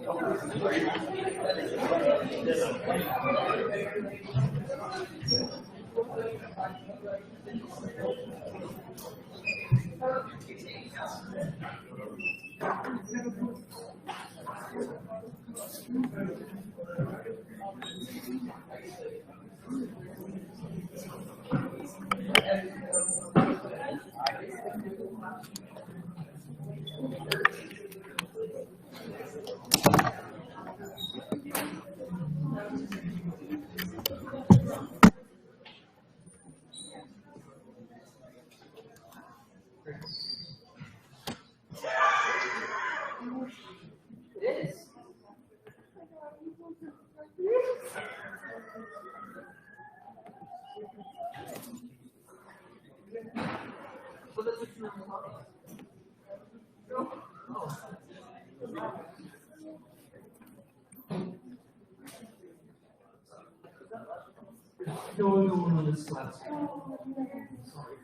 No, this last one. Sorry.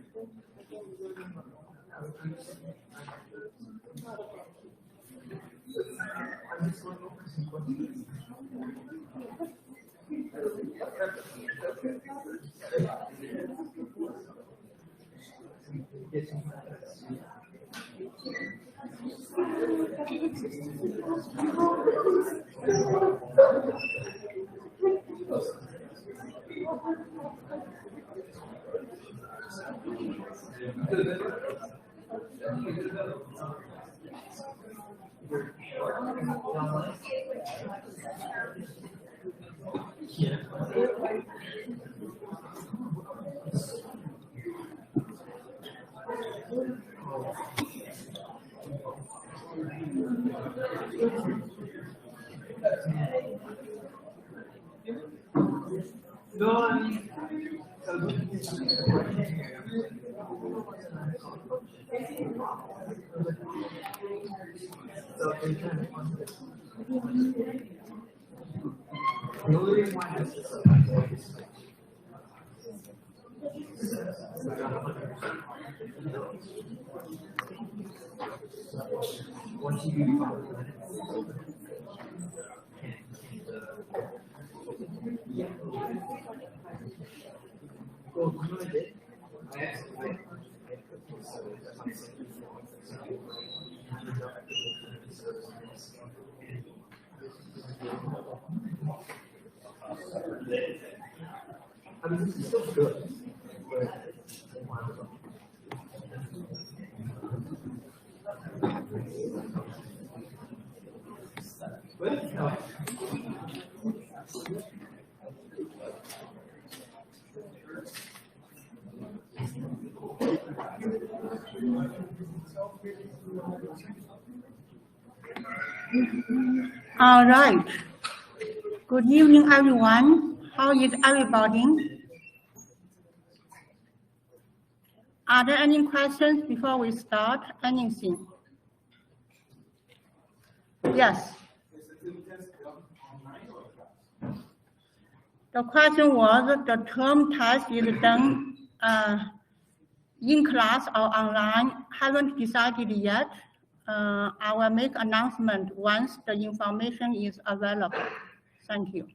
I mean, this is still good. All right. Good evening, everyone. How is everybody? Are there any questions before we start? Anything? Yes. The question was, the term test is done in class or online. Haven't decided yet. I will make announcement once the information is available. Thank you.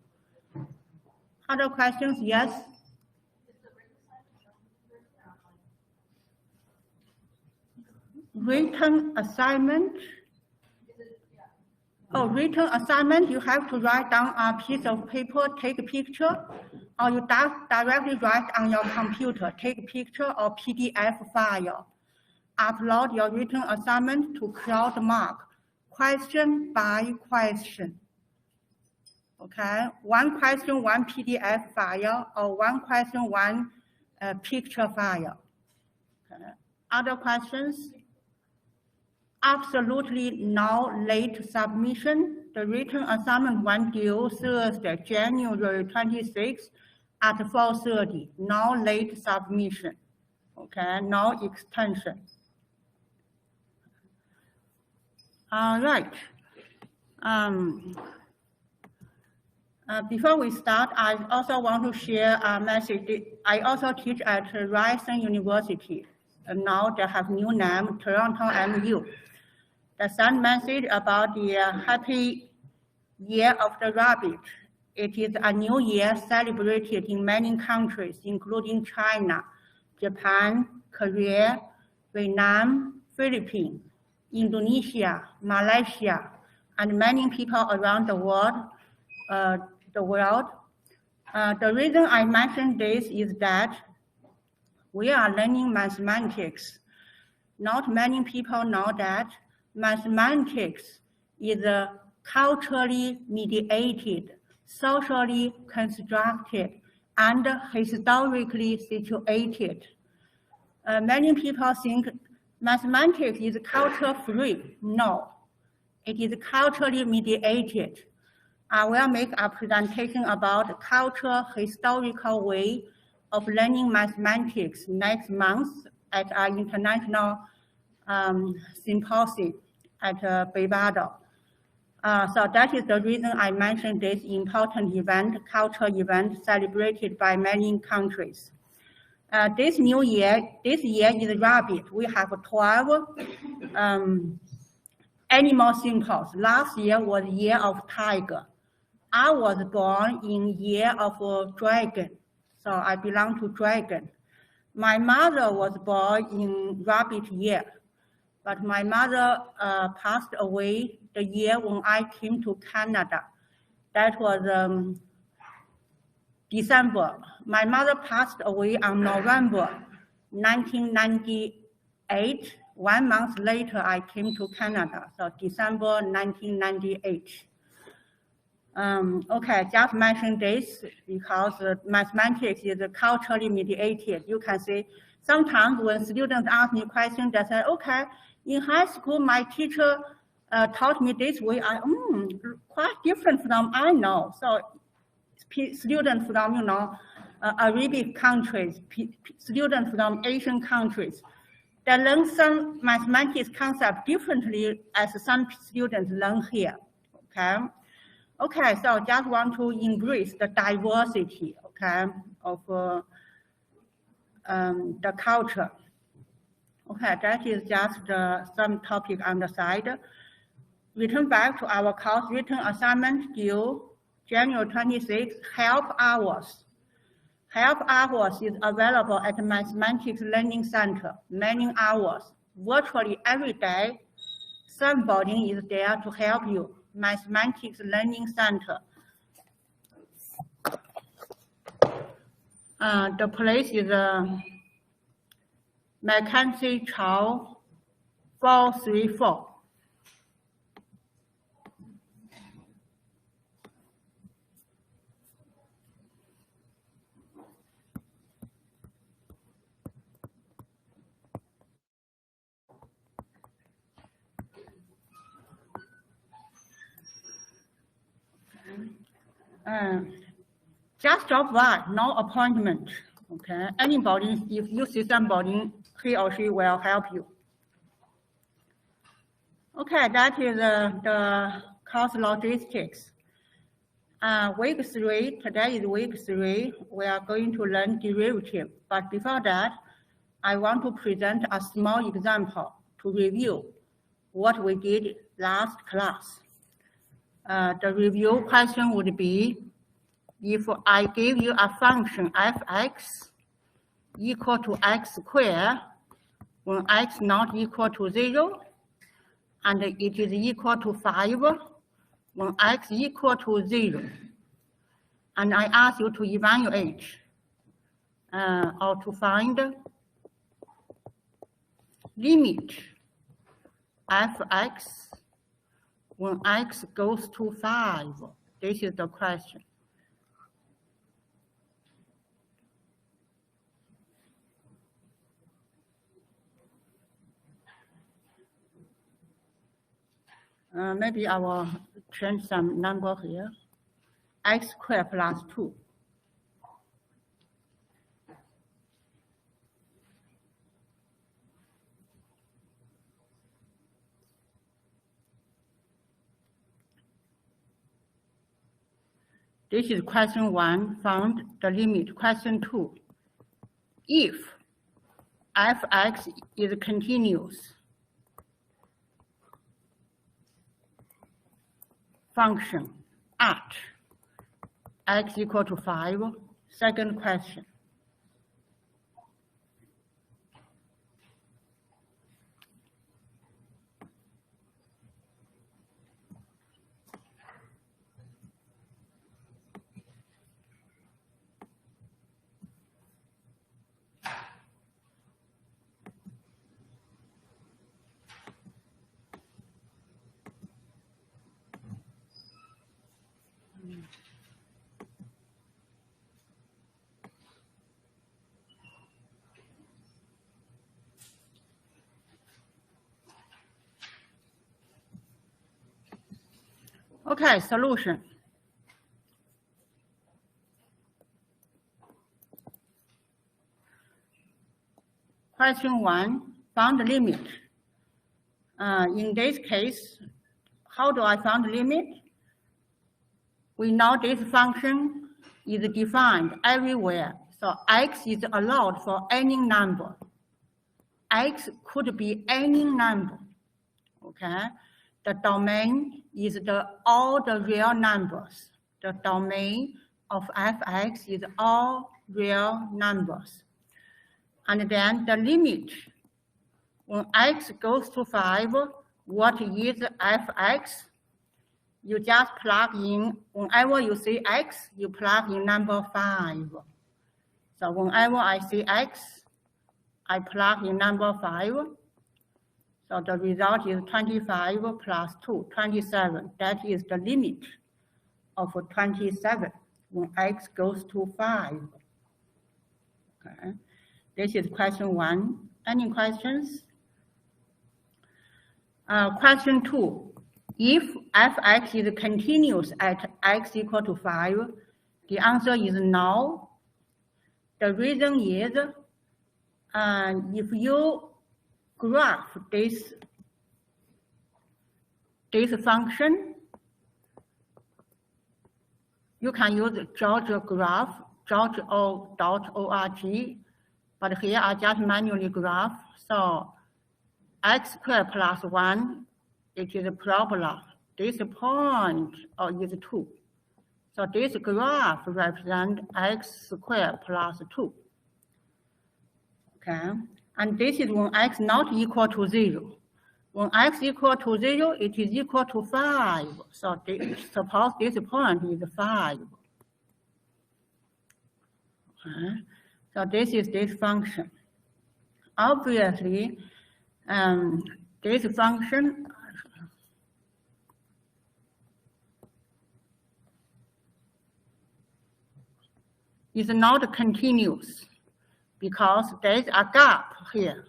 Other questions? Yes. Written assignment. Oh, written assignment, you have to write down a piece of paper, take a picture, or you directly write on your computer, take a picture or PDF file. Upload your written assignment to CloudMark, question by question. Okay, one question, one PDF file, or one question, one picture file. Okay. Other questions? Absolutely no late submission. The written assignment went due Thursday, January 26th at 4:30. No late submission. Okay, no extension. All right. Before we start, I also want to share a message. I also teach at Ryerson University. Now they have new name, Toronto MU. The same message about the happy Year of the Rabbit. It is a new year celebrated in many countries, including China, Japan, Korea, Vietnam, Philippines, Indonesia, Malaysia, and many people around the world. The reason I mention this is that we are learning mathematics. Not many people know that mathematics is a culturally mediated, socially constructed, and historically situated. Many people think mathematics is culture-free. No, it is culturally mediated. I will make a presentation about the cultural historical way of learning mathematics next month at our international symposium at Bavado. So that is the reason I mentioned this important event, cultural event celebrated by many countries. This year is Rabbit. We have 12 animal symbols. Last year was Year of Tiger. I was born in Year of Dragon, so I belong to Dragon. My mother was born in Rabbit year, but my mother passed away the year when I came to Canada. That was December. My mother passed away on November 1998. 1 month later, I came to Canada, so December 1998. Okay, just mention this because mathematics is culturally mediated. You can see sometimes when students ask me questions, they say, okay, in high school, my teacher taught me this way. Quite different from I know. So students from, Arabic countries, students from Asian countries, they learn some mathematics concept differently as some students learn here, okay? Okay, so just want to embrace the diversity, okay, of the culture. Okay, that is just some topic on the side. Return back to our course written assignment due January 26, help hours. Help hours is available at the Mathematics Learning Center, many hours, virtually every day. Somebody is there to help you. Mathematics Learning Center. The place is Mackenzie Chow 434. Just drop by, no appointment. Okay, anybody, if you see somebody, he or she will help you. Okay, that is the course logistics. Week 3, today is week 3. We are going to learn derivative. But before that, I want to present a small example to review what we did last class. The review question would be, if I give you a function fx equal to x squared when x not equal to 0, and it is equal to 5 when x equal to 0, and I ask you to evaluate or to find limit fx when x goes to 5. This is the question. Maybe I will change some number here. X squared plus 2. This is question 1, found the limit. Question 2, if fx is continuous function, at x equal to 5. Second question. Okay, solution. Question 1, find the limit. In this case, how do I find the limit? We know this function is defined everywhere. So x is allowed for any number. X could be any number. Okay? The domain is all the real numbers. The domain of fx is all real numbers. And then the limit, when x goes to 5, what is fx? You just plug in, whenever you see x, you plug in number 5. So whenever I see x, I plug in number 5. So the result is 25 plus 2, 27. That is the limit of 27 when x goes to 5. Okay. This is question 1. Any questions? Question 2. If fx is continuous at x equal to 5, the answer is no. The reason is if you graph this function, you can use George graph, george.org, but here I just manually graph. So x squared plus 1, it is a parabola. This point is 2. So this graph represents x squared plus 2. Okay, and this is when x not equal to 0. When x equal to 0, it is equal to 5. So suppose this point is 5. Okay. So this is this function. Obviously, this function is not continuous because there is a gap here.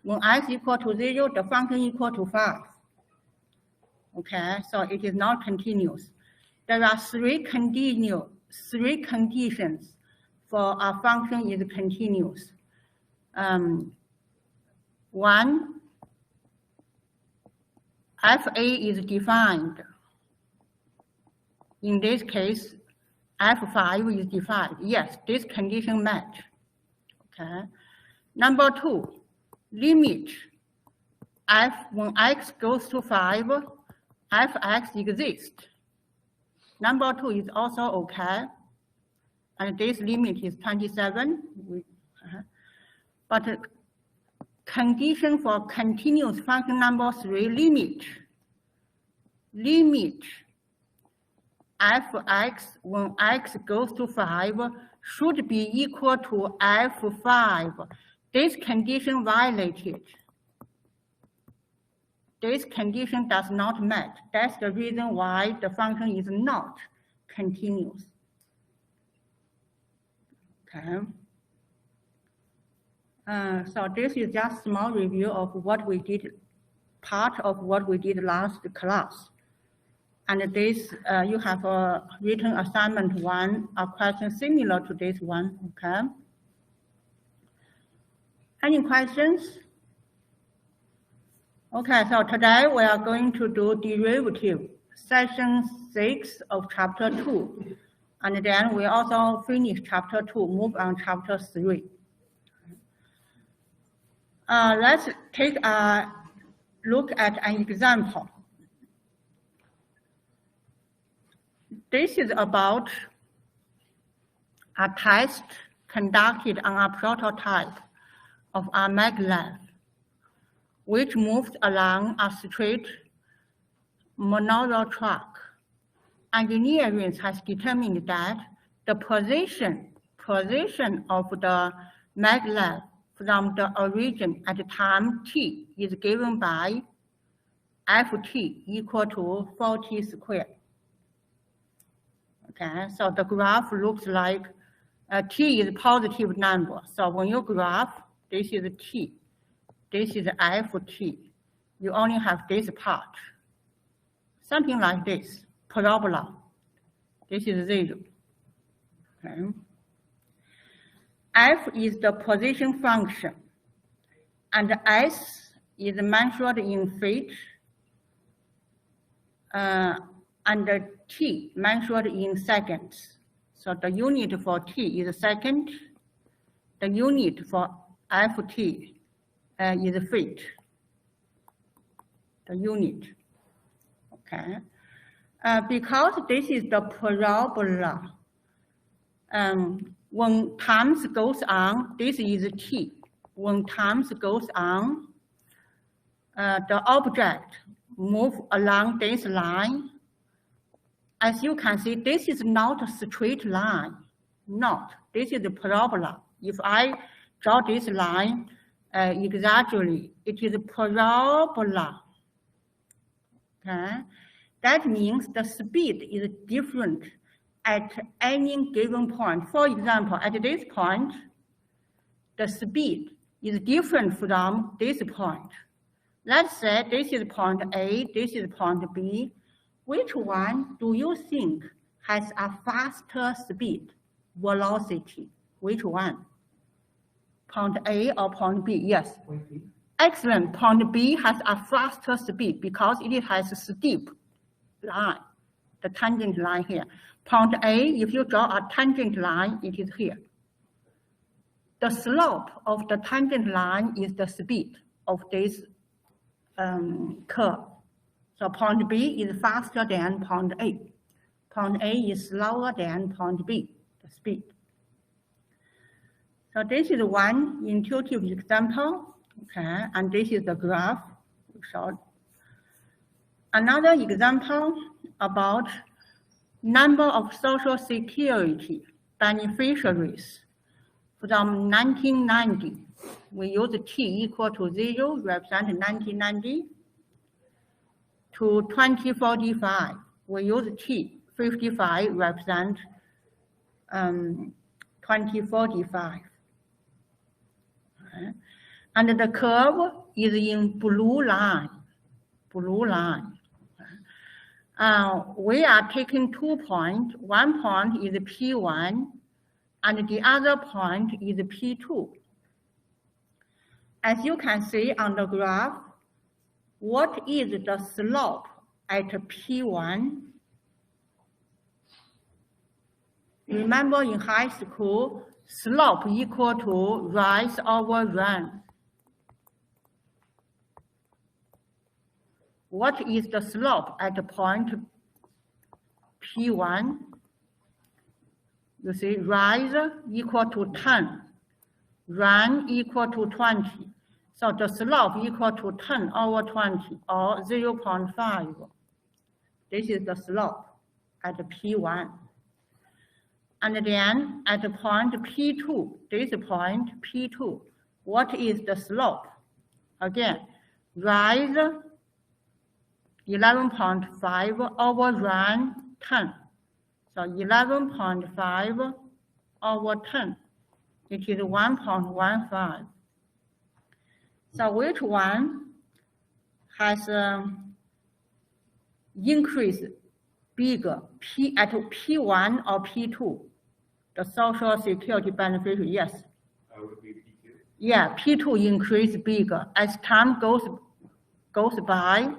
When x equal to 0, the function equal to 5. Okay, so it is not continuous. There are three conditions for a function is continuous. One, fa is defined. In this case, f5 is defined. Yes, this condition match. Okay. Number 2, limit f when x goes to 5, fx exists. Number 2 is also okay. And this limit is 27. But condition for continuous function number 3, limit fx when x goes to 5 should be equal to f5. This condition violated. This condition does not match. That's the reason why the function is not continuous. Okay. So this is just small review of what we did, part of what we did last class. And this, you have a written assignment 1, a question similar to this one, okay? Any questions? Okay, so today we are going to do derivative, session 6 of chapter 2. And then we also finish chapter 2, move on chapter 3. Let's take a look at an example. This is about a test conducted on a prototype of a maglev, which moved along a straight monorail track. Engineering has determined that the position of the maglev from the origin at time t is given by ft equal to 40 squared. Okay, so the graph looks like t is a positive number. So when you graph, this is t, this is ft. You only have this part. Something like this, parabola. This is 0. Okay. F is the position function, and S is measured in feet, and T measured in seconds. So the unit for T is second, the unit for Ft is feet, the unit. Okay. Because this is the parabola, when times goes on, this is t. When times goes on, the object moves along this line. As you can see, this is not a straight line. Not. This is a parabola. If I draw this line exactly, it is a parabola. Okay? That means the speed is different at any given point. For example, at this point, the speed is different from this point. Let's say this is point A, this is point B. Which one do you think has a faster speed, velocity? Which one? Point A or point B? Yes. Point B. Excellent. Point B has a faster speed because it has a steep line, the tangent line here. Point A, if you draw a tangent line, it is here. The slope of the tangent line is the speed of this curve. So point B is faster than point A. Point A is slower than point B, the speed. So this is one intuitive example, okay, and this is the graph we showed. Another example about number of Social Security beneficiaries from 1990. We use t equal to 0, represent 1990, to 2045. We use t 55, represent 2045. Okay. And the curve is in blue line. Blue line. We are taking 2 points. One point is P1, and the other point is P2. As you can see on the graph, what is the slope at P1? Remember in high school, slope equal to rise over run. What is the slope at the point P1? You see, rise equal to 10, run equal to 20. So the slope equal to 10 over 20, or 0.5. This is the slope at P1. And then at the point P2, this point P2, what is the slope? Again, rise 11.5 over run 10. So 11.5 over 10, it is 1.15. So which one has increase bigger, at P1 or P2? The Social Security beneficiary, yes. Would it be P2? Yeah, P2 increase bigger. As time goes by,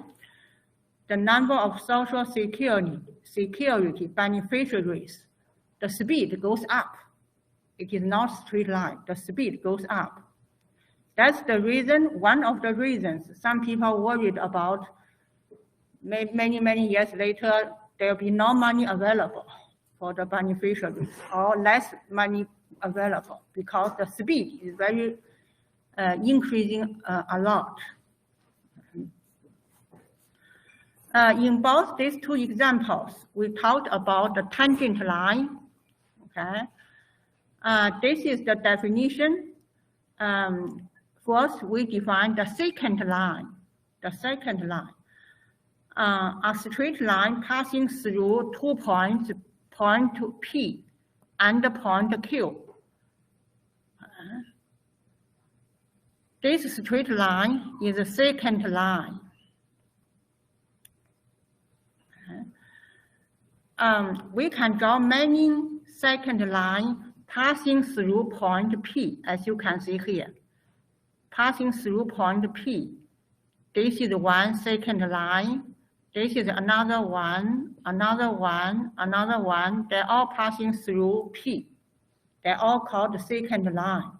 the number of Social Security beneficiaries, the speed goes up. It is not straight line, the speed goes up. That's the reason, one of the reasons some people worried about many years later, there will be no money available for the beneficiaries or less money available because the speed is very increasing a lot. In both these two examples, we talked about the tangent line. Okay, this is the definition. First, we define the secant line. The secant line, a straight line passing through 2 points, point P and point Q. This straight line is a secant line. We can draw many secant lines passing through point P, as you can see here. Passing through point P. This is one secant line. This is another one, another one, another one. They're all passing through P. They're all called the secant line.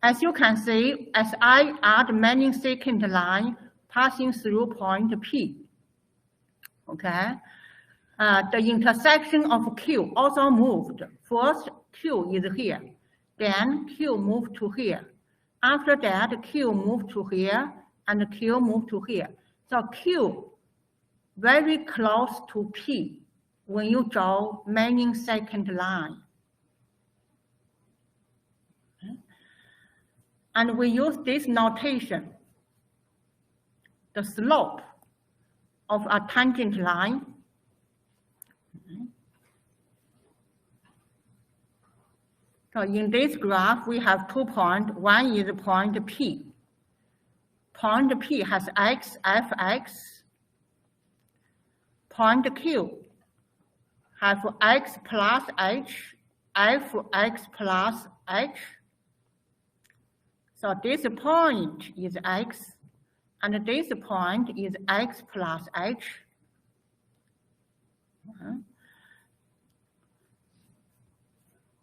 As you can see, as I add many secant lines passing through point P, okay, the intersection of Q also moved. First, Q is here. Then Q moved to here. After that, Q moved to here, and Q moved to here. So Q very close to P when you draw many secant line. And we use this notation, the slope of a tangent line. So in this graph, we have 2 points. One is point P. Point P has x, fx. Point Q has x plus h, fx plus h. So this point is x, and this point is x plus h.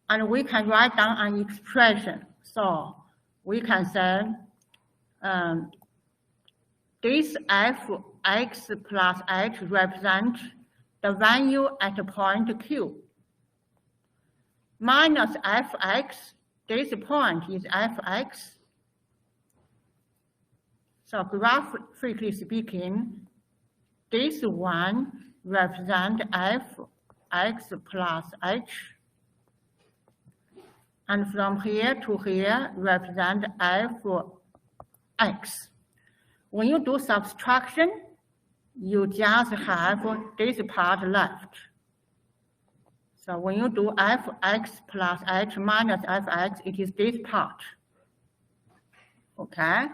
And we can write down an expression. So we can say this fx plus h represents the value at point Q. Minus fx, this point is fx. So graphically speaking, this one represents fx plus h. And from here to here represent fx. When you do subtraction, you just have this part left. So when you do fx plus h minus fx, it is this part. Okay?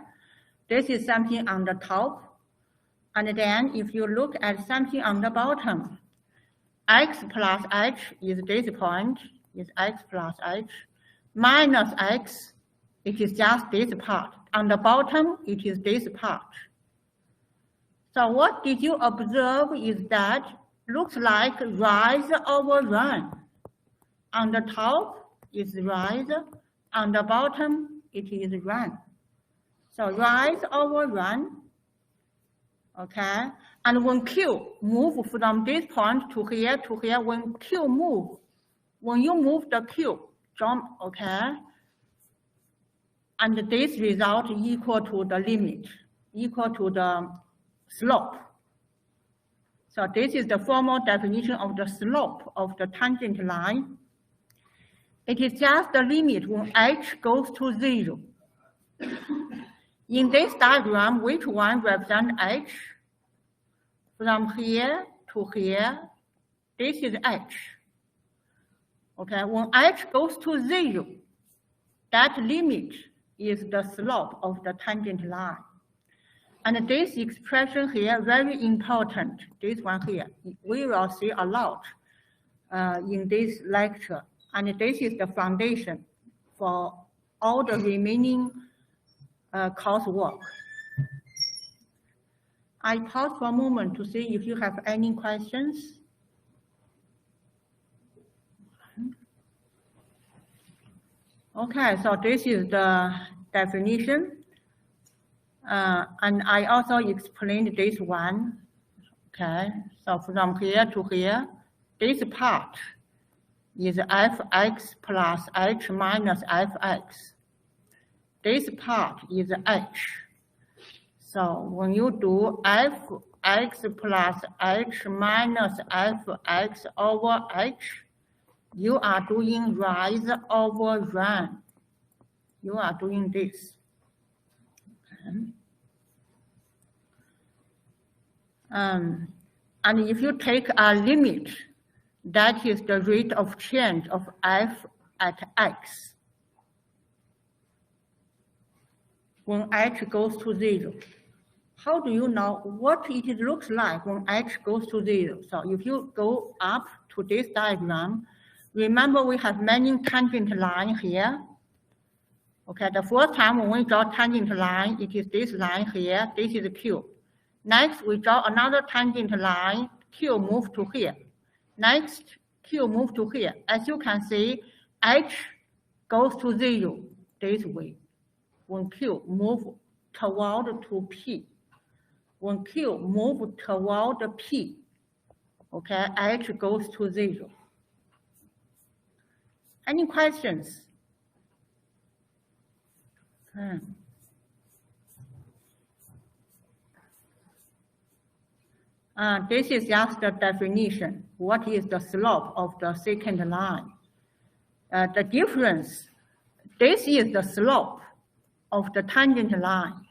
This is something on the top. And then if you look at something on the bottom, x plus h is this point, is x plus h. Minus x, it is just this part. On the bottom, it is this part. So what did you observe is that looks like rise over run. On the top is rise, on the bottom it is run. So rise over run, okay? And when Q move from this point to here, when Q move, when you move the Q, jump, okay? And this result equal to the limit, equal to the slope. So this is the formal definition of the slope of the tangent line. It is just the limit when h goes to 0. In this diagram, which one represents h? From here to here, this is h. Okay, when h goes to 0, that limit is the slope of the tangent line. And this expression here, very important, this one here, we will see a lot in this lecture. And this is the foundation for all the remaining coursework. I pause for a moment to see if you have any questions. Okay, so this is the definition. And I also explained this one. Okay, so from here to here, this part is fx plus h minus fx. This part is h. So when you do fx plus h minus fx over h, you are doing rise over run. You are doing this. Okay. And if you take a limit, that is the rate of change of f at x when h goes to 0. How do you know what it looks like when h goes to 0? So if you go up to this diagram, remember we have many tangent lines here. Okay, the first time when we draw tangent line, it is this line here, this is Q. Next, we draw another tangent line, Q move to here. Next, Q move to here. As you can see, H goes to 0 this way. When Q move toward to P. When Q move toward P, okay, H goes to 0. Any questions? This is just the definition. What is the slope of the secant line? The difference, this is the slope of the tangent line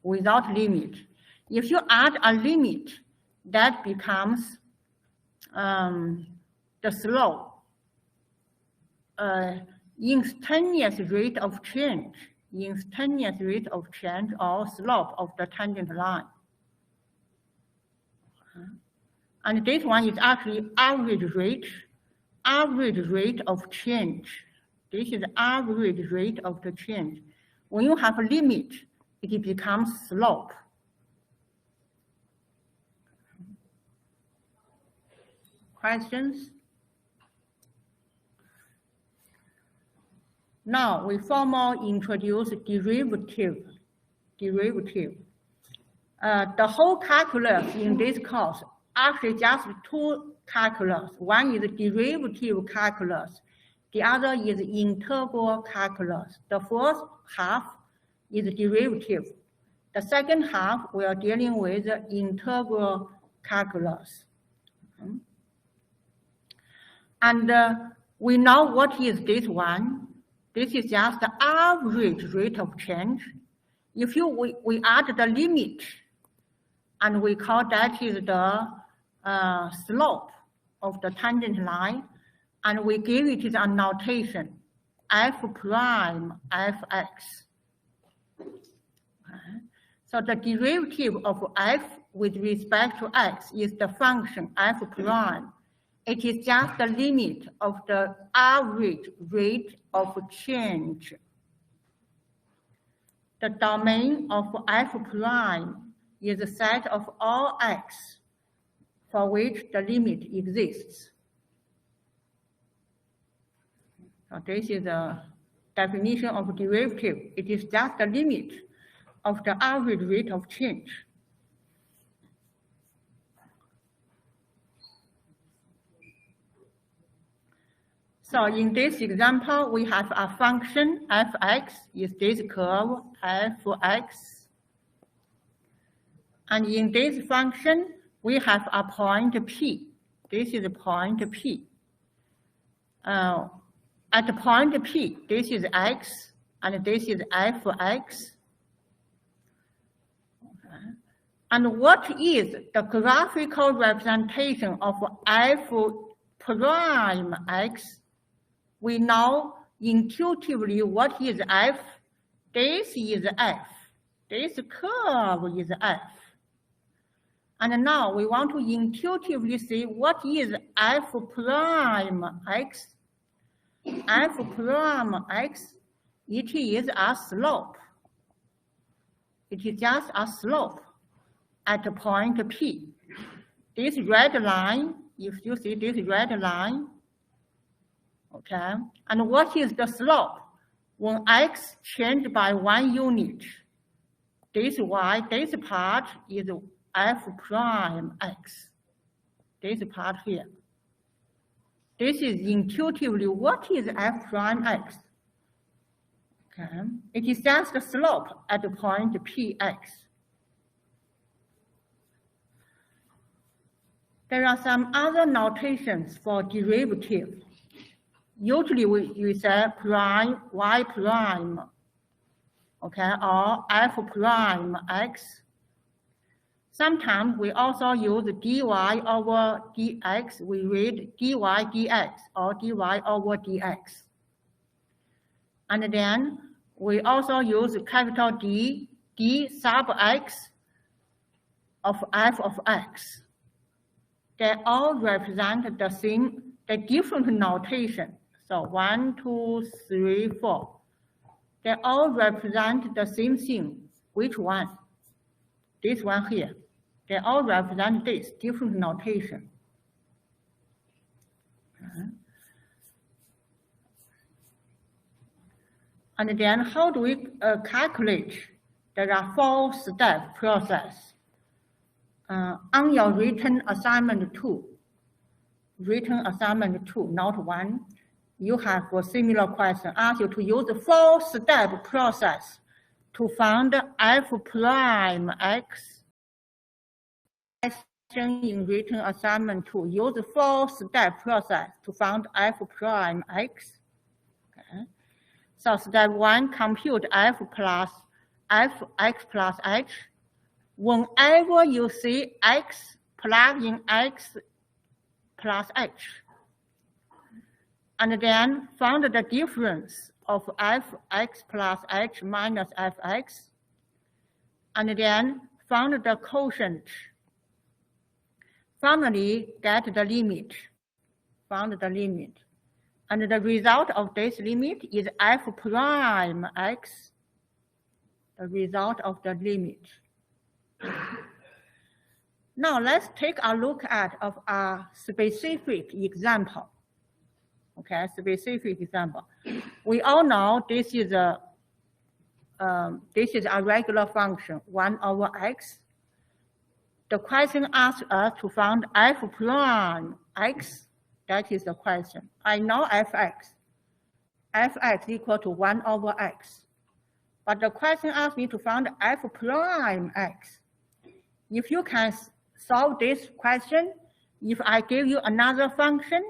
without limit. If you add a limit, that becomes the slope, instantaneous rate of change or slope of the tangent line. And this one is actually average rate of change. This is average rate of the change. When you have a limit, it becomes slope. Questions? Now we formally introduce derivative. The whole calculus in this course, actually just two calculus. One is derivative calculus. The other is integral calculus. The first half is derivative. The second half, we are dealing with the integral calculus. And we know what is this one. This is just the average rate of change. If we add the limit, and we call that is the slope of the tangent line, and we give it a notation, f prime fx. So the derivative of f with respect to x is the function f prime. It is just the limit of the average rate of change. The domain of f prime is a set of all x for which the limit exists. So this is the definition of derivative. It is just the limit of the average rate of change. So in this example, we have a function fx is this curve fx. And in this function, we have a point P. This is a point P. At the point P, this is x, and this is fx. And what is the graphical representation of f prime x? We know intuitively what is f. This is f. This curve is f. And now we want to intuitively see what is f prime x. F prime x, it is a slope. It is just a slope at the point P. This red line, if you see this red line, okay, and what is the slope? When x changed by 1 unit, this part is f prime x. this part here. This is intuitively what is f prime x. Okay, it is just the slope at the point px. There are some other notations for derivative. Usually we say prime y prime, okay, or f prime x. Sometimes we also use dy over dx. We read dy dx or dy over dx. And then we also use capital D, d sub x of f of x. They all represent the same, the different notation. So 1, 2, 3, 4. They all represent the same thing. Which one? This one here. They all represent this different notation. Okay. And then how do we calculate? There are 4-step process. On your written assignment 2, note 1, you have a similar question. Ask you to use the 4-step process to find f prime x. In written assignment 2, use the 4-step process to find f prime x. Okay. So step 1, compute f x plus h. Whenever you see x, plug in x plus h. And then find the difference of fx plus h minus fx. And then find the quotient. Finally, get the limit. Find the limit. And the result of this limit is f prime x. The result of the limit. Now let's take a look at a specific example. Okay, specific example. We all know this is a regular function, 1 over x. The question asks us to find f prime x. That is the question. I know fx. Fx equal to 1 over x. But the question asks me to find f prime x. If you can solve this question, if I give you another function,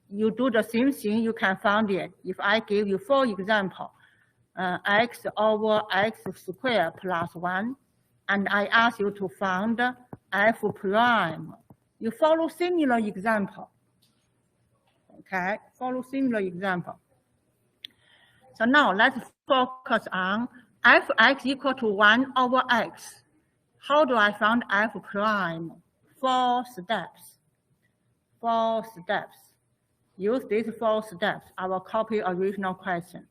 you do the same thing, you can find it. If I give you, for example, x over x squared plus 1, and I ask you to find f prime, you follow similar example. Okay, follow similar example. So now let's focus on fx equal to 1 over x. How do I find f prime? 4 steps. 4 steps. Use these 4 steps. I will copy original question.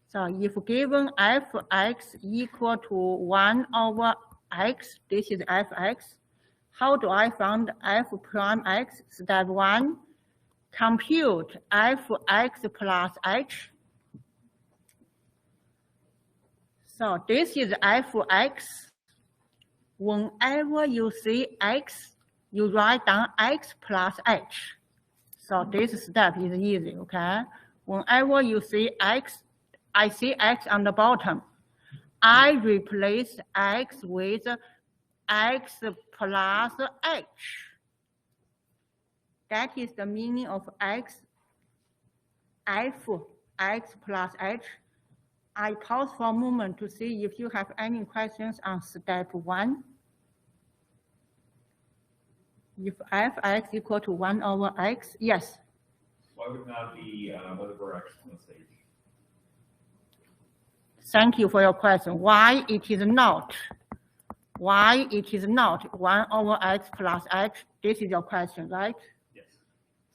So if given fx equal to 1 over x, this is fx. How do I find f prime x? Step 1, compute fx plus h. So this is fx. Whenever you see x, you write down x plus h. So this step is easy, okay? Whenever you see x, I see x on the bottom. I replace x with x plus h. That is the meaning of x plus h. I pause for a moment to see if you have any questions on step 1. If fx equal to 1 over x, yes. Why would not be 1 over x on the stage? Thank you for your question. Why it is not? Why it is not 1 over x plus h? This is your question, right? Yes.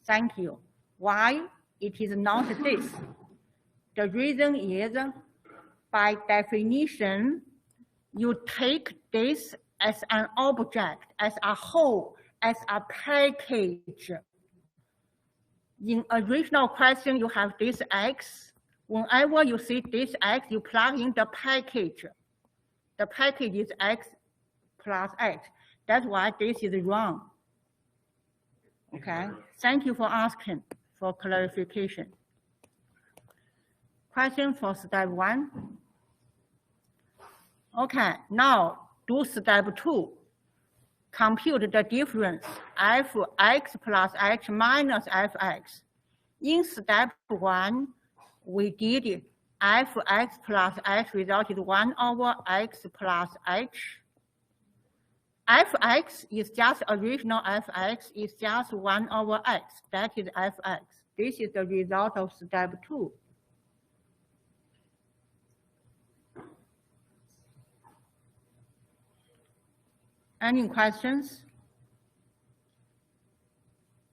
Thank you. Why it is not this? The reason is, by definition, you take this as an object, as a whole, as a package. In original question, you have this x. Whenever you see this x, you plug in the package. The package is x plus h. That's why this is wrong. Okay, thank you for asking for clarification. Question for step 1. Okay, now do step 2. Compute the difference fx plus h minus fx. In step 1, we did fx plus h resulted 1 over x plus h. Fx is just original fx is just 1 over x. That is fx. This is the result of step 2. Any questions?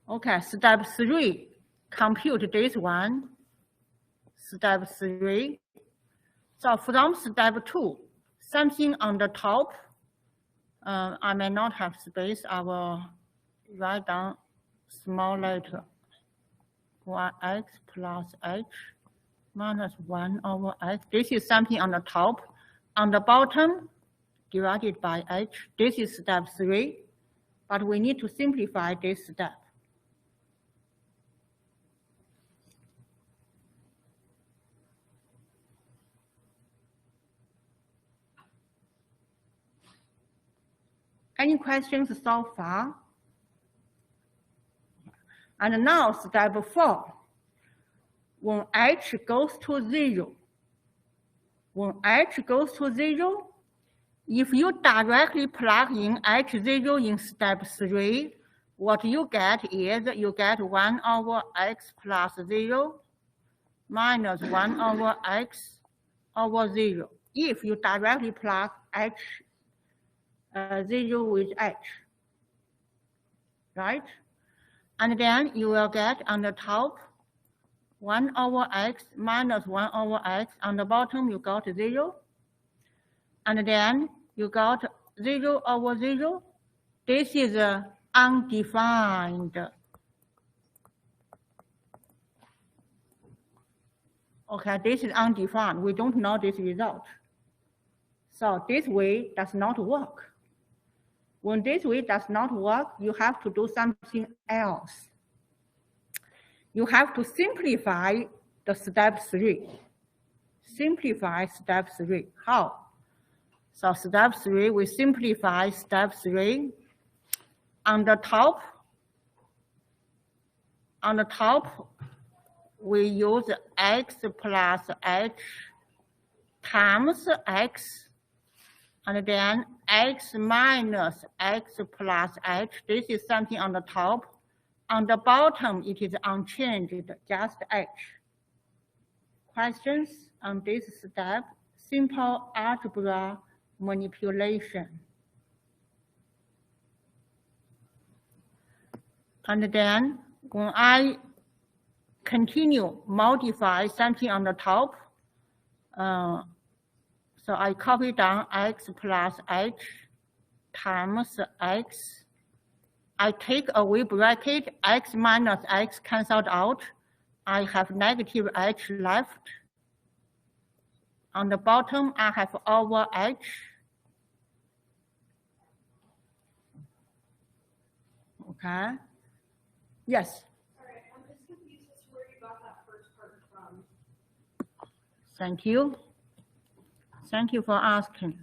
Okay, step 3, compute this one. Step 3. So from step 2, something on the top, I may not have space, I will write down small letter. 1x plus h minus 1 over x. This is something on the top. On the bottom, divided by h. This is step 3, but we need to simplify this step. Any questions so far? And now step 4. When h goes to 0, if you directly plug in h0 in step 3, what you get is you get 1 over x plus 0 minus 1 over x over 0. If you directly plug h0 with h, right? And then you will get on the top 1 over x minus 1 over x. On the bottom, you got 0. And then you got 0 over 0. This is undefined. Okay, this is undefined. We don't know this result. So this way does not work. When this way does not work, you have to do something else. You have to simplify the step 3. Simplify step 3. How? So step 3, we simplify step 3. On the top, we use x plus h times x, and then x minus x plus h. This is something on the top. On the bottom, it is unchanged, just h. Questions on this step? Simple algebra manipulation. And then when I continue modify something on the top, so I copy down x plus h times x. I take away bracket, x minus x cancelled out. I have negative h left. On the bottom, I have over h. Okay. Yes. All right, I'm just confused as to where you got that first part from. Thank you. Thank you for asking.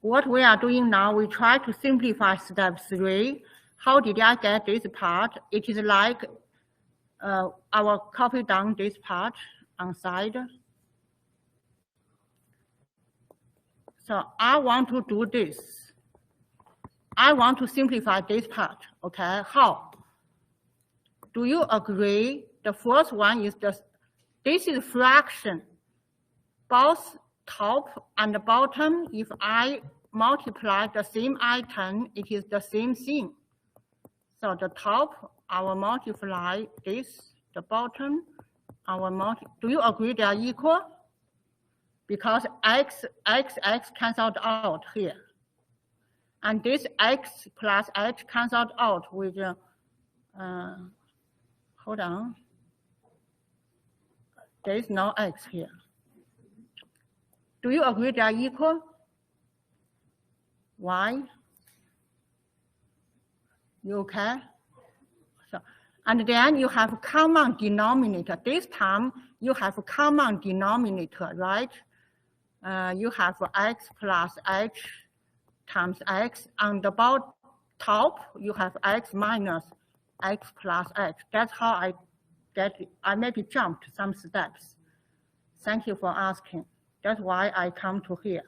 What we are doing now, we try to simplify step 3. How did I get this part? It is like I will copy down this part on side. So I want to do this. I want to simplify this part, okay? How? Do you agree? The first one is this is fraction. Both top and the bottom, if I multiply the same item, it is the same thing. So the top, I will multiply this, the bottom, I will multiply. Do you agree they are equal? Because x cancelled out here. And this x plus h cancelled out with, hold on. There is no x here. Do you agree they are equal? Why? You okay? So, and then you have common denominator. This time you have a common denominator, right? You have x plus h times x. On the bottom top, you have x minus x plus h. That's how I get it. I maybe jumped some steps. Thank you for asking. That's why I come to here.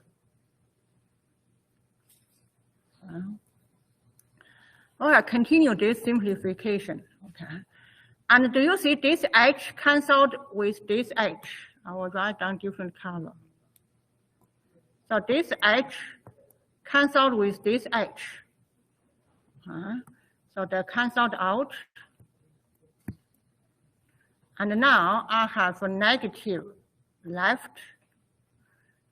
All right, continue this simplification, okay? And do you see this h canceled with this h? I will write down different color. So this h canceled with this h. So they're canceled out. And now I have a negative left,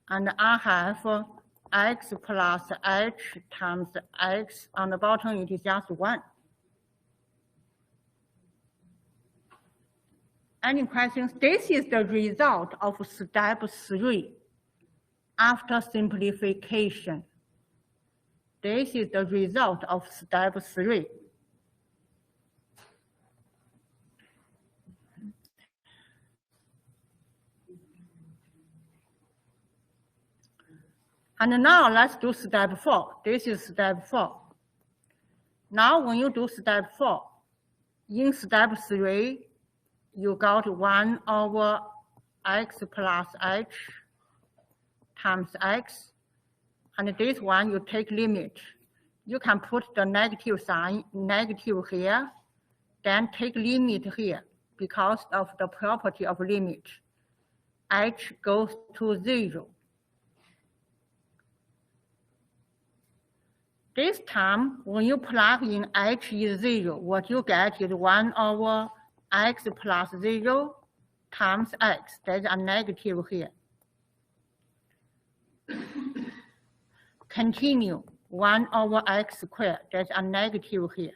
and I have x plus h times x. On the bottom, it is just 1. Any questions? This is the result of step 3 after simplification. This is the result of step 3. And now let's do step 4. This is step 4. Now when you do step 4, in step 3, you got 1 over x plus h times x. And this one, you take limit. You can put the negative sign, negative here, then take limit here because of the property of limit. H goes to 0. This time, when you plug in h is 0, what you get is 1 over x plus 0 times x. There's a negative here. Continue, 1 over x squared. There's a negative here.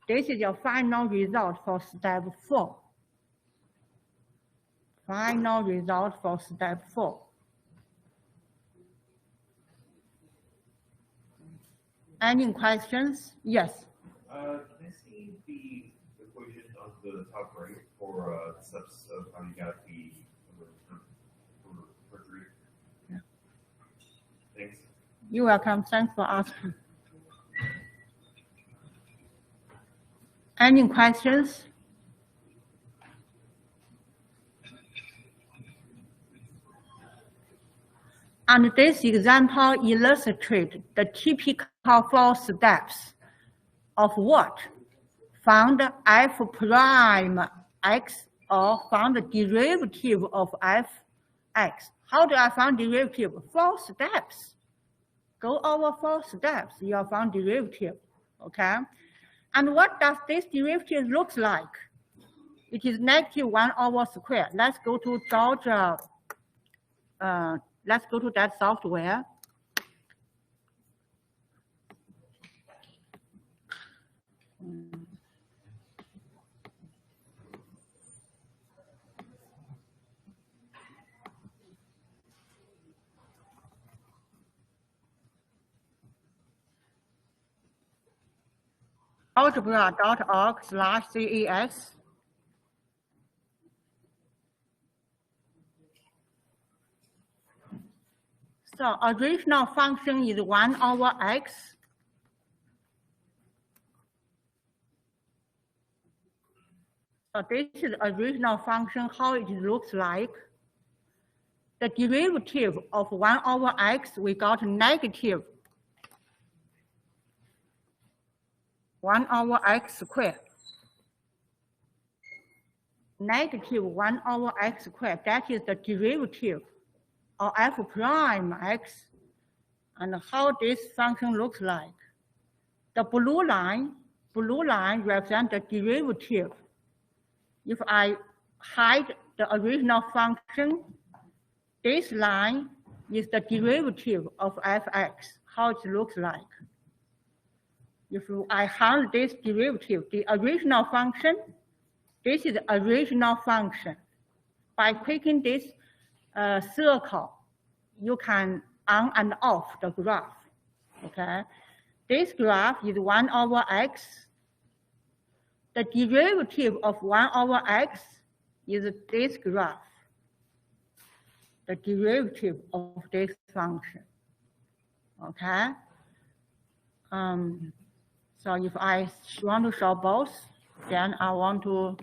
This is your final result for step 4. Final result for step 4. Any questions? Yes. Can I see the equation on the top right for steps of how you got the number for 3? Yeah. Thanks. You're welcome. Thanks for asking. Any questions? And this example illustrates the typical 4 steps of what? Find f prime x or find the derivative of fx. How do I find derivative? 4 steps. Go over 4 steps, you'll find derivative, okay? And what does this derivative look like? It is negative 1 over square. Let's go to Georgia. Let's go to that software. Algebra.org/CES. So original function is 1 over x. So this is original function, how it looks like. The derivative of 1 over x, we got negative 1 over x squared. Negative 1 over x squared, that is the derivative of f prime x. And how this function looks like. The blue line represents the derivative. If I hide the original function, this line is the derivative of fx, how it looks like. If I hide this derivative, the original function, this is the original function. By clicking this circle, you can on and off the graph, okay? This graph is 1 over x. The derivative of 1 over x is this graph, the derivative of this function. Okay? So if I want to show both, then I want to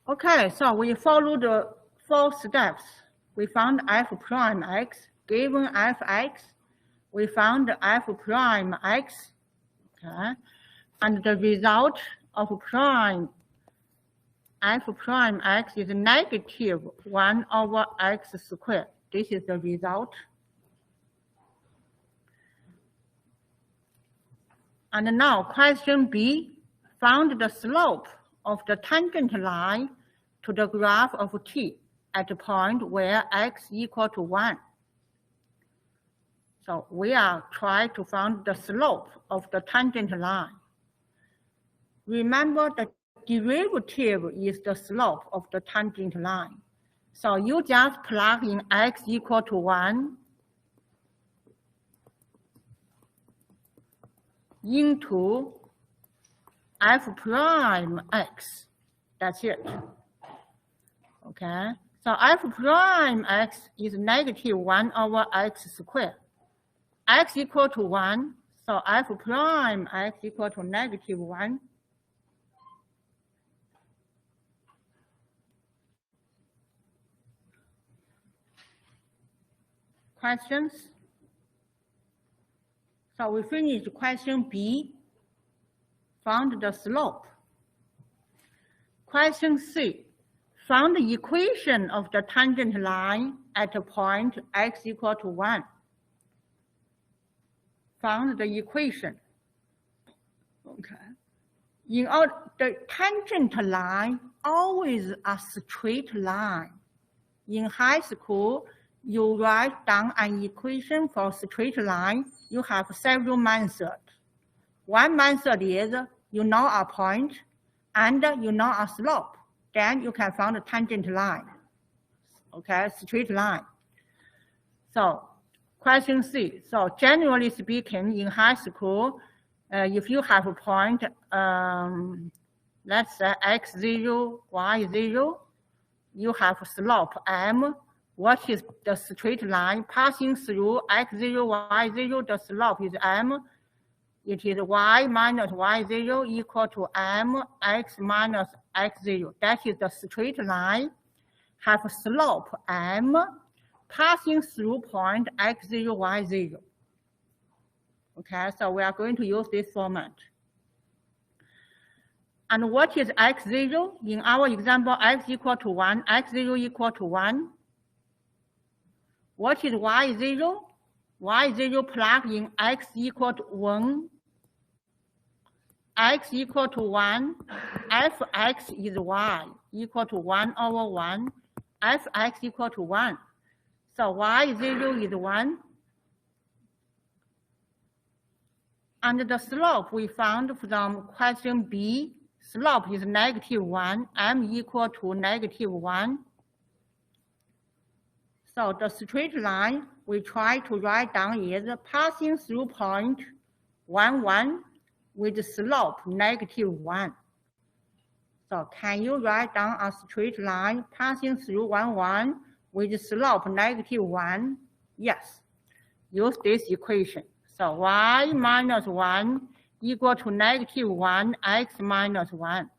okay, so we follow the 4 steps. We found f prime x. Given fx, we found f prime x. Okay, and the result of f prime x is negative 1 over x squared. This is the result. And now question B, found the slope of the tangent line to the graph of t at the point where x equal to 1. So we are trying to find the slope of the tangent line. Remember, the derivative is the slope of the tangent line. So you just plug in x equal to 1 into f prime x. That's it. Okay, so f prime x is negative 1 over x squared. X equal to 1, so f prime x equal to negative 1. Questions? So we finished question B, found the slope. Question C, found the equation of the tangent line at a point x equal to 1. Found the equation. Okay. In all, the tangent line always a straight line. In high school, you write down an equation for straight line. You have several methods. One method is you know a point and you know a slope. Then you can find a tangent line. Okay, straight line. So question C. So generally speaking, in high school, if you have a point, let's say x0, y0, you have a slope m. What is the straight line passing through x0, y0? The slope is m. It is y minus y0 equal to mx minus x0. That is the straight line, have a slope m, passing through point x0, y0. Okay, so we are going to use this format. And what is x0? In our example, x equal to 1, x0 equal to 1. What is y0? Y0 plug in x equal to 1. X equal to 1, fx is y equal to 1 over 1, fx equal to 1. So y0 is 1. And the slope we found from question B, slope is negative 1, m equal to negative 1. So the straight line we try to write down is passing through point 1, 1 with slope negative 1. So can you write down a straight line passing through 1, 1 with slope negative 1? Yes. Use this equation. So y minus 1 equal to negative 1 x minus 1.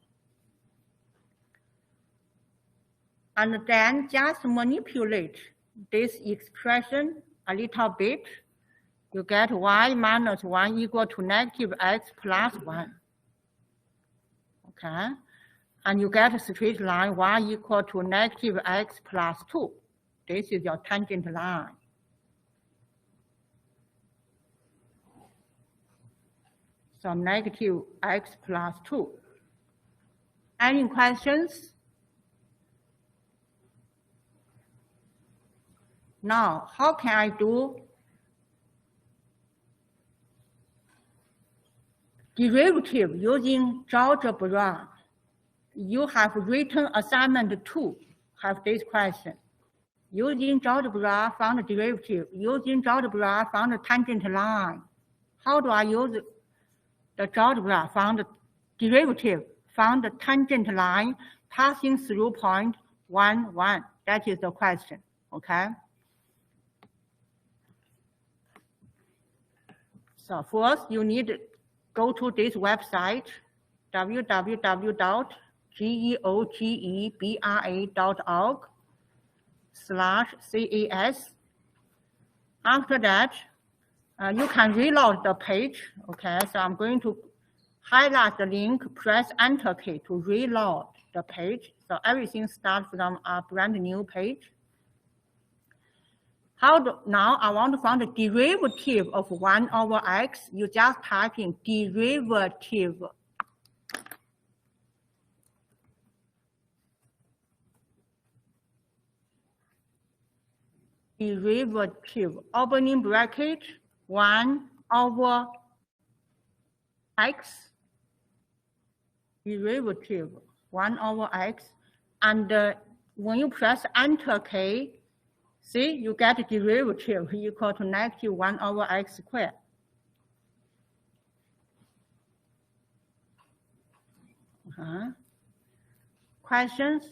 And then just manipulate this expression a little bit. You get y minus 1 equal to negative x plus 1. Okay. And you get a straight line y equal to negative x plus 2. This is your tangent line. So negative x plus 2. Any questions? Now, how can I do derivative using algebra. You have written assignment 2, have this question. Using algebra, found the derivative. Using algebra, found the tangent line. How do I use the algebra? Found the derivative, found the tangent line passing through point 1, 1. That is the question, okay? So first, you need to go to this website, www.geogebra.org/CAS. After that, you can reload the page, okay? So I'm going to highlight the link, press Enter key to reload the page. So everything starts from a brand new page. Now I want to find the derivative of 1 over x. You just type in derivative. Derivative, opening bracket, 1 over x. Derivative, 1 over x. And when you press Enter key, see, you get a derivative equal to negative 1 over x squared. Questions?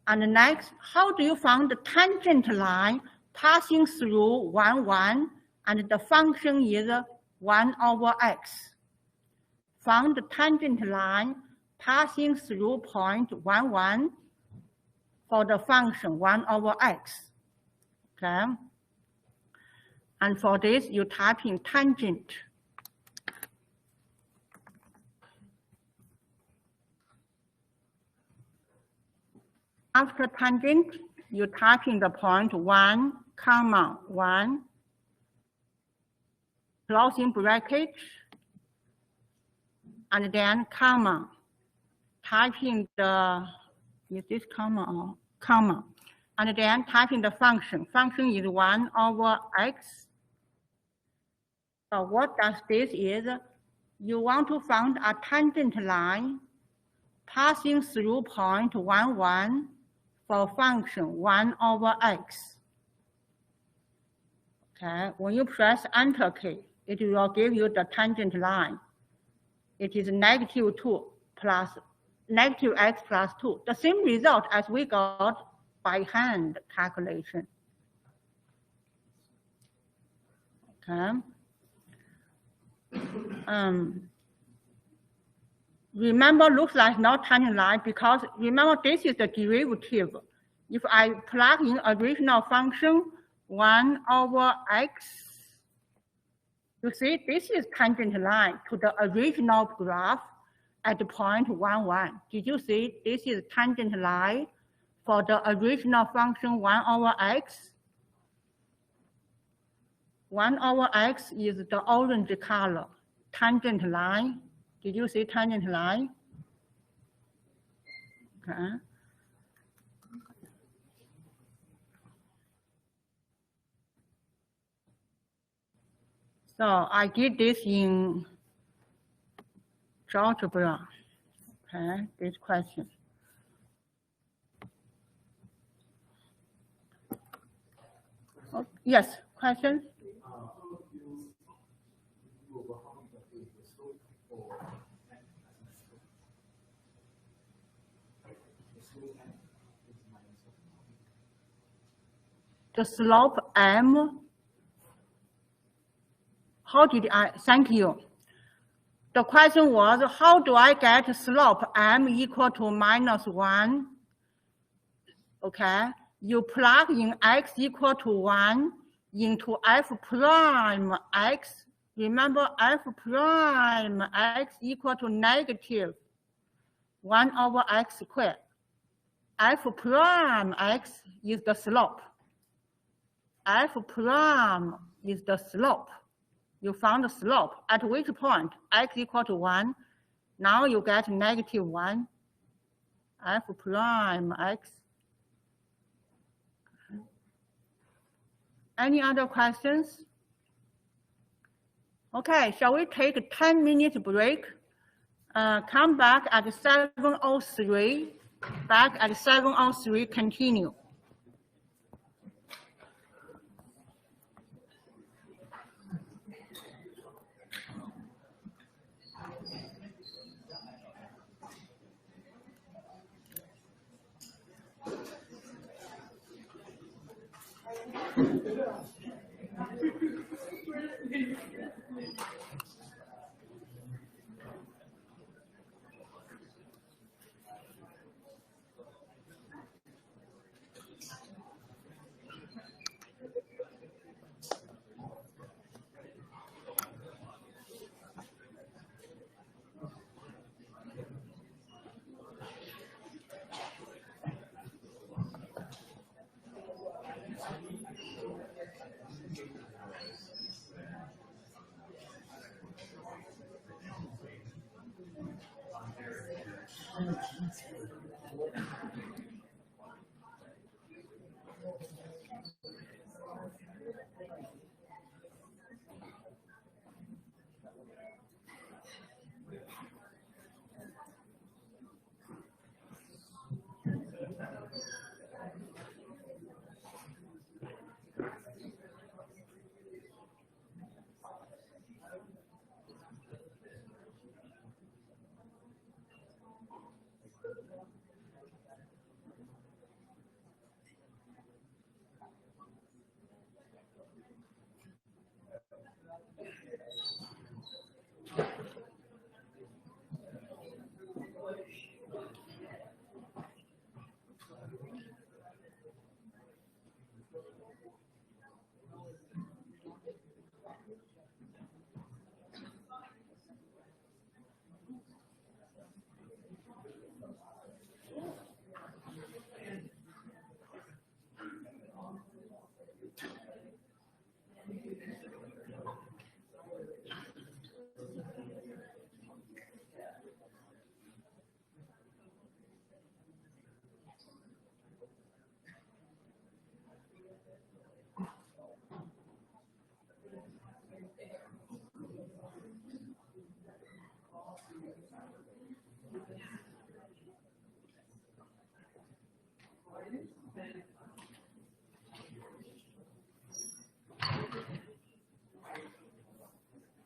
And next, how do you find the tangent line passing through 1, 1, and the function is 1 over x? Find the tangent line passing through point 1, 1 for the function 1 over x, okay? And for this, you type in tangent. After tangent, you type in the point 1, comma 1, closing bracket, and then comma. Type in the, is this comma or comma? And then type in the function. Function is 1 over x. So what does this is? You want to find a tangent line passing through point 1, 1 for function 1 over x. Okay, when you press Enter key, it will give you the tangent line. It is negative 2 plus negative x plus 2. The same result as we got by hand calculation. Okay. Remember, looks like not tangent line because remember this is the derivative. If I plug in original function 1 over x, you see this is tangent line to the original graph at the point 1, 1. Did you see this is tangent line for the original function 1 over x? 1 over x is the orange color, tangent line. Did you see tangent line? Okay. So I did this in algebra. Okay, this question. Oh, yes, question? The slope m, how did I, thank you. The question was, how do I get slope m equal to -1? Okay, you plug in x equal to 1 into f prime x. Remember f prime x equal to negative 1 over x squared. F prime x is the slope. F prime is the slope. You found the slope at which point x equal to 1. Now you get -1. F prime x. Any other questions? Okay, shall we take a 10-minute break? Come back at 7:03. Back at 7:03, continue.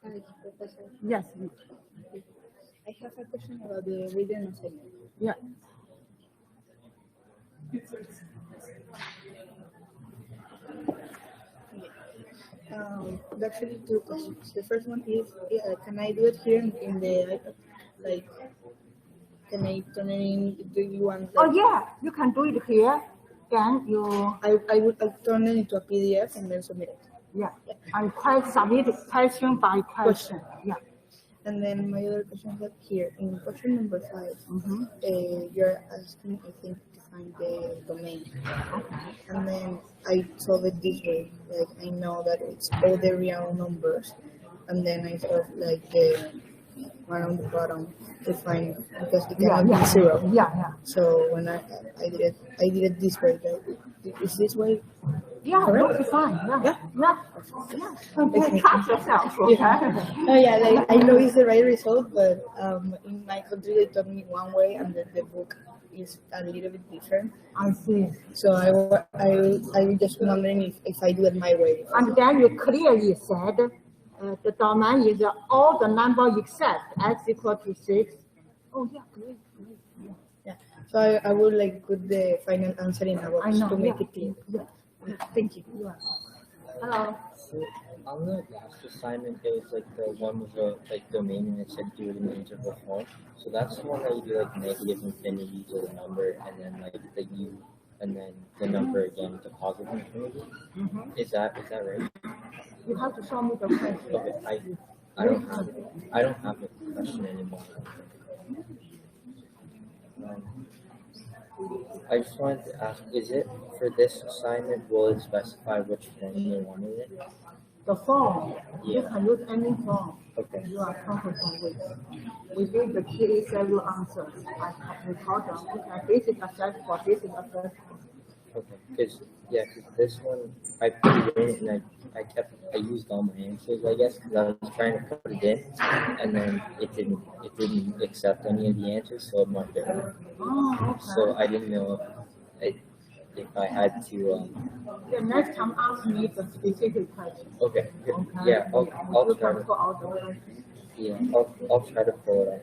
Hi, Professor. Yes. I have a question about the reading assignment. Yeah. Actually, two questions. The first one is, can I do it here in the iPad? Like, can I turn it in? Do you want? Oh Like, yeah, you can do it here. Then you I'll turn it into a PDF and then submit it. yeah, and submit question by question. Yeah. And then my other question is here in question number 5. You're asking, I think, to find the domain. And then I solve it this way. Like, I know that it's all the real numbers, and then I solve like the one on the bottom to find, because it cannot be 0. Yeah. So when I did it this way. Is this way? Yeah, correct? that's fine. Yeah. Okay. Trust yourself. Okay. Oh yeah, like, I know it's the right result, but in my country they taught me one way, and the book is a little bit different. I see. So I was just wondering if I do it my way. And then you clearly said the domain is all the number except x equal to 6. Oh yeah, great. Yeah. So I would like put the final answer in a box to make it clear. Yeah. Thank you. Hello. So on the last assignment, there was like the one with the like domain, and it said do it in the interval form. So that's the one that you do like negative infinity to the number, and then like the u, and then the number again to positive infinity. Is that right? You have to show me the question. Okay, I don't have the question anymore. I just wanted to ask, is it for this assignment, will it specify which form they wanted it? The form. You Yeah. can use any form Okay. you are comfortable with. Within the key several answers. I have recorded them. It's a basic assessment for basic assessment. Okay, because this one I put it in and I I used all my answers, I guess, because I was trying to put it in, and then it didn't accept any of the answers, so it marked it wrong. Oh, okay. So I didn't know if I had to. The next time, ask me the specific question. Okay. Good. Okay. Yeah, I'll You try can to. put all the answers. Yeah, I'll try to pull it up.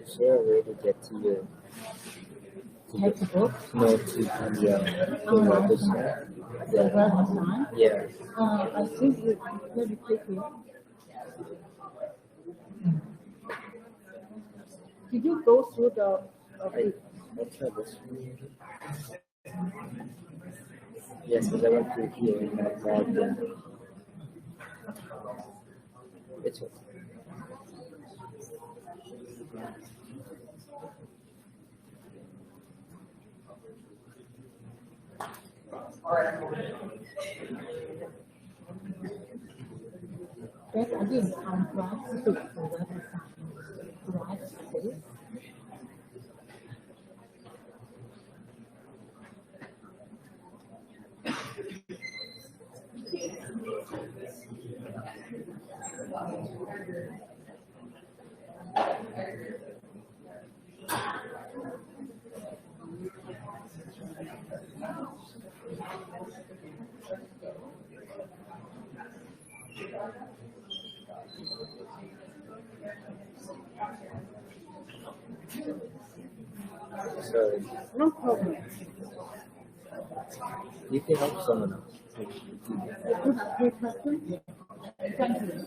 Is there a way to get to your Textbook? no to the level sign? The level sign? Yeah. I think you let me click here. Did you go through the? I'll try this one. Yes, because I went through here and I logged in. It's okay. That I didn't contract with the level sign. Right space. Sorry. No problem. You can help someone else. Good question. Thank you.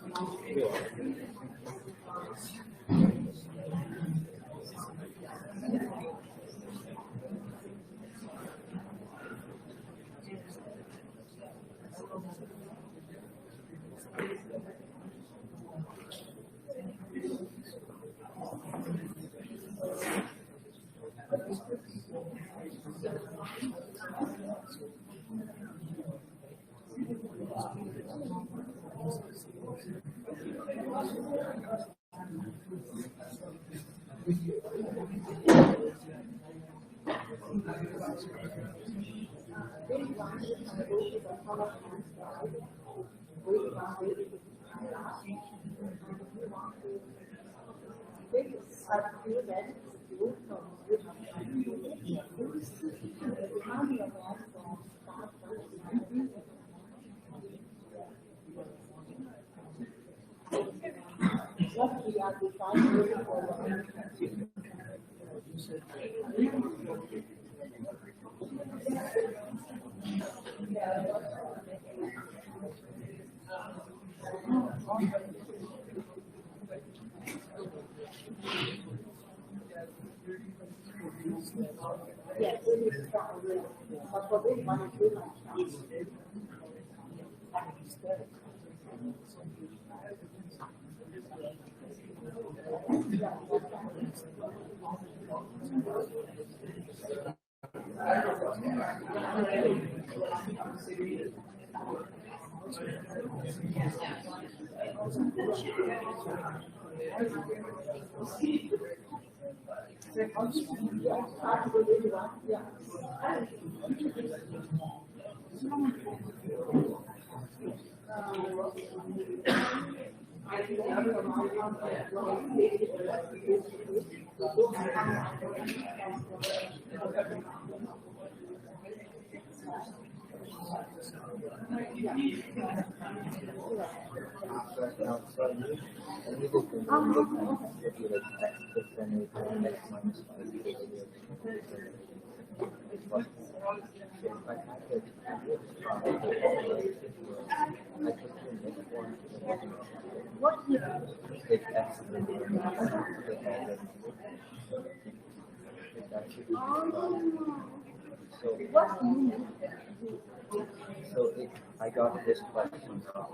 So I got this question wrong.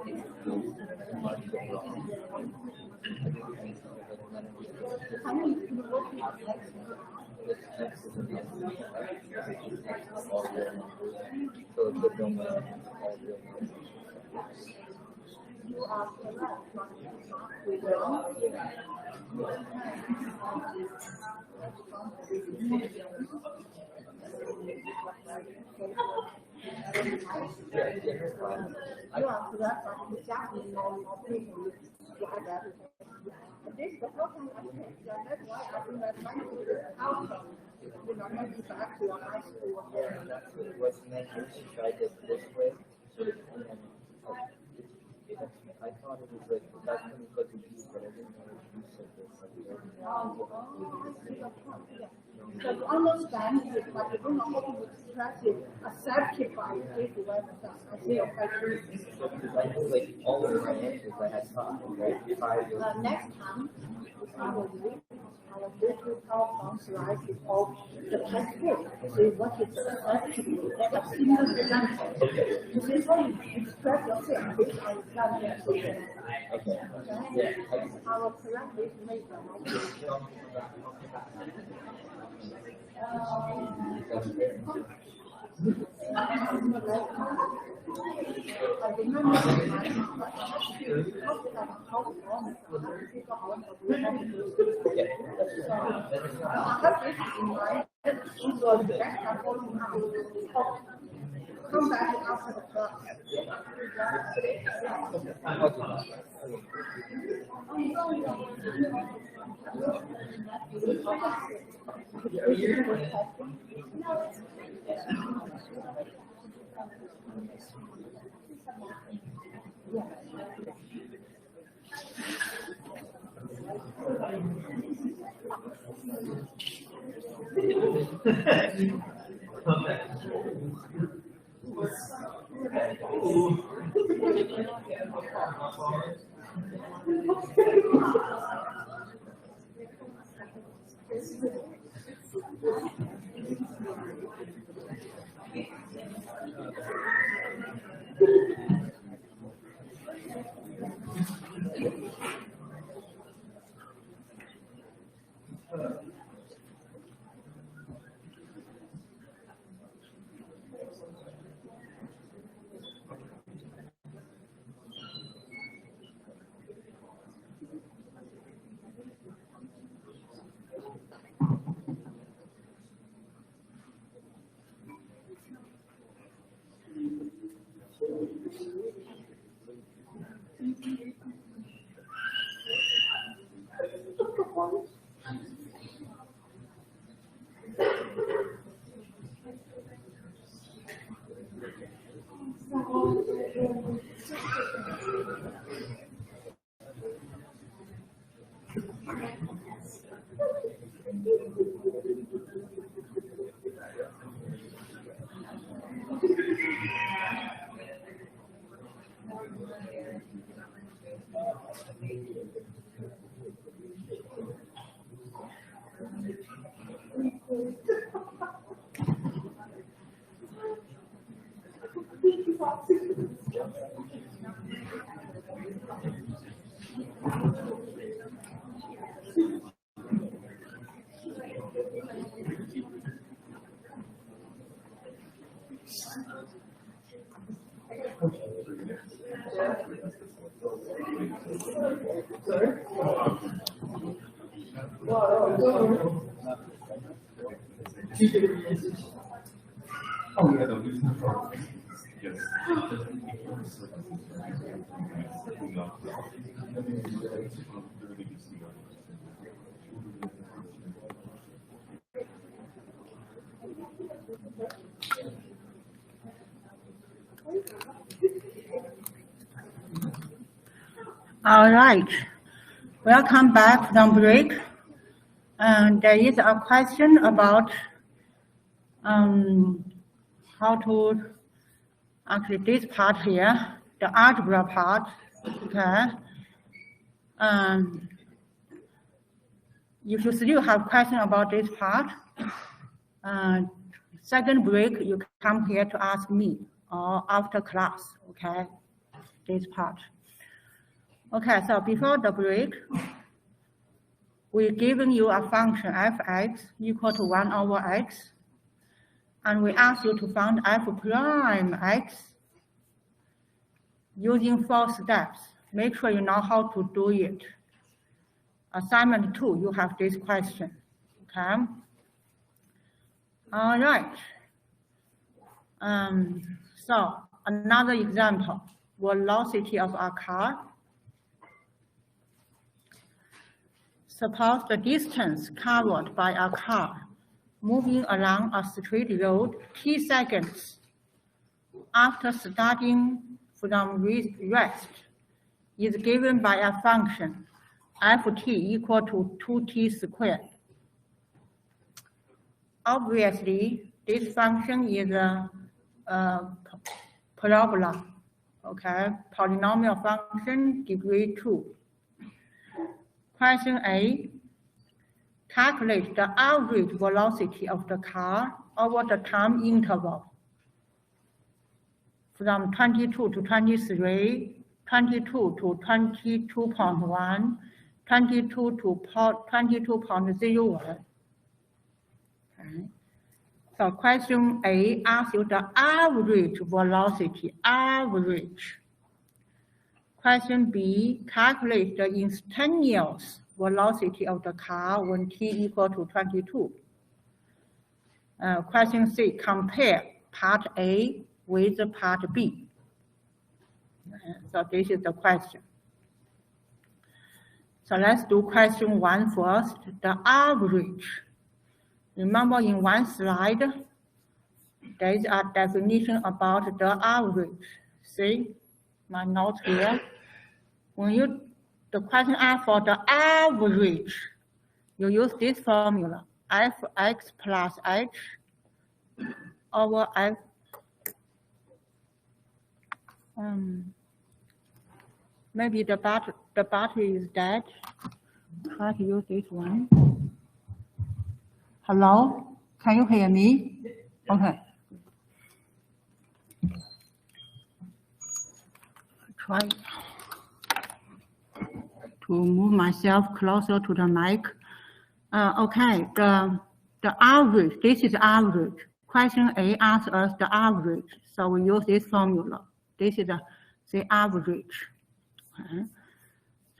This X is an X all real numbers. So the domain is all real numbers. You are correct. You are correct, but exactly no people like that. This is the first time I think that's why I think that many outcome will not make it back to your high school. What's meant is to try this way, and then I thought it was like that's when you put the B, but I didn't know if you said this. So to understand it, but you don't know how to express it, accepted by this website. I see your question. Because I knew like all of my answers I had five, right? Five was Next time, I will read our little PowerPoint slides with all the textbook. See what is acceptable. That's a similar example. This is how you express yourself. This is example. okay. Okay? I will correct this later. I remember come back after the class. Oh, yeah, no, there's no problem. Yes. All right. Welcome back from break. There is a question about how to actually this part here, the algebra part. Okay. If you still have question about this part, second break you come here to ask me. or after class, okay? This part. Okay, so before the break, we've given you a function fx equal to 1 over x, and we ask you to find f prime x using 4 steps. Make sure you know how to do it. Assignment 2, you have this question, okay? All right. So another example, velocity of a car. Suppose the distance covered by a car moving along a straight road t seconds after starting from rest is given by a function ft equal to 2t squared. Obviously, this function is a parabola, okay? Polynomial function, degree 2. Question A, calculate the average velocity of the car over the time interval from 22 to 23, 22 to 22.1, 22 to 22.01. Okay. So question A asks you the average velocity, average. Question B, calculate the instantaneous velocity of the car when t equal to 22. Question C, compare part A with part B. So this is the question. So let's do question 1 first, the average. Remember in one slide, there is a definition about the average. See my note here. When the question asks for the average, you use this formula, fx plus h over f. Maybe the battery is dead. Try to use this one. Hello? Can you hear me? Okay. Try to move myself closer to the mic. Okay, the average, this is average. Question A asks us the average, so we use this formula. This is the average. Okay.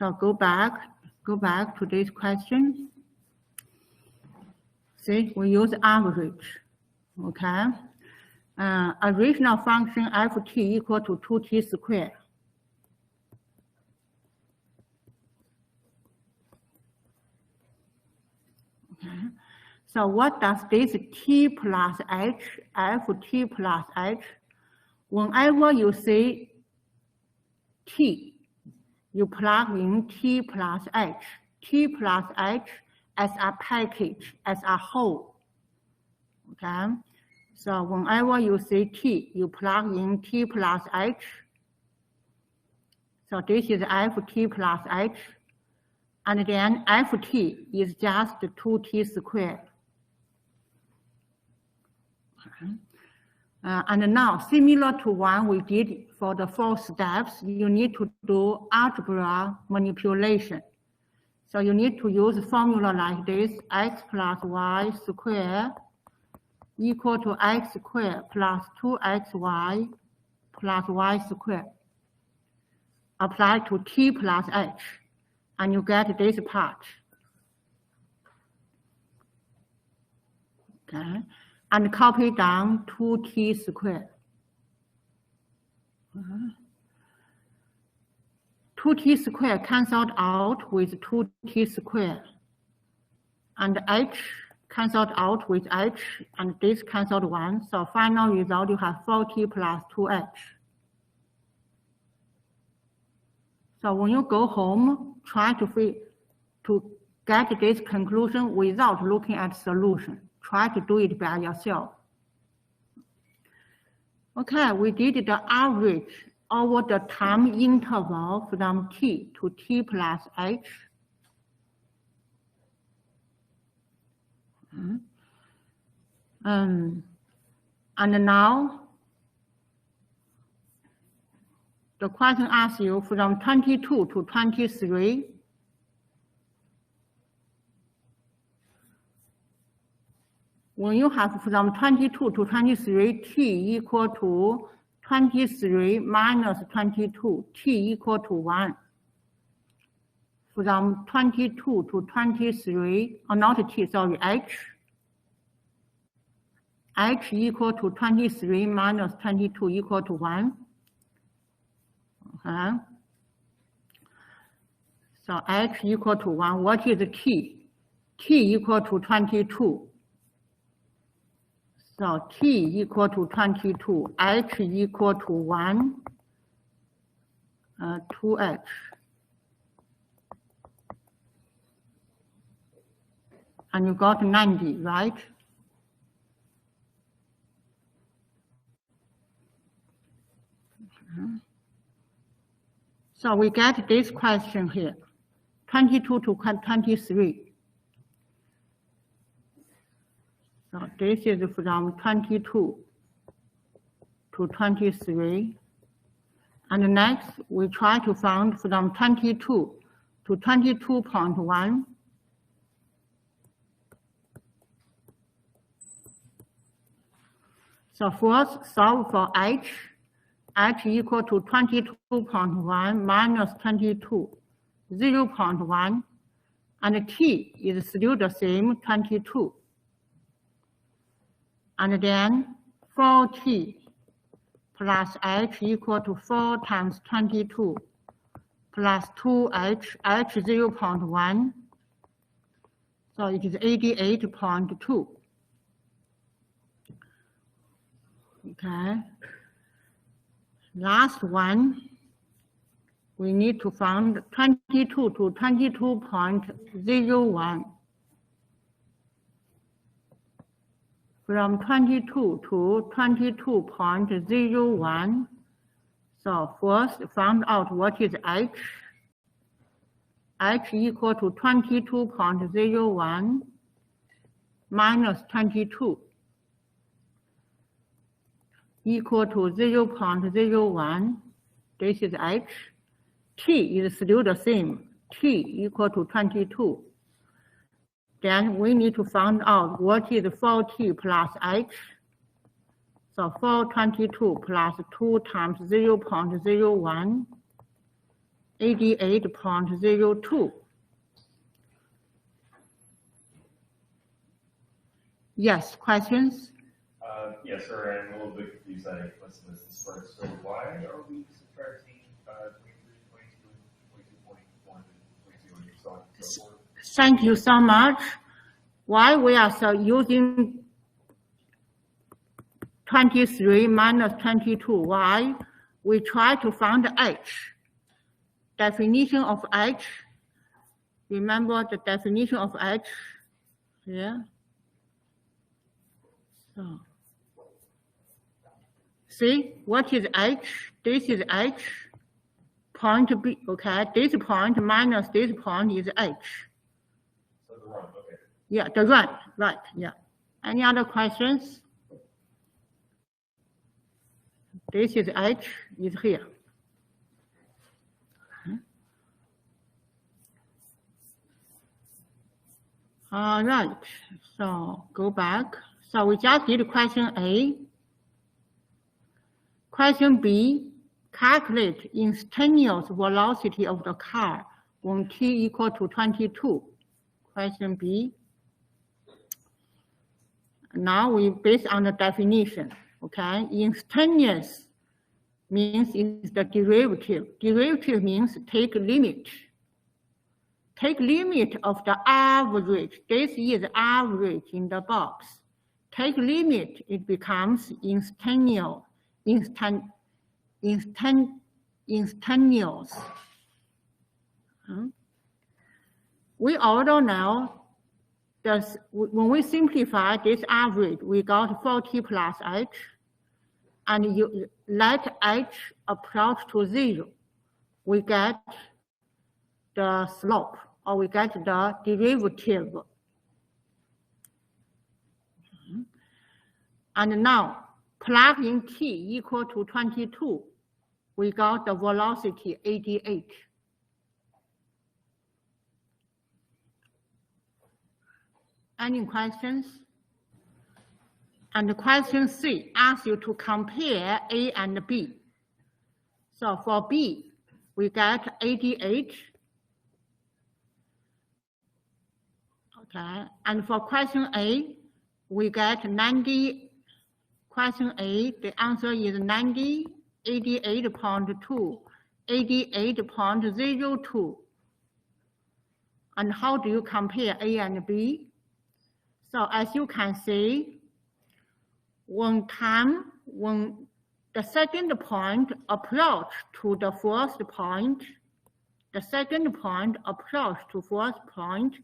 So go back to this question. See, we use average, okay? Original function ft equal to 2t squared. Okay. So what does this t plus h, ft plus h? Whenever you see t, you plug in t plus h. T plus h as a package, as a whole, okay? So whenever you see t, you plug in t plus h. So this is ft plus h, and then ft is just 2t squared. Okay. And now, similar to one we did for the 4 steps, you need to do algebra manipulation. So you need to use a formula like this, x plus y squared equal to x squared plus 2xy plus y squared. Apply to t plus h, and you get this part. Okay, and copy down 2t squared. 2t squared cancelled out with 2t squared, and h cancelled out with h, and this cancelled 1. So final result, you have 4t plus 2h. So when you go home, try to get this conclusion without looking at solution. Try to do it by yourself. Okay, we did the average over the time interval from t to t plus h. And now The question asks you from 22 to 23. When you have from 22 to 23, t equal to 23 minus 22, t equal to 1. From 22 to 23, or not t, sorry, h equal to 23 minus 22 equal to 1. Okay. So h equal to 1. What is t? T equal to 22. So t equal to 22, h equal to 1, 2h. And you got 90, right? So we get this question here, 22 to 23. So this is from 22 to 23. And next, we try to find from 22 to 22.1. So first, solve for h equal to 22.1 minus 22, 0.1, and t is still the same, 22. And then 4t plus h equal to 4 times 22 plus 2h, h 0.1, so it is 88.2. Okay. Last one, we need to find 22 to 22.01. From 22 to 22.01. So first, find out what is h. H equal to 22.01 minus 22 equal to 0.01. This is h. T is still the same. T equal to 22. Then we need to find out what is 4t plus h. So 422 plus 2 times 0.01, 88.02. Yes, questions? Yes, sir, I'm a little bit confused. I must have missed this part. So why are we subtracting 23, 22, 22.1, and 22, and so on and so forth? Thank you so much. Why we are so using 23 minus 22? Why? We try to find h. Definition of h. Remember the definition of h here? So, see, what is h? This is h. Point B, okay? This point minus this point is h. So the run, okay. Yeah, the run, right, yeah. Any other questions? This is h, is here. All right, so go back. So we just did question A. Question B, calculate instantaneous velocity of the car when t equal to 22. Question B. Now we based on the definition, okay? Instantaneous means is the derivative. Derivative means take limit. Take limit of the average. This is average in the box. Take limit, it becomes instantaneous. Instantaneous. We already know that when we simplify this average, we got 40 plus h, and you let h approach to 0. We get the slope, or we get the derivative. And now, plug in t equal to 22. we got the velocity 88. Any questions? And question C asks you to compare A and B. So for B, we get 88. Okay, and for question A, we get 90. Question A, the answer is 90, 88.2, 88.02. And how do you compare A and B? So as you can see, when the second point approach to the first point, the second point approach to first point,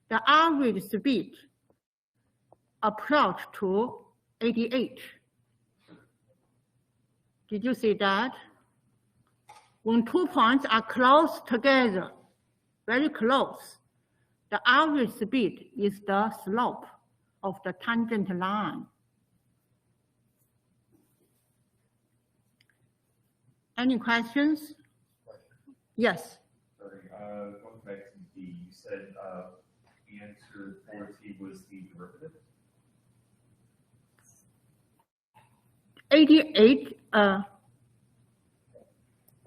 the average speed approach to 88. Did you see that? When 2 points are close together, very close, the average speed is the slope of the tangent line. Any questions? Yes. Sorry, going back to D, you said the answer 4T was the derivative? 88,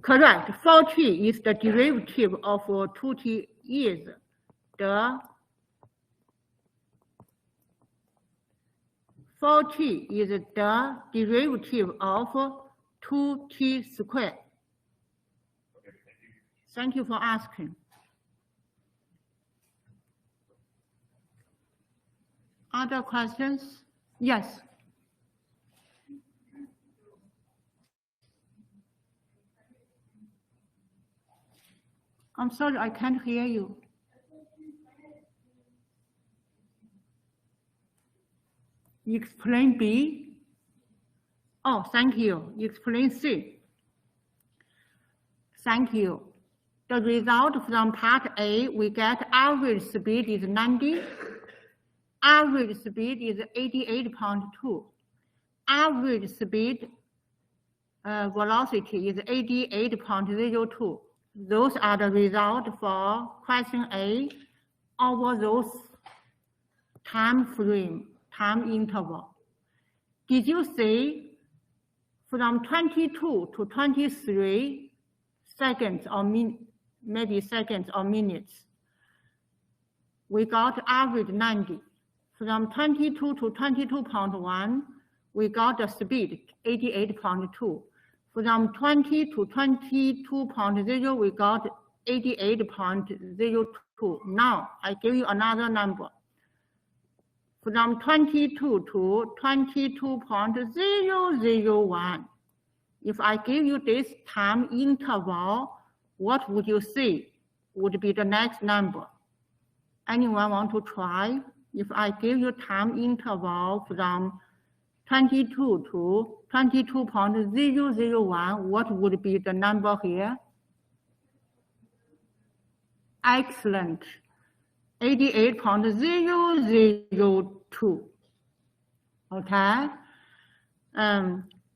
correct. 4T is the derivative of 2T is the 4T is the derivative of 2T squared. Okay, thank you. Thank you for asking. Other questions? Yes. I'm sorry, I can't hear you. Explain B. Oh, thank you. Explain C. Thank you. The result from part A, we get average speed is 90. Average speed is 88.2. Average speed velocity is 88.02. Those are the results for question A over those time frame, time interval. Did you see from 22 to 23 seconds or maybe seconds or minutes, we got average 90. From 22 to 22.1, we got the speed 88.2. From 20 to 22.0, we got 88.02. Now, I give you another number. From 22 to 22.001, if I give you this time interval, what would you see would be the next number? Anyone want to try? If I give you time interval from 22 to 22.001, what would be the number here? Excellent. 88.002. Okay.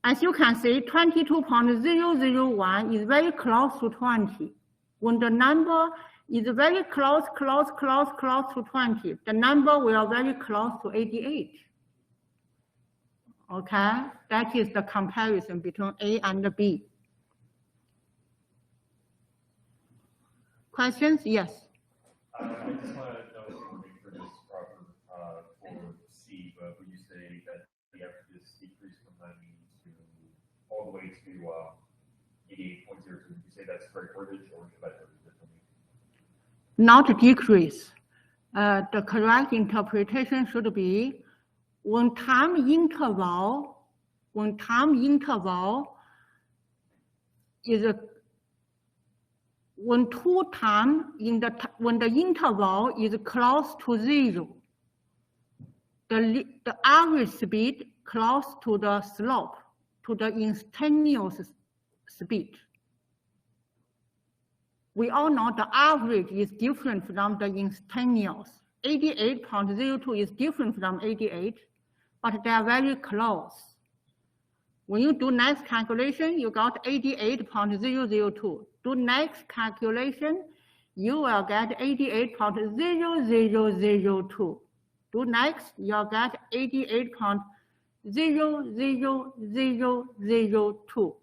As you can see, 22.001 is very close to 20. When the number is very close to 20, the number will very close to 88. Okay, that is the comparison between A and B. Questions? Yes. I just want to know if you make for this proper for C, but when you say that the averages decrease from 90 to all the way to 88.02, did you say that's correct wordage or should I word it differently? Not decrease. The correct interpretation should be when time interval is when the interval is close to 0, the average speed close to the slope, to the instantaneous speed. We all know the average is different from the instantaneous. 88.02 is different from 88, but they are very close. When you do next calculation, you got 88.002. Do next calculation, you will get 88.0002. Do next, you'll get 88.00002.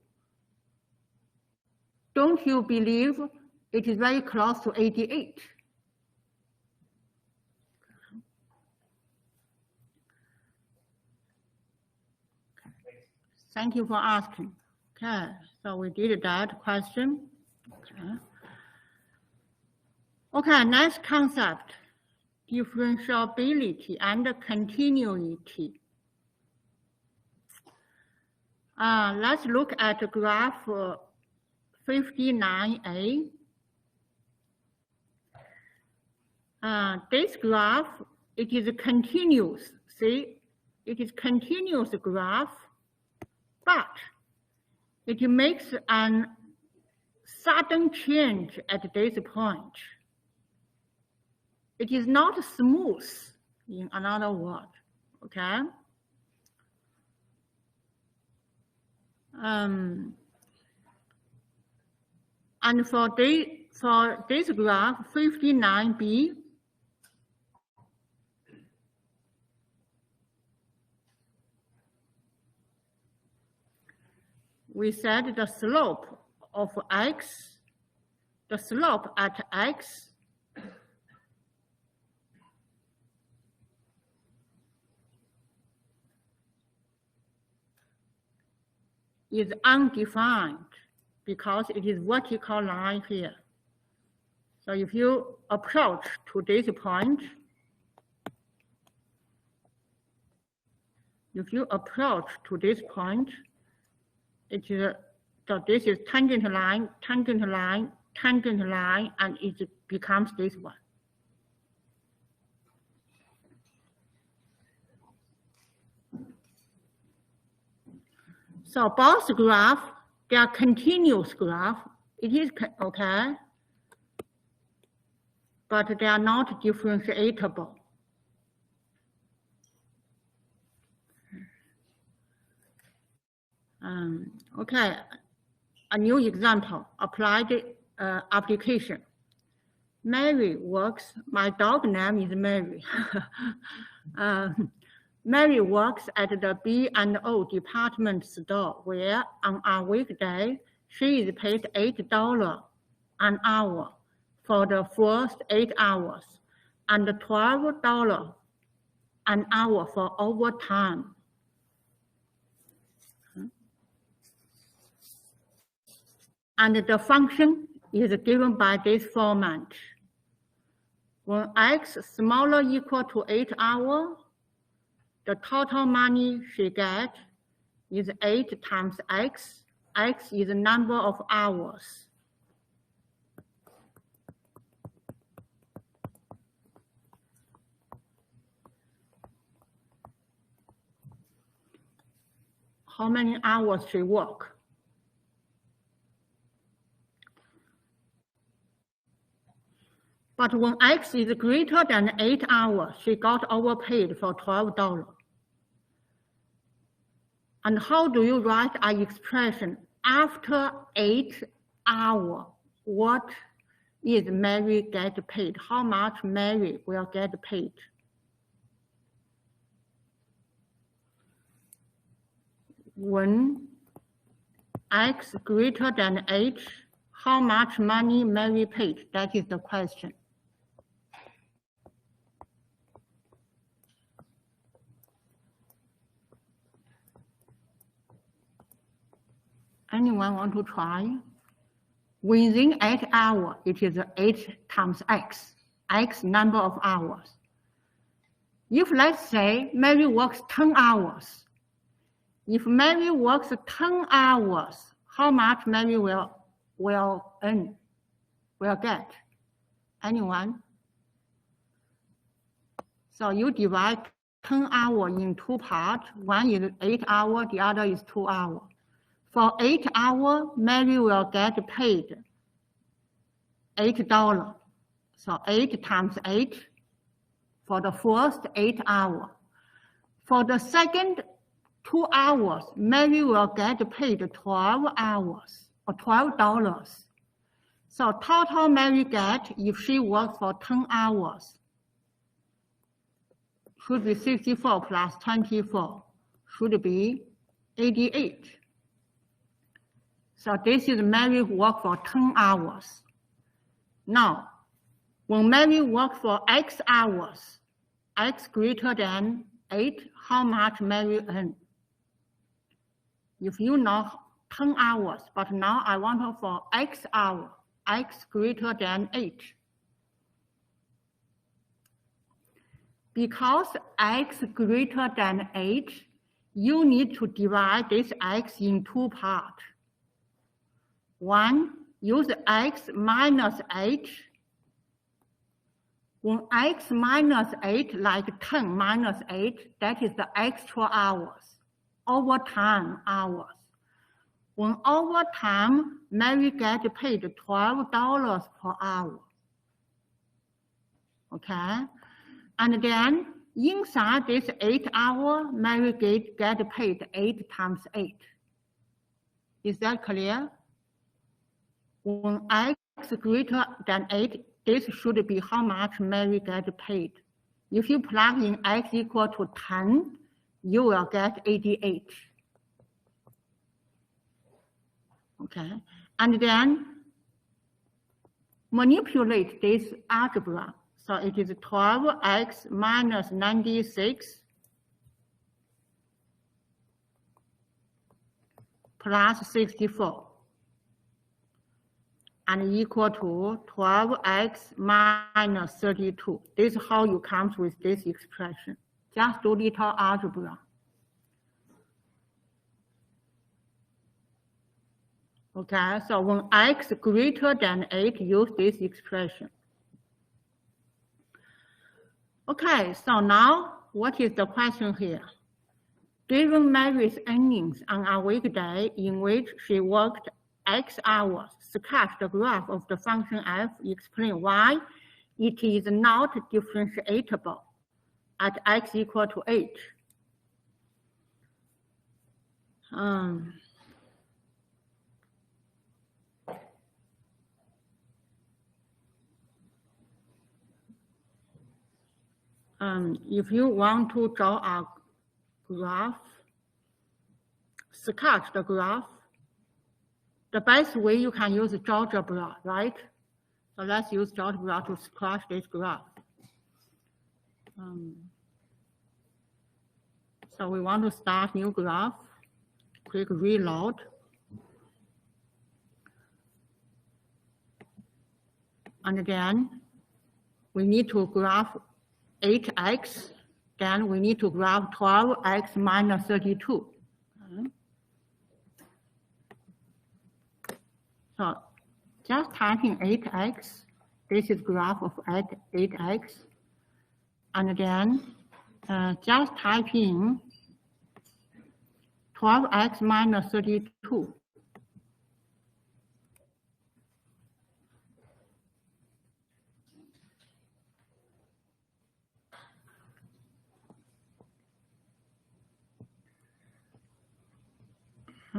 Don't you believe it is very close to 88? Thank you for asking. Okay, so we did that question. Okay, next concept, differentiability and continuity. Let's look at graph 59A. This graph, it is continuous. See, it is continuous graph, but it makes an sudden change at this point. It is not smooth, in another word, okay? And for this graph, 59B, we said the slope of x, the slope at x is undefined because it is vertical line here. So if you approach to this point, it is, so this is tangent line, tangent line, tangent line, and it becomes this one. So both graph, they are continuous graph. It is okay, but they are not differentiable. Okay, a new example, applied application. Mary works, my dog name is Mary. Mary works at the B&O department store where on a weekday, she is paid $8 an hour for the first 8 hours and $12 an hour for overtime. And the function is given by this format. When x smaller equal to 8 hours, the total money she gets is 8 times x. X is the number of hours. How many hours she work? But when x is greater than 8 hours, she got overpaid for $12. And how do you write an expression after 8 hours? What is Mary get paid? How much Mary will get paid? When x greater than 8, how much money Mary paid? That is the question. Anyone want to try? Within 8 hours, it is 8 times x, x number of hours. If let's say Mary works 10 hours, if Mary works 10 hours, how much Mary will get? Anyone? So you divide 10 hours in 2 parts. One is 8 hours, the other is 2 hours. For 8 hours, Mary will get paid $8. So 8 times 8 for the first 8 hours. For the second 2 hours, Mary will get paid 12 hours or $12. So total Mary get if she works for 10 hours should be 64 plus 24, should be 88. So this is Mary work for 10 hours. Now, when Mary work for X hours, X greater than 8, how much Mary earn? If you know 10 hours, but now I want her for X hour, X greater than 8. Because X greater than 8, you need to divide this X in 2 parts. One, use X minus 8. When X minus 8, like 10 minus 8, that is the extra hours, overtime hours. When overtime, Mary get paid $12 per hour. Okay? And then inside this 8 hour, Mary get paid 8 times 8. Is that clear? When X greater than 8, this should be how much Mary get paid. If you plug in X equal to 10, you will get 88. Okay, and then manipulate this algebra. So it is 12x minus 96 plus 64 and equal to 12x minus 32. This is how you come with this expression. Just do little algebra. Okay, so when x greater than 8, use this expression. Okay, so now what is the question here? Given Mary's earnings on a weekday in which she worked X hours, sketch the graph of the function f, explain why it is not differentiable at x equal to 8. If you want to draw a graph, sketch the graph, the best way you can use GeoGebra, right? So let's use GeoGebra to sketch this graph. So we want to start new graph, click reload. And then we need to graph 8x, then we need to graph 12x minus 32. So just type in 8x, this is graph of 8x, and then just type in 12x minus 32. I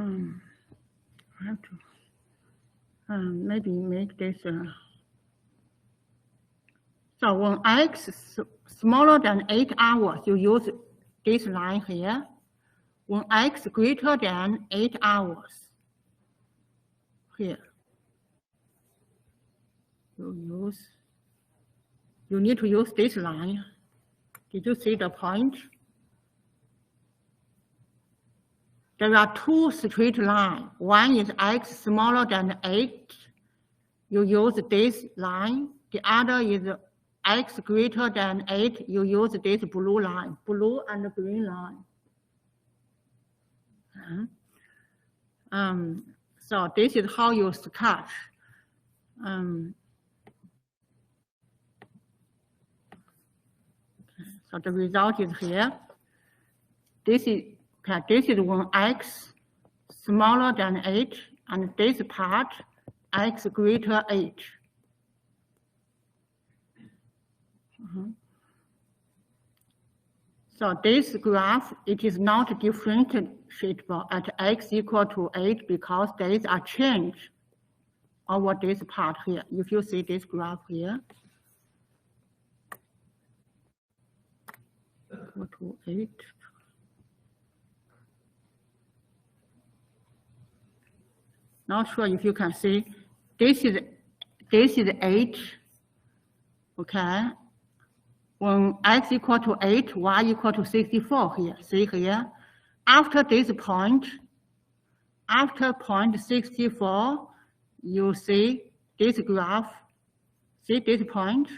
have to maybe make this. So when x is smaller than 8 hours, you use this line here. When x greater than 8 hours, here, you need to use this line. Did you see the point? There are two straight lines. One is x smaller than 8. You use this line. The other is x greater than 8. You use this blue line, blue and green line. So this is how you sketch. So the result is here. This is when x smaller than 8, and this part x greater 8. So this graph, it is not differentiable at x equal to 8 because there is a change over this part here. If you see this graph here, equal to 8. Not sure if you can see. This is 8. Okay. When x equal to 8, y equal to 64 here. See here. After this point, after point 64, you see this graph. See this point?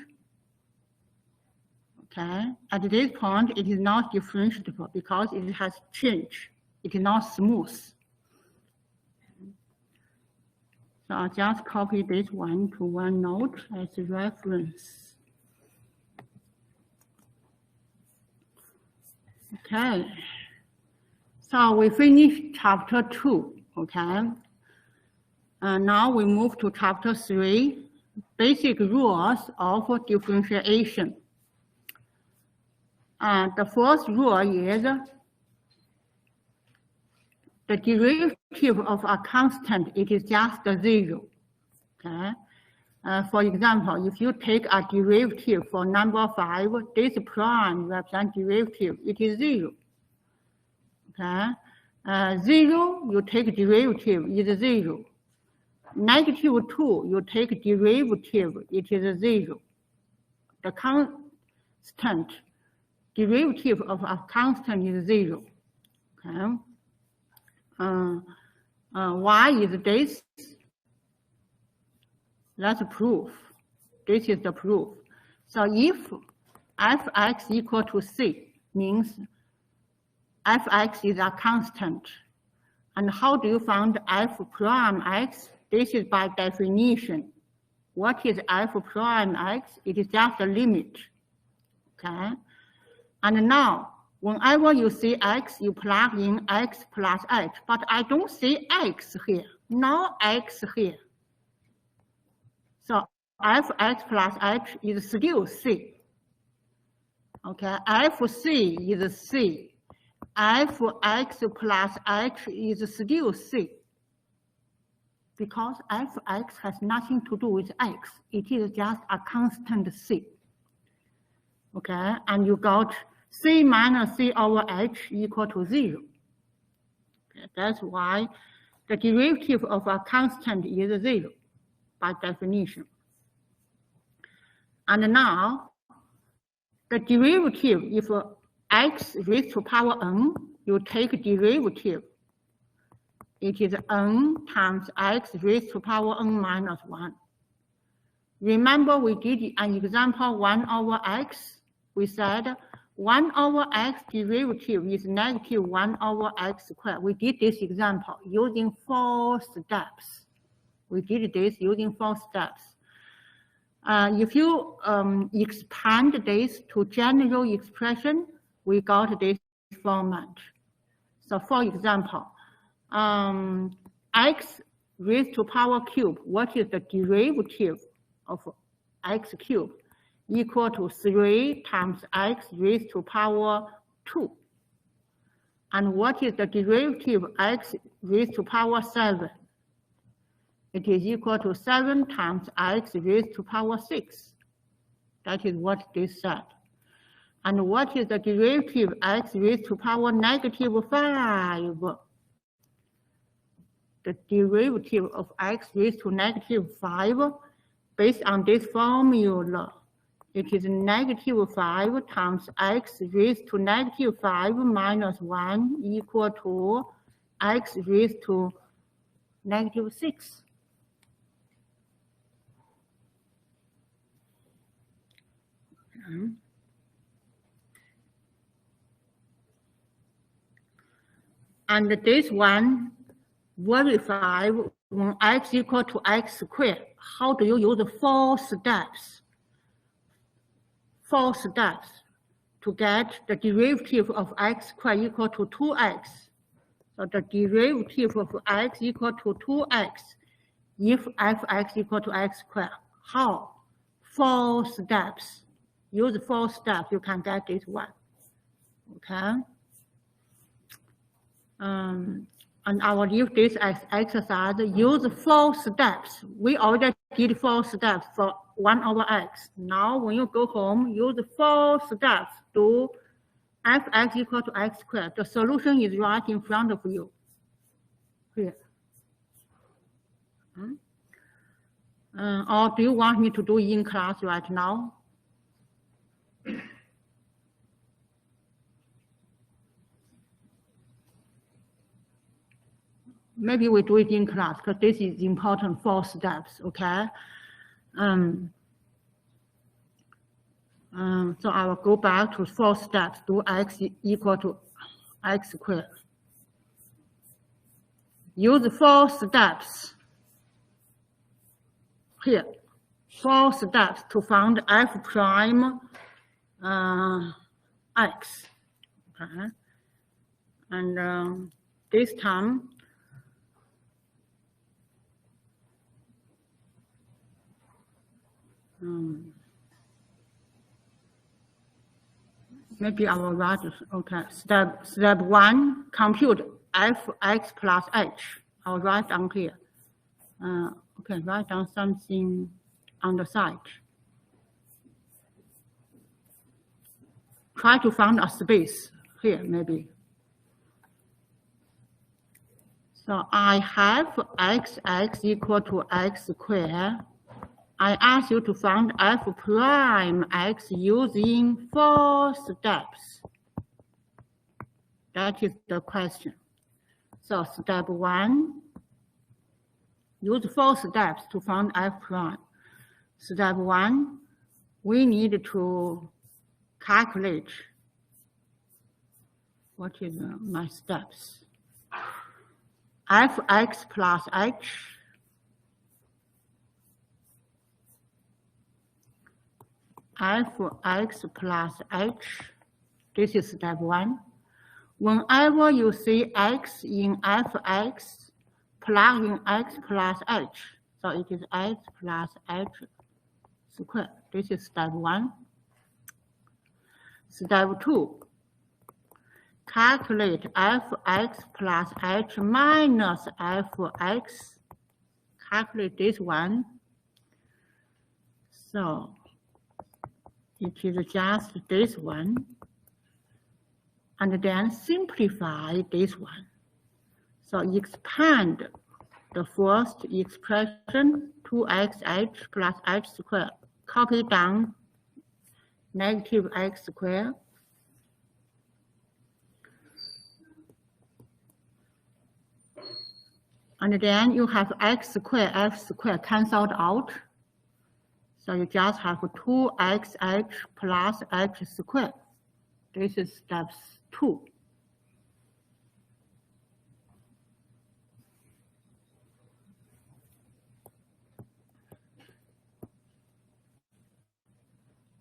Okay. At this point, it is not differentiable because it has changed. It is not smooth. So I'll just copy this one to OneNote as a reference. Okay. So we finished chapter 2, okay? And now we move to chapter 3, basic rules of differentiation. And the first rule is the derivative of a constant, it is just a 0, okay? For example, if you take a derivative for number 5, this prime represents derivative, it is 0, okay? 0, you take derivative, is 0. -2, you take derivative, it is 0. The constant derivative of a constant is 0, okay? Y is this. That's proof. This is the proof. So if fx equal to c, means fx is a constant. And how do you find f prime x? This is by definition. What is f prime x? It is just a limit. Okay. And now, whenever you see x, you plug in x plus h, but I don't see x here, no x here. So fx plus h is still c. Okay, fc is c. fx plus h is still c. Because fx has nothing to do with x. It is just a constant c. Okay, and you got c minus c over h equal to 0. Okay, that's why the derivative of a constant is 0 by definition. And now, the derivative, if x raised to power n, you take derivative. It is n times x raised to power n minus 1. Remember we did an example 1 over x. We said 1 over x derivative is negative 1 over x squared. We did this example using 4 steps. We did this using 4 steps. If you expand this to general expression, we got this format. So for example, x raised to power cube, what is the derivative of x cubed? Equal to 3 times x raised to power 2. And what is the derivative of x raised to power 7? It is equal to 7 times x raised to power 6. That is what this said. And what is the derivative of x raised to power negative 5? The derivative of x raised to negative 5, based on this formula, it is negative 5 times x raised to negative 5 minus 1 equal to x raised to negative 6. And this one, verify when x equal to x squared. How do you use 4 steps? 4 steps to get the derivative of x squared equal to 2x. So the derivative of x equal to 2x if fx equal to x squared. How? 4 steps. Use 4 steps, you can get this one. Okay. And I will leave this as exercise. Use 4 steps. We already did 4 steps for 1 over x. Now, when you go home, use 4 steps to fx equal to x squared. The solution is right in front of you. Here. Or do you want me to do in class right now? Maybe we do it in class because this is important 4 steps, okay? So I will go back to 4 steps, do x equal to x squared. Use 4 steps here, 4 steps to find f prime x, okay? And this time, maybe I will write, okay, step 1, compute fx plus h. I'll write down here. Okay, write down something on the side. Try to find a space here, maybe. So I have x equal to x squared. I ask you to find f prime x using 4 steps. That is the question. So step 1, use 4 steps to find f prime. Step 1, we need to calculate what is my steps. fx plus h fx plus h, this is step 1. Whenever you see x in fx, plug in x plus h. So it is x plus h squared. This is step 1. Step 2, calculate fx plus h minus fx. Calculate this one. So it is just this one. And then simplify this one. So expand the first expression, 2xh plus h squared. Copy down negative x squared. And then you have x squared, f squared canceled out. So you just have 2xh plus h squared. This is step 2.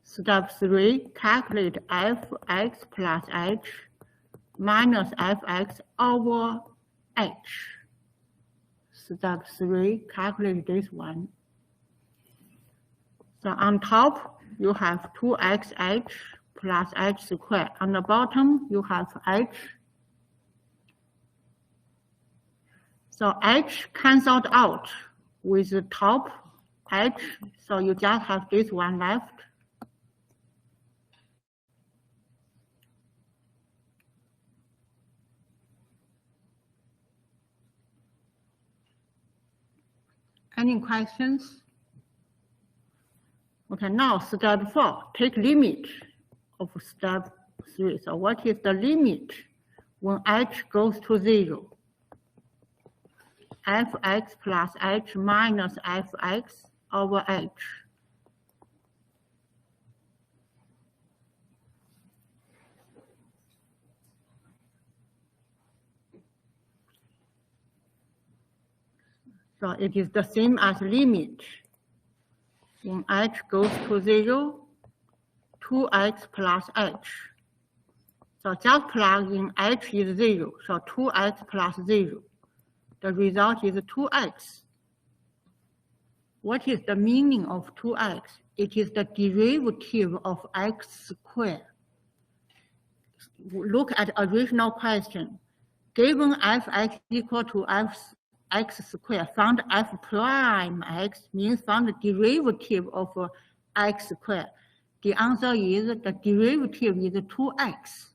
Step 3, calculate fx plus h minus fx over h. Step 3, calculate this one. So on top, you have 2xh plus h squared. On the bottom, you have h. So h canceled out with the top h. So you just have this one left. Any questions? Okay, now step 4, take limit of step 3. So what is the limit when h goes to 0? Fx plus h minus fx over h. So it is the same as limit. When h goes to 0, 2x plus h. So just plug in h is 0, so 2x plus 0. The result is 2x. What is the meaning of 2x? It is the derivative of x squared. look at original question. Given fx equal to fx squared, find f prime x means find the derivative of x squared. The answer is the derivative is 2x.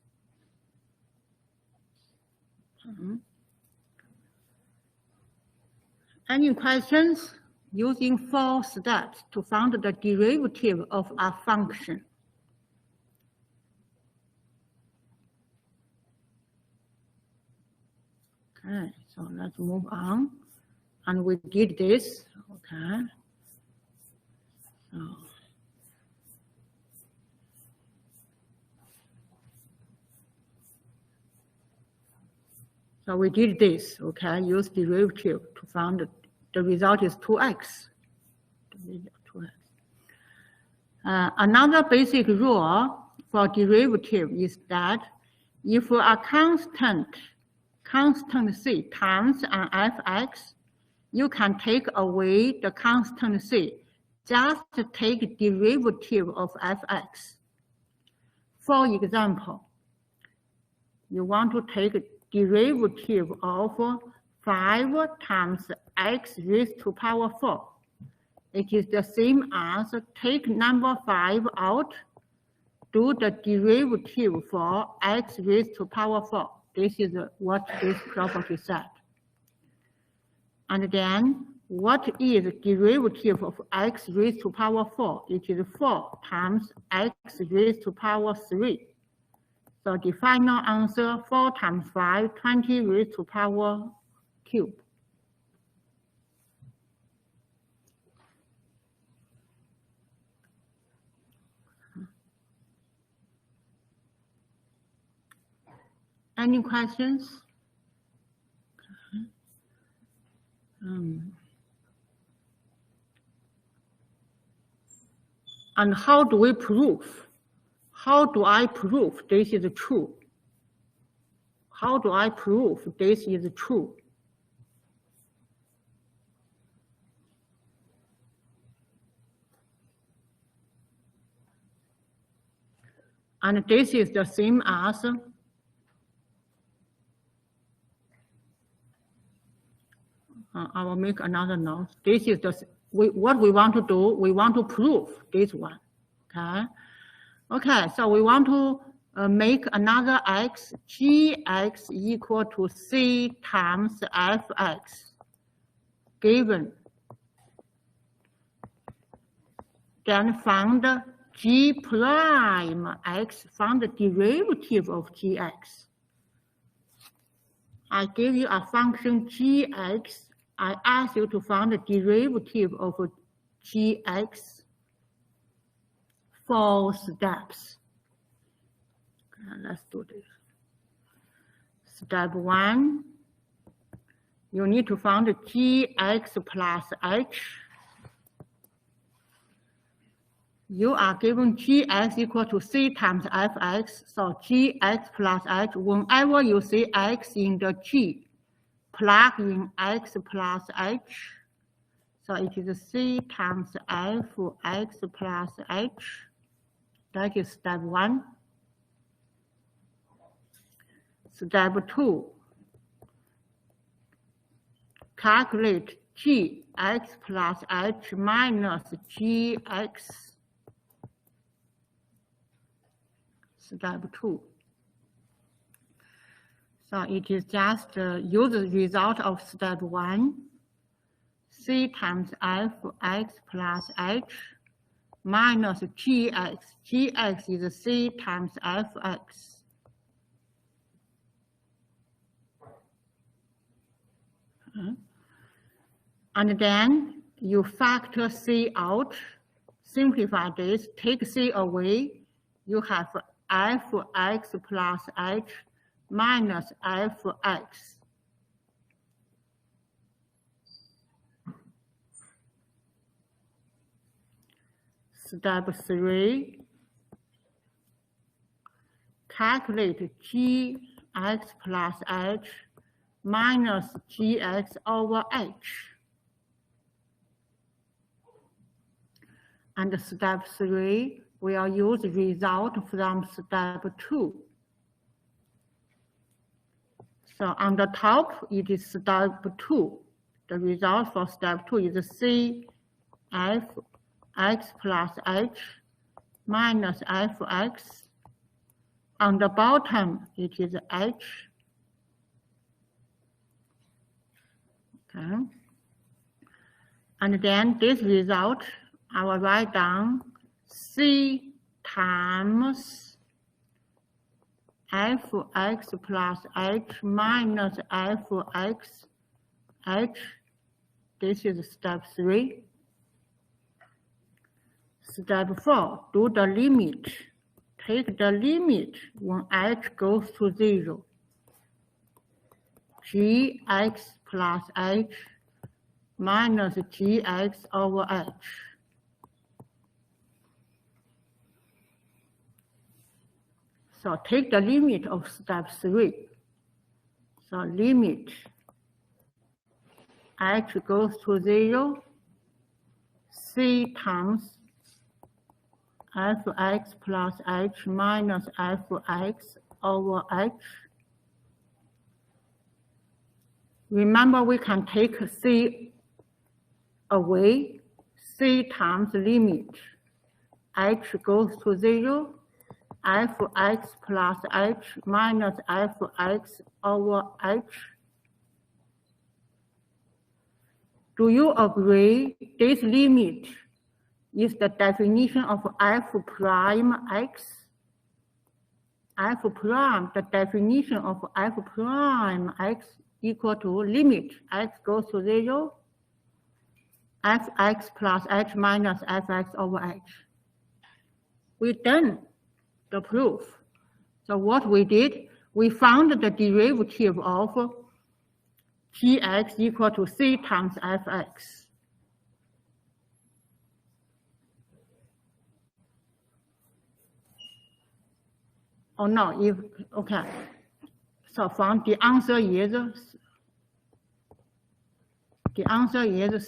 Any questions? Using 4 steps to find the derivative of a function. Okay, so let's move on. And we did this, okay. So we did this, okay, use derivative to find the result is 2x. Another basic rule for derivative is that if a constant c times an fx, you can take away the constant c, just take derivative of fx. For example, you want to take derivative of 5 times x raised to power 4. It is the same as take number 5 out, do the derivative for x raised to power 4. This is what this property said. And then, what is derivative of x raised to power 4? It is 4 times x raised to power 3. So the final answer, 4 times 5, 20 raised to power cube. Any questions? And how do we prove? How do I prove this is true? How do I prove this is true? And this is the same as I will make another note. This is what we want to do. We want to prove this one. Okay. Okay. So we want to make another x, gx equal to c times fx, given. Then find g prime x, find the derivative of gx. I give you a function gx. I ask you to find the derivative of gx. 4 steps. Okay, let's do this. Step 1, you need to find gx plus h. You are given gx equal to c times fx, so gx plus h, whenever you see x in the g, plug in x plus h, so it is c times fx plus h. That is step 1. Step 2, calculate gx plus h minus gx. Step 2. So it is just use the result of step 1, c times fx plus h minus gx. Gx is c times fx. And then you factor c out, simplify this, take c away, you have fx plus h minus fx. Step 3, calculate gx plus h minus gx over h. And step 3, we'll use result from step 2. So on the top, it is step 2. The result for step 2 is C f x plus h minus fx. On the bottom, it is h. Okay. And then this result, I will write down C times fx plus h minus fx h. This is step 3. Step 4, do the limit. Take the limit when h goes to 0. Gx plus h minus gx over h. So take the limit of step 3. So limit h goes to 0, c times fx plus h minus fx over h. Remember, we can take c away, c times limit h goes to 0, fx plus h minus fx over h. Do you agree this limit is the definition of f prime x? F prime, the definition of f prime x equal to limit x goes to 0, fx plus h minus fx over h. We done the proof. So what we did, we found the derivative of gx equal to c times fx. Oh no, if, okay. So from the answer is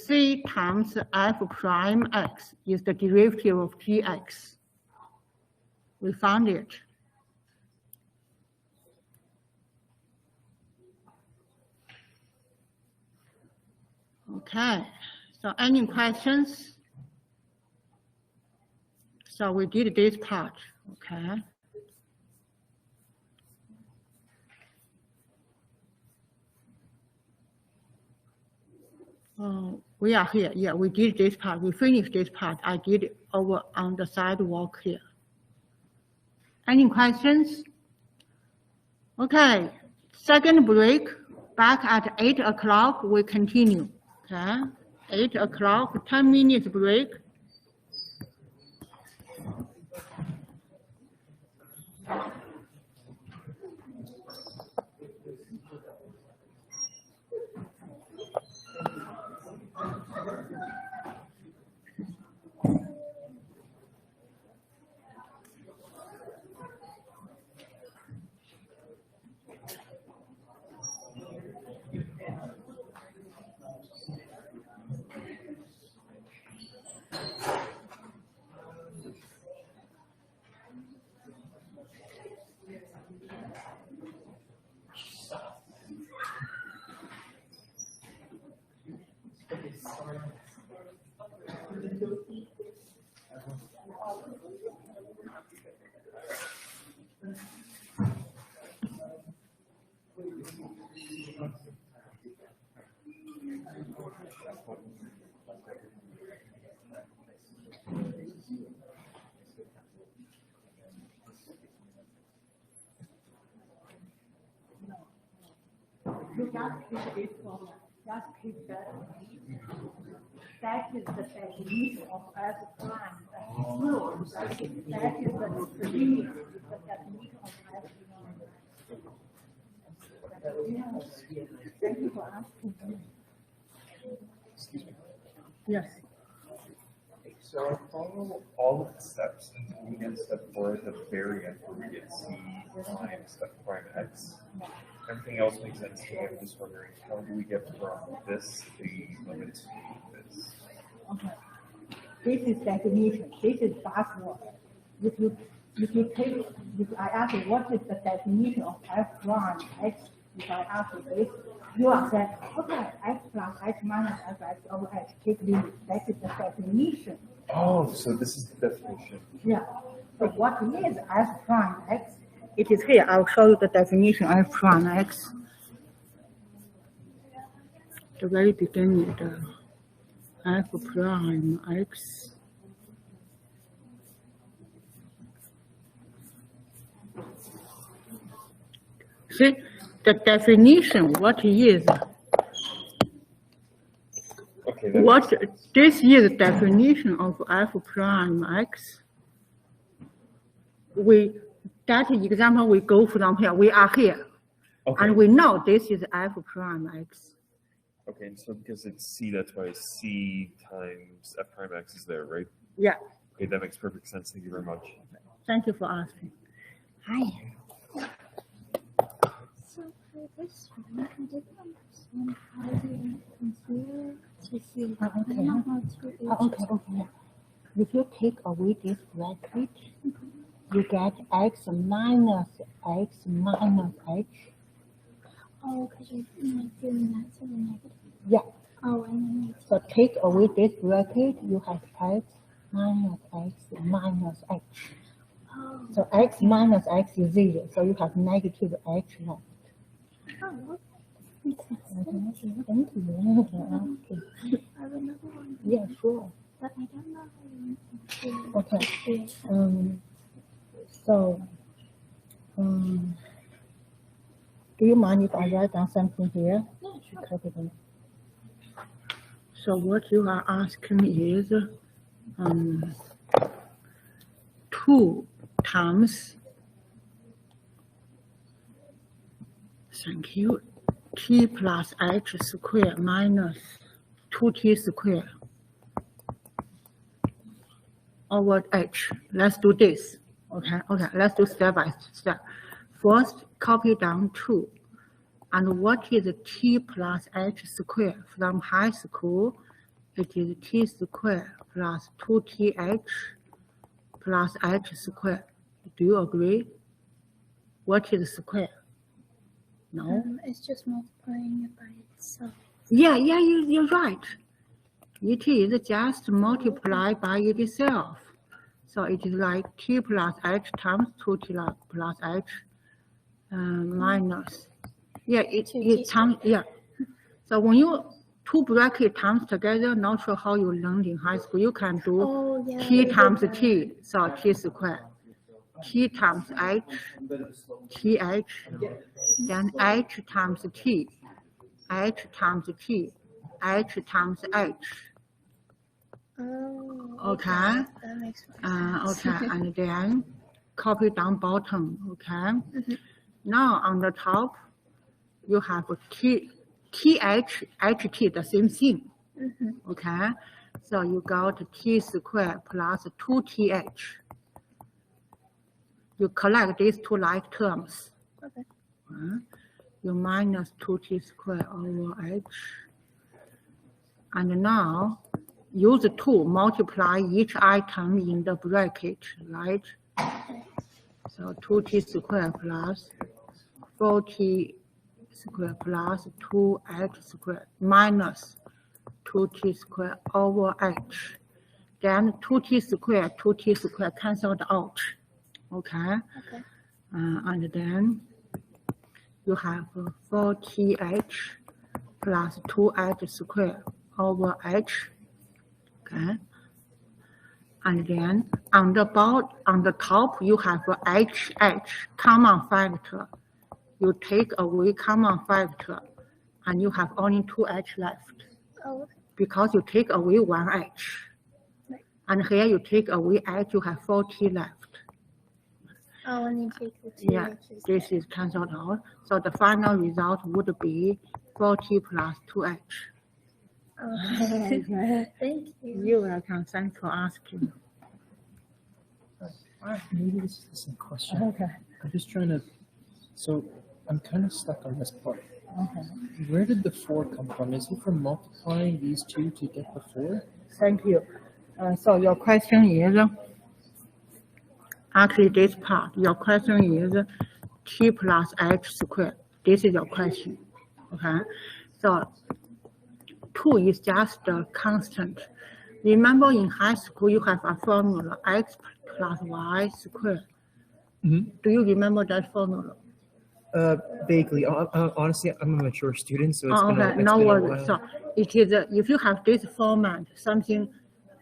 c times f prime x is the derivative of gx. We found it. Okay, so any questions? So we did this part, okay. We are here, yeah, we did this part, we finished this part. I did it over on the sidewalk here. Any questions? Okay, second break, back at 8 o'clock, we continue. Okay, 8 o'clock, 10 minutes break. Just keep that. That is the definition of f prime. That is the limit, the definition of f prime. Thank you for asking. Excuse me. Yes. So I follow all of the steps until we get step 4 at the very end where we get c times f prime x. Everything else makes sense to me. I'm just wondering, how do we get from this to the limit to this? Okay. This is definition. This is buzzword. If you take, if I ask you what is the definition of f prime x, if I ask you this, you are saying, okay, x plus x minus fx over x, take limit. That is the definition. Oh, so this is the definition. Yeah. So what is f prime x? It is here. I'll show you the definition of f prime x. The very beginning, the f prime x. See, the definition, what is, Okay. what, this is the definition of f prime x. That example, we go from here, we are here. Okay. And we know this is f prime x. Okay, so because it's C, that's why C times f prime x is there, right? Yeah, Okay, that makes perfect sense. Thank you very much. thank you for asking. Hi. So for this one, I didn't understand how to compare to see. I don't know how to Okay. If you take away this bracket, you get x minus h. Oh, because you're doing that to the negative. Yeah. Oh, and then So take away this bracket, you have x minus h. oh, So x minus x is 0, so you have negative h left. oh, interesting. Thank you. Okay. I have another one, Yeah, sure. but I don't know how you Okay. do So, do you mind if I write down something here? Yeah, sure. Copy them. So what you are asking is 2 times, thank you, t plus h squared minus 2t squared over h. Let's do this. Okay, let's do step by step. First, copy down 2. And what is t plus h squared? From high school, it is t squared plus 2th plus h squared. Do you agree? What is square? No? It's just multiplying it by itself. Yeah, you're right. It is just multiplied by itself. So it is like t plus h times 2t plus h minus. Yeah, it times, yeah. So when you two bracket times together, not sure how you learned in high school, you can do Oh, yeah. t times t, so t squared. T times h, th, then h times t, h times t, h times h. Oh, Okay. That makes more sense. Okay, and then copy down bottom, okay? Now on the top, you have th, ht, the same thing, okay? So you got t squared plus 2th. You collect these two like terms. Okay. You minus 2t squared over h. And now use 2, multiply each item in the bracket, right? So 2t squared plus 4t squared plus 2h squared minus 2t squared over h. Then 2t squared canceled out. Okay? Okay. And then you have 4th plus 2h squared over h. Okay? And then on the top you have h, common factor. You take away common factor and you have only 2h left. Oh, okay. Because you take away 1h. Right. And here you take away h, you have 4t left. Oh, and you take the 2 Yeah, H's. this is cancelled out. So the final result would be 4t plus 2h. Okay. Thank you. You're welcome. Thanks for asking. Maybe this is the same question. Okay. I'm just trying to, so I'm kind of stuck on this part. Okay. Where did the 4 come from? Is it from multiplying these two to get the 4? Thank you. So your question is, actually this part, your question is t plus h squared. This is your question. Okay. So 2 is just a constant. Remember in high school you have a formula x plus y squared. Mhm. Do you remember that formula? Vaguely. Honestly, I'm a mature student, so it's Oh, been a, okay, it's no been a worries. while. So it is if you have this format, something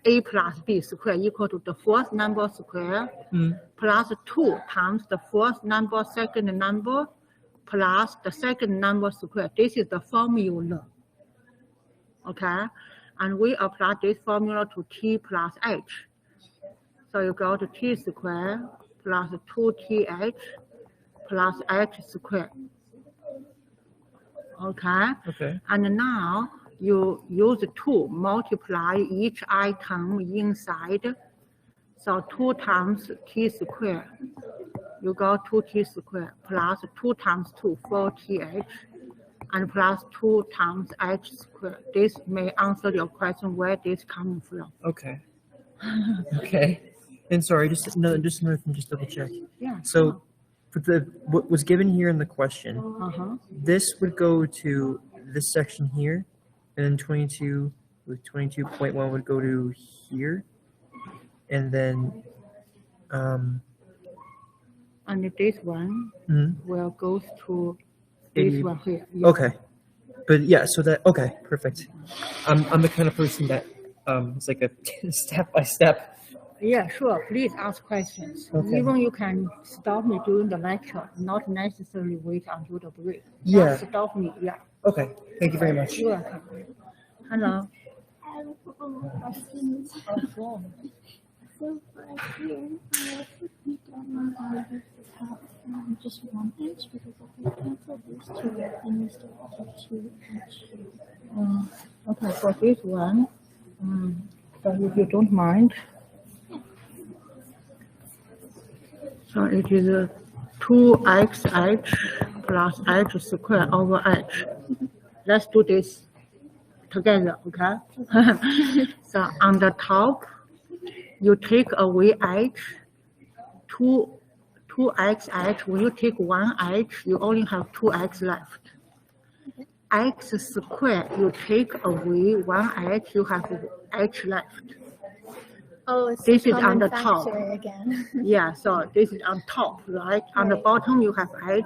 a plus b squared equal to the fourth number square plus 2 times the fourth number second number plus the second number squared. This is the formula. Okay, and we apply this formula to t plus h. So you go to t squared plus 2th plus h squared. Okay. Okay. And now you use 2 multiply each item inside. So 2 times t squared. You go 2t squared plus 2 times 2, 4th, and plus 2 times h squared. This may answer your question where this coming from. Okay. Okay. And sorry, just another thing, just double check. Yeah. So, for what was given here in the question, this would go to this section here, and then 22 with 22.1 would go to here, and then and this one will go to this one here. Yeah. Okay. But yeah, so that perfect. I'm the kind of person that it's like a step by step. Yeah, sure. Please ask questions. Okay. Even you can stop me during the lecture, not necessarily wait until the break. Yeah. Just stop me. Yeah. Okay. Thank you very much. You're welcome. Hello. I have a couple more questions. So for here, we don't know how to have just 1 inch because if we cancel these 2, then we still have 2 inch. Okay, for this one, so if you don't mind. So it is 2xh plus h squared over h. Let's do this together, okay? So on the top, you take away h, 2xh. When you take 1h, you only have 2x left. X squared, you take away 1h, you have h left. Oh, it's This the is on common the top. factor again. Yeah, so this is on top, right? On the bottom, you have h.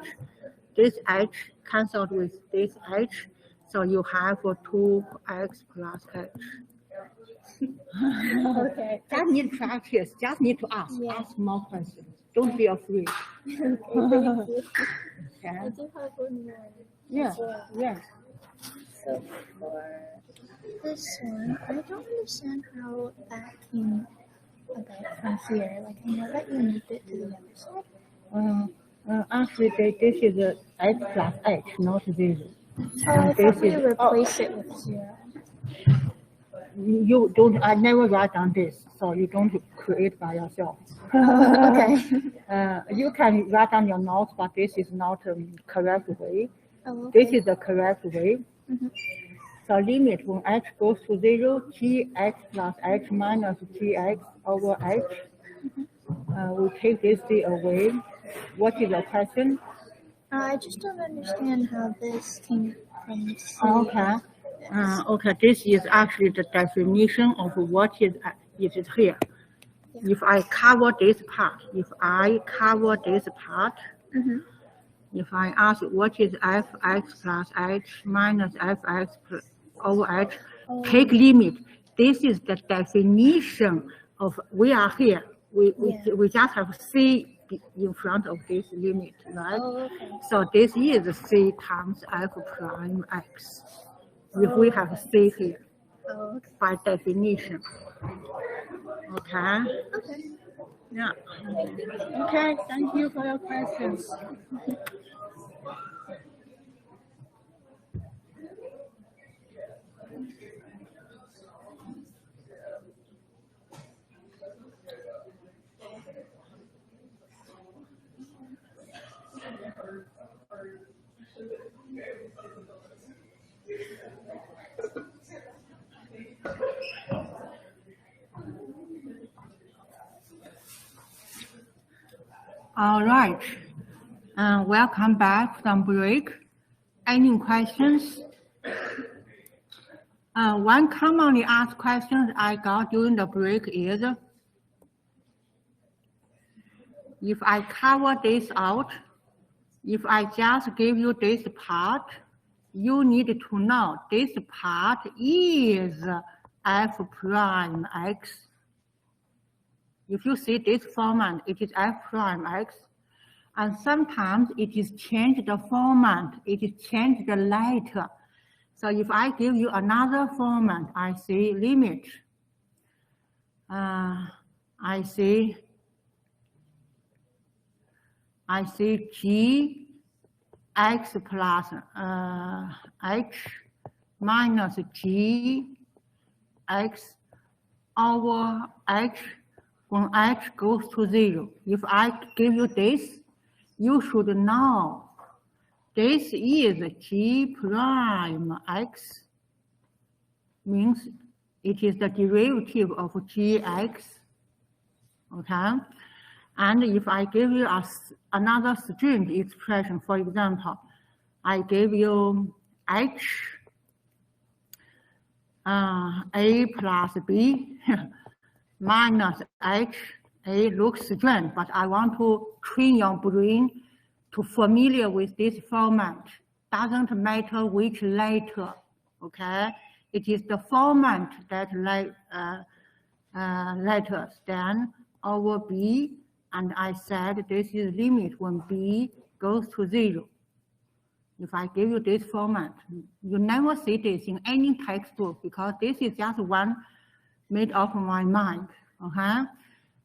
This h canceled with this h, so you have 2x plus h. Okay. Just need practice. Just need to ask. Yeah. Ask more questions. Don't be afraid. Okay, thank you. Okay. I do have one more. Yeah. as well. Yeah. So for this one, I don't understand how that came about from here. Like, I know that you moved it to the other side. Actually, this is h plus h, not 0. Oh, I thought you replace it with 0. You don't. I never write down this, so you don't create by yourself. Okay. You can write down your notes, but this is not correct way. Oh, okay. This is the correct way. So limit when h goes to 0, tx plus h minus tx over h. We take this d away. What is the question? I just don't understand how this came from C. Okay. Okay, this is actually the definition of what is here. If I cover this part, if I ask what is fx plus h minus fx over h, take limit. This is the definition of we are here. We just have c in front of this limit, right? Oh, okay. So this is c times f prime x. If we have c here, Oh, okay. by definition. Okay. Okay. Yeah. Okay. Thank you for your questions. All right. Welcome back from break. Any questions? One commonly asked question I got during the break is, if I cover this out, if I just give you this part, you need to know this part is f prime x. If you see this format, it is f prime x. And sometimes it is changed the format, it is changed the letter. So if I give you another format, I say limit. I say g x plus h minus g x over h when h goes to 0. If I give you this, you should know this is g prime x, means it is the derivative of gx, okay? And if I give you another string expression, for example, I give you h a plus b minus h, a looks strange, but I want to train your brain to familiar with this format. Doesn't matter which letter, okay? It is the format that letters then over b, and I said this is limit when b goes to 0. If I give you this format, you never see this in any textbook because this is just one made up of my mind, okay?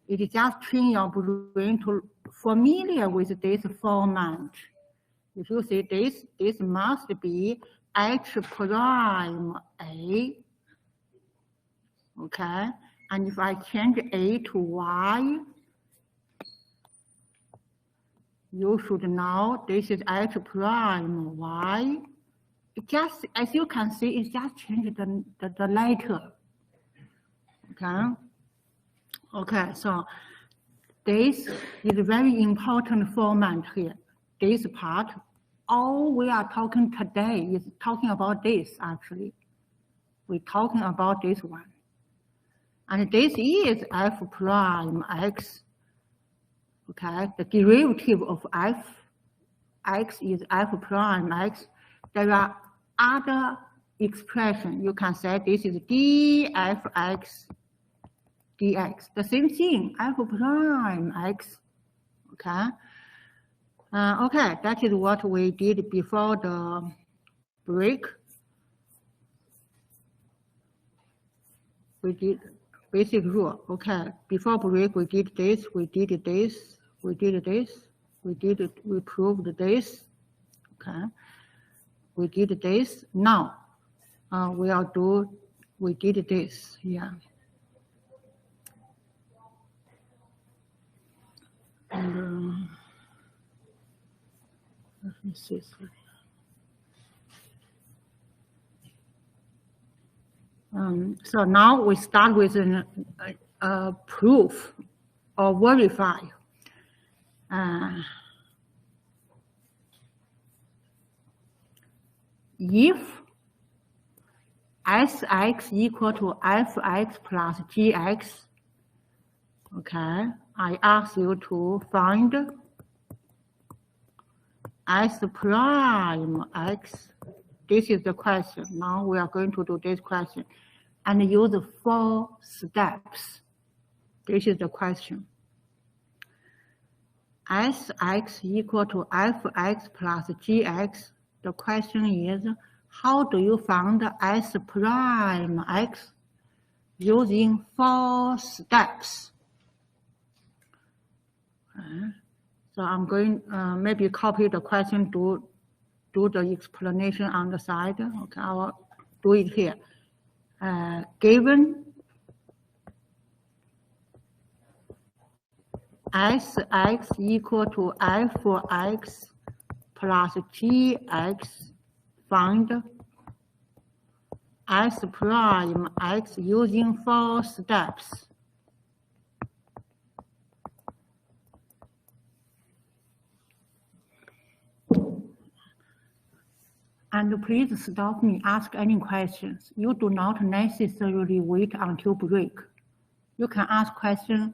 It is just train your brain to familiar with this format. If you see this must be h prime a, okay? And if I change a to y, you should know this is h prime y. It just, as you can see, it just changed the letter, okay? Okay, so this is a very important format here. This part, all we are talking today is talking about this actually. We're talking about this one. And this is f prime x. Okay, the derivative of x is f prime x. There are other expressions. You can say this is dfx dx. The same thing, f prime x. Okay. Okay, that is what we did before the break. We did basic rule. Okay, before break we did this, we did this, we did this, we proved this. Okay, we did this. Now we did this. Yeah. And let me see. So now we start with a proof or verify. If Sx equal to Fx plus Gx, okay, I ask you to find S prime X. This is the question. Now we are going to do this question and use 4 steps. This is the question. Sx equal to Fx plus Gx. The question is, how do you find S prime X using 4 steps? Okay. So I'm going maybe copy the question, do the explanation on the side. Okay, I will do it here. Given Sx equal to Fx plus Gx, find S prime X using 4 steps. And please stop me, ask any questions. You do not necessarily wait until break. You can ask questions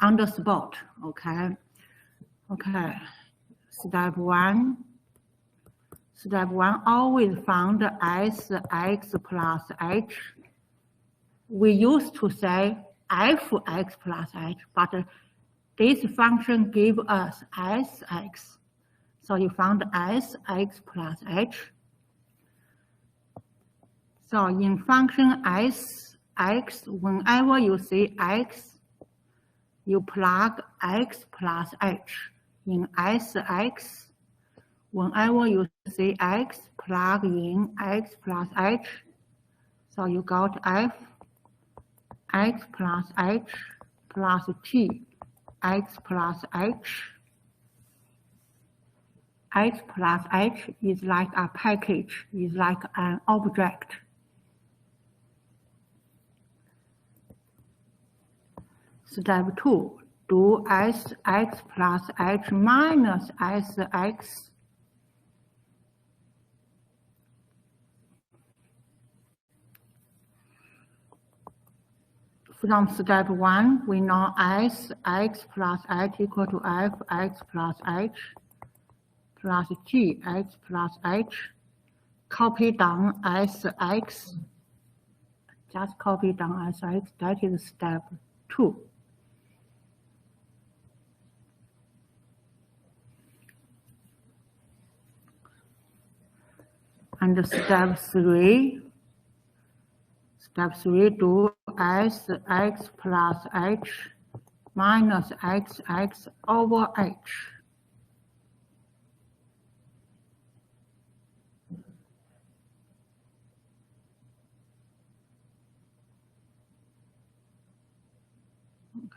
on the spot, okay? Okay, step one. Step one, always find s x plus h. We used to say fx plus h, but this function gives us sx. So you found sx plus h. So in function sx, whenever you see x, you plug x plus h. In sx, whenever you see x, plug in x plus h. So you got f x plus h plus t x plus h. X plus h is like a package, is like an object. Step 2, do sx plus h minus sx. From step 1, we know sx plus h equal to fx plus h plus g x plus h. Copy down sx. Just copy down sx. That is step 2. And step 3. Step 3, do sx plus h minus xx over h.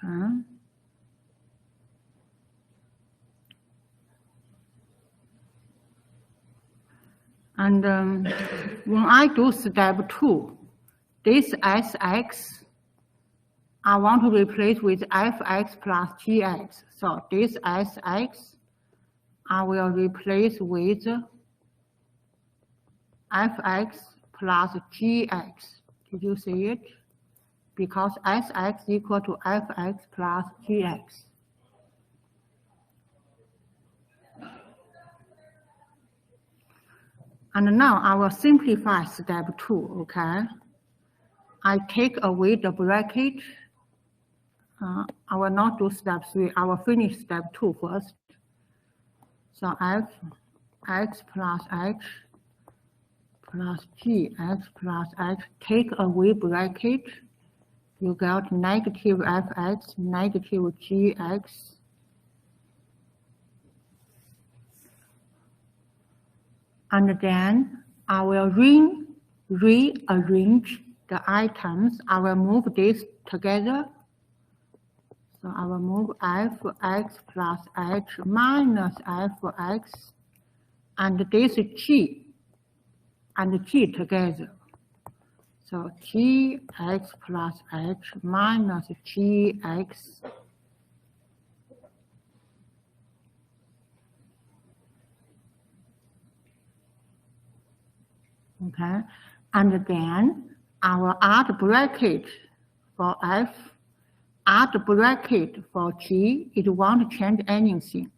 Okay. And when I do step 2, this sx, I want to replace with fx plus gx. So this sx, I will replace with fx plus gx. Did you see it? Because sx equal to fx plus gx. And now I will simplify step 2, okay? I take away the bracket. I will not do step 3. I will finish step 2 first. So fx plus h plus gx plus h. Take away bracket. You got negative fx, negative gx. And then I will rearrange the items. I will move this together. So I will move fx plus h minus fx and this g and g together. So gx plus h minus gx. Okay, and then I will add bracket for f, add bracket for g. It won't change anything.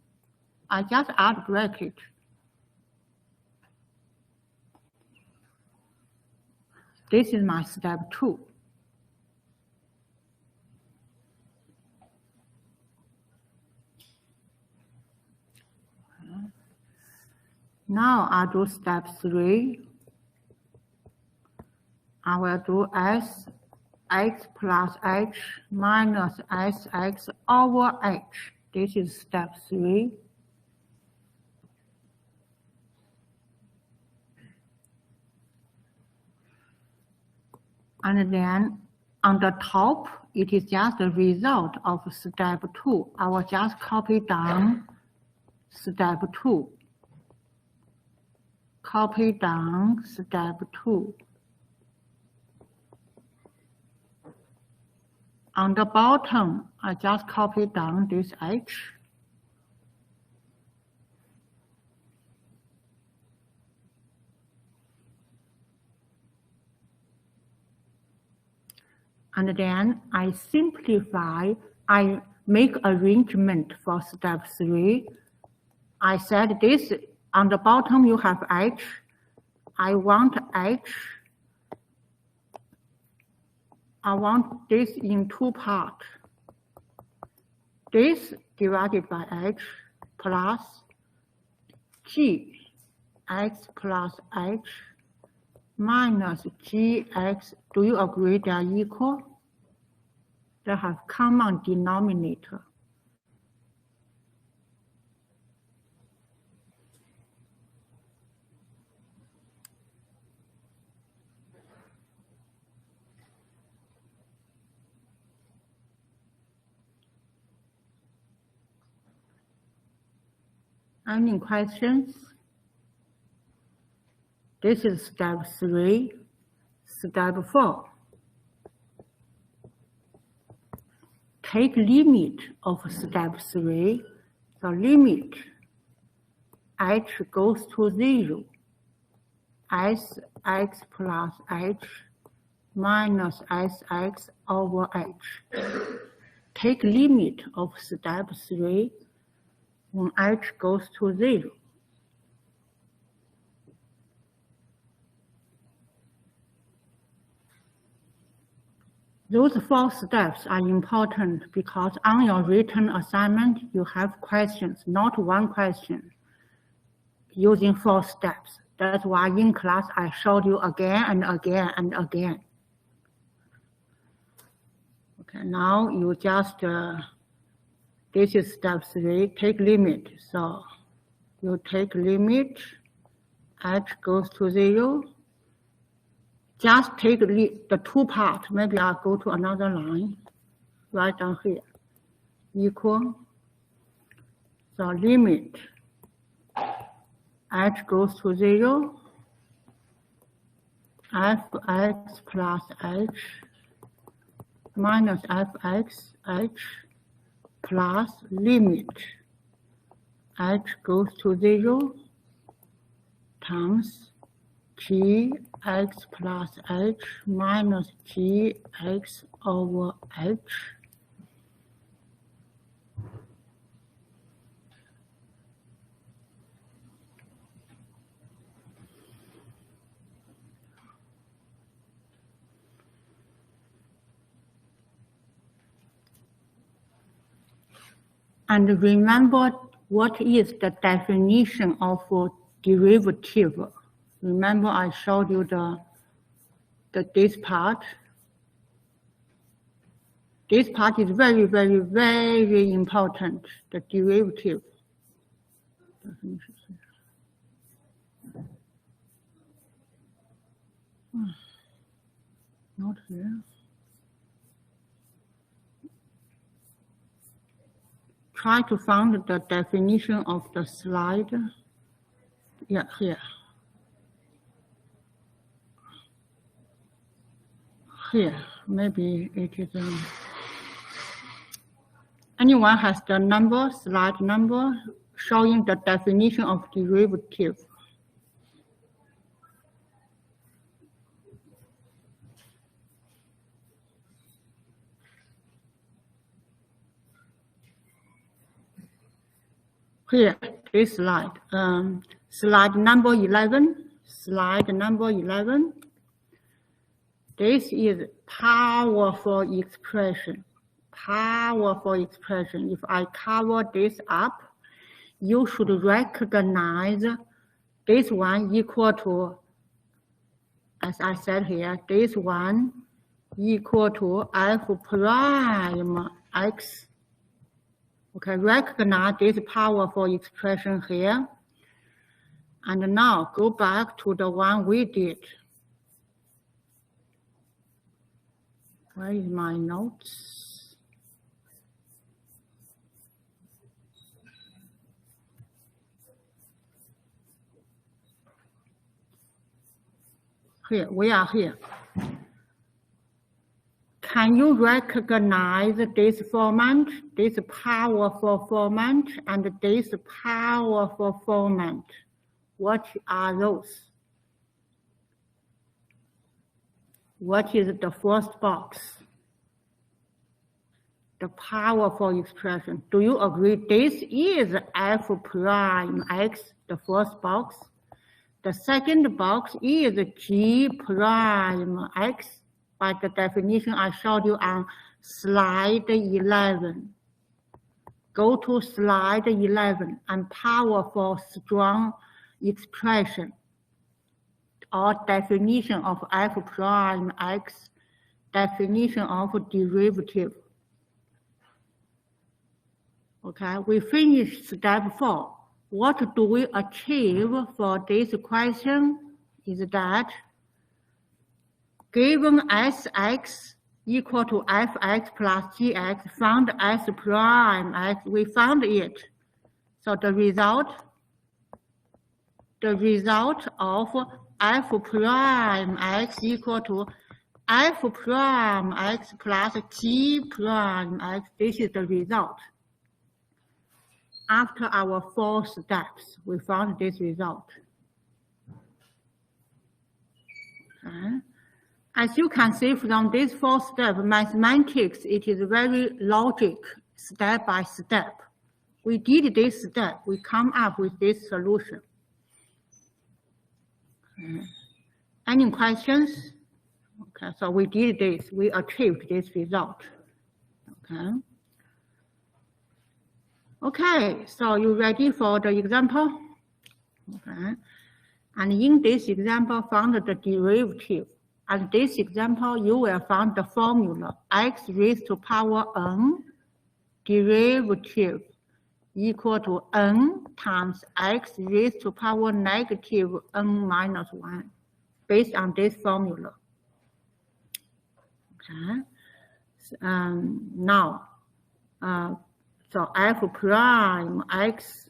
I just add bracket. This is my step 2. Now I do step 3. I will do sx plus h minus sx over h. This is step 3. And then on the top, it is just the result of step 2. I will just copy down step 2. Copy down step 2. On the bottom, I just copy down this h. And then I simplify, I make arrangement for step 3. I said this, on the bottom you have H. I want this in 2 parts. This divided by H plus G X plus H minus Gx. Do you agree they are equal? They have common denominator. Any questions? This is step 3. Step 4. Take limit of step 3. The limit H goes to 0. Sx plus H minus Sx over H. Take limit of step 3 when H goes to 0. Those 4 steps are important because on your written assignment, you have questions, not 1 question, using 4 steps. That's why in class, I showed you again and again and again. Okay, now you just, this is step 3, take limit. So you take limit, H goes to 0. Just take the 2 parts. Maybe I'll go to another line, right down here, equal. So limit H goes to 0, Fx plus H minus Fx H plus limit H goes to 0 times Gx plus H minus Gx over H. And remember what is the definition of a derivative. Remember I showed you this part. This part is very, very, very important, the derivative. Not here. Try to find the definition of the slide. Yeah, here. Here, maybe it is. Anyone has the number, slide number, showing the definition of derivative? Here, this slide. Slide number 11. Slide number 11. This is powerful expression. Powerful expression. If I cover this up, you should recognize this one equal to, as I said here, this one equal to f prime x. Okay, recognize this powerful expression here. And now go back to the one we did. Where is my notes? Here, we are here. Can you recognize this format, this powerful format, and this powerful format? What are those? What is the first box? the powerful expression. Do you agree? This is f prime x, the first box. The second box is g prime x by the definition I showed you on slide 11. Go to slide 11 and powerful strong expression or definition of f prime x, definition of derivative. Okay, we finished step 4. What do we achieve for this question is that given Sx equal to fx plus gx, found S prime x, we found it. So the result of f prime x equal to f prime x plus g prime x, this is the result. After our 4 steps, we found this result. Okay. As you can see from this 4 steps, mathematics, it is very logic, step by step. We did this step, we come up with this solution. Okay. Any questions? Okay, so we did this, we achieved this result. Okay. Okay, so you ready for the example? Okay. And in this example, found the derivative. And this example, you will find the formula x raised to power n derivative equal to n times x raised to power negative n minus 1 based on this formula. Okay. Now, so f prime x,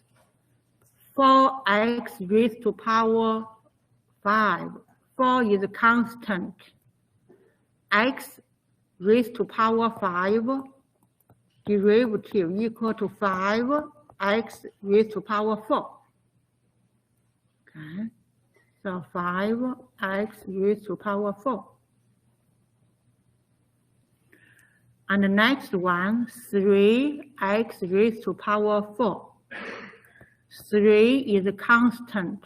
4x raised to power 5. 4 is a constant. X raised to power 5 derivative equal to 5x raised to power 4. Okay. So 5x raised to power 4. And the next one, 3x raised to power 4. 3 is a constant.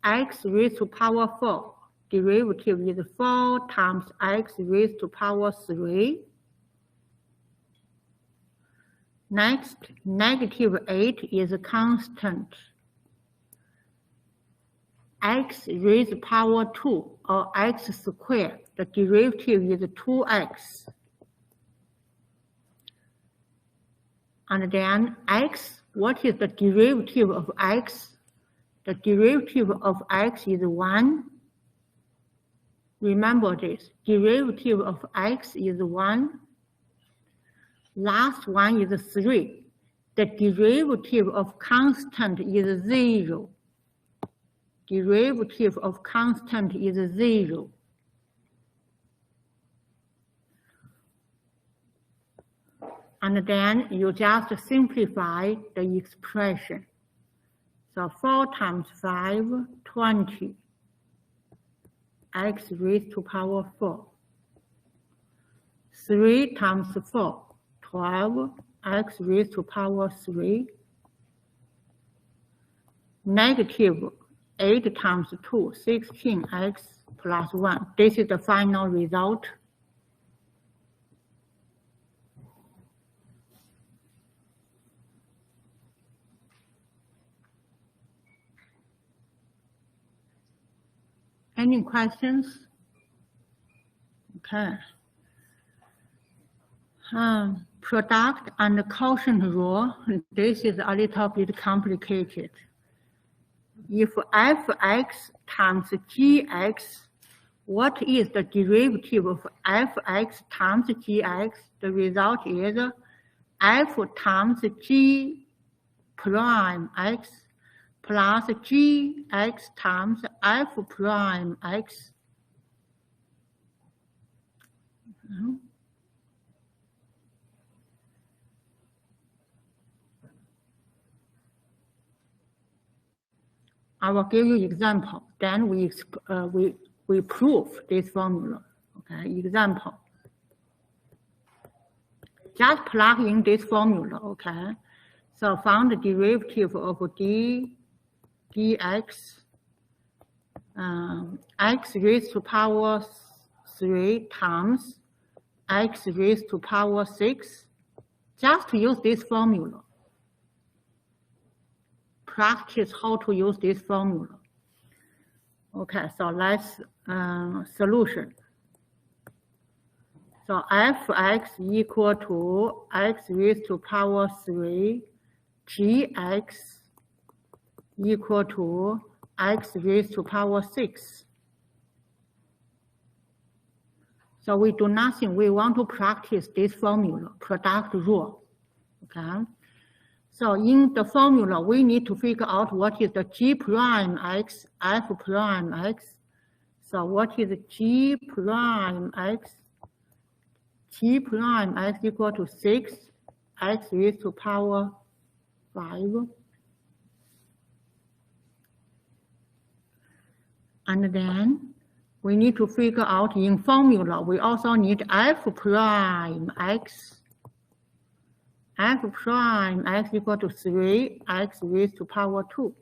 X raised to power 4. Derivative is 4 times x raised to power 3. Next, negative 8 is a constant. X raised to power 2 or x squared. The derivative is 2x. And then x, what is the derivative of x? The derivative of x is 1. Remember this, derivative of x is 1. Last one is 3. The derivative of constant is 0. Derivative of constant is 0. And then you just simplify the expression. So 4 times 5, 20. X raised to power 4. 3 times 4, 12. X raised to power 3. Negative 8 times 2, 16x plus 1. This is the final result. Any questions? Okay. Product and quotient rule. This is a little bit complicated. If fx times gx, what is the derivative of fx times gx? The result is f times g prime x plus gx times f prime x. I will give you example. Then we prove this formula. Okay, example. just plug in this formula, okay? So find the derivative of dx x raised to power 3 times x raised to power 6. Just use this formula. Practice how to use this formula. Okay, so let's solution. So fx equal to x raised to power 3 gx equal to x raised to power 6. So we do nothing. We want to practice this formula, product rule. Okay. So in the formula, we need to figure out what is the g prime x, f prime x. So what is g prime x? G prime x equal to 6, x raised to power 5. And then we need to figure out in formula, we also need f prime x. F prime x equal to 3, x raised to power 2.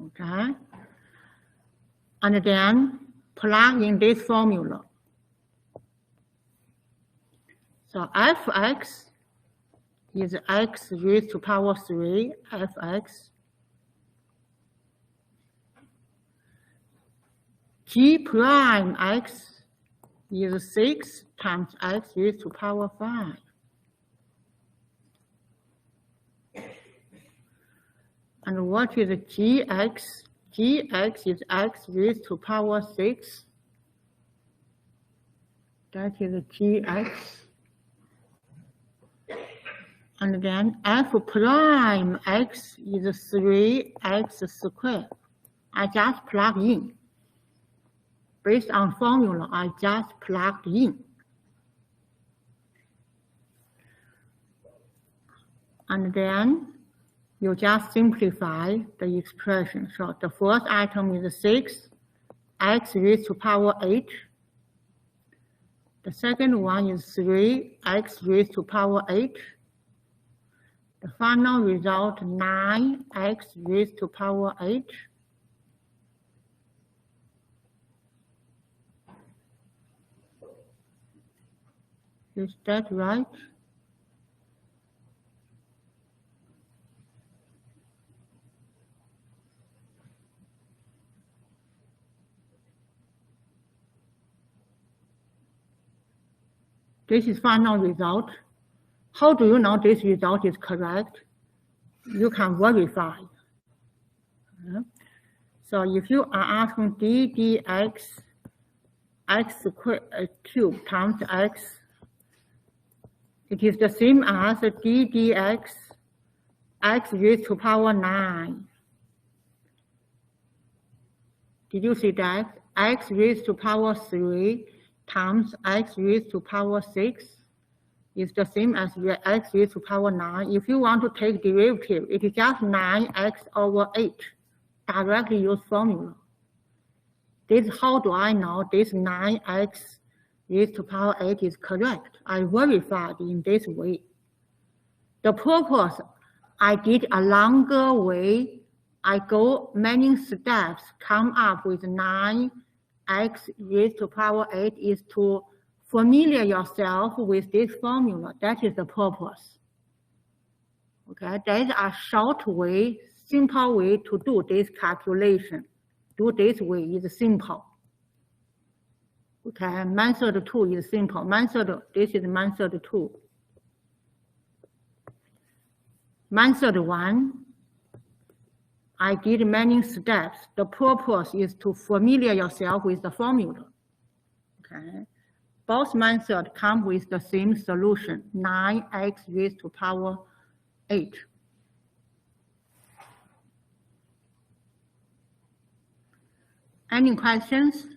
Okay. And then plug in this formula. So fx is x raised to power 3, fx. G prime x is 6 times x raised to power 5. And what is gx? Gx is x raised to power 6. That is gx. And then f prime x is 3x squared. I just plug in. Based on formula, I just plugged in. And then you just simplify the expression. So the first item is 6, x raised to power 8. The second one is 3, x raised to power 8. The final result, 9, x raised to power 8. Is that right? This is final result. How do you know this result is correct? You can verify. So if you are asking d dx x cubed times x, it is the same as d dx x raised to power 9. Did you see that? X raised to power 3 times x raised to power 6 is the same as x raised to power 9. If you want to take derivative, it is just 9x over 8. Directly use formula. This, how do I know this 9x raised to power 8 is correct? I verified in this way. The purpose, I did a longer way. I go many steps, come up with 9x raised to power 8 is to familiar yourself with this formula. That is the purpose. Okay, that is a short way, simple way to do this calculation. Do this way is simple. Okay, method 2 is simple. This is method 2. Method 1, I did many steps. The purpose is to familiar yourself with the formula. Okay, both methods come with the same solution, 9x raised to power 8. Any questions?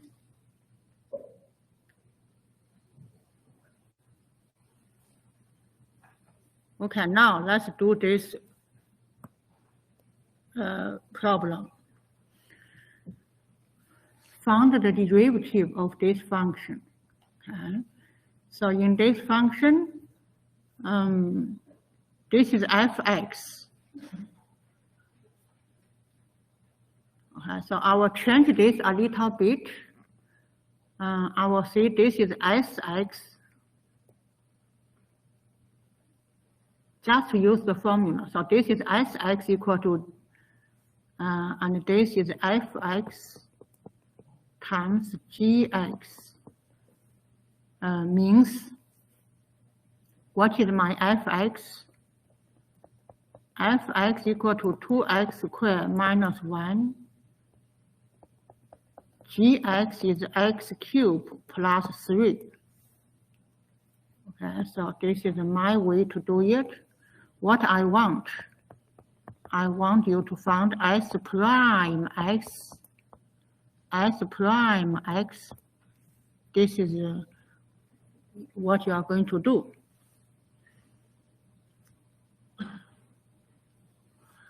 Okay, now let's do this problem. Find the derivative of this function. Okay, So in this function, this is fx. Okay, so I will change this a little bit. I will say this is sx. Just to use the formula. So this is sx equal to, and this is fx times gx. Means, what is my fx? Fx equal to 2x squared minus 1. Gx is x cubed plus 3. Okay, so this is my way to do it. What I want you to find s prime x. This is what you are going to do.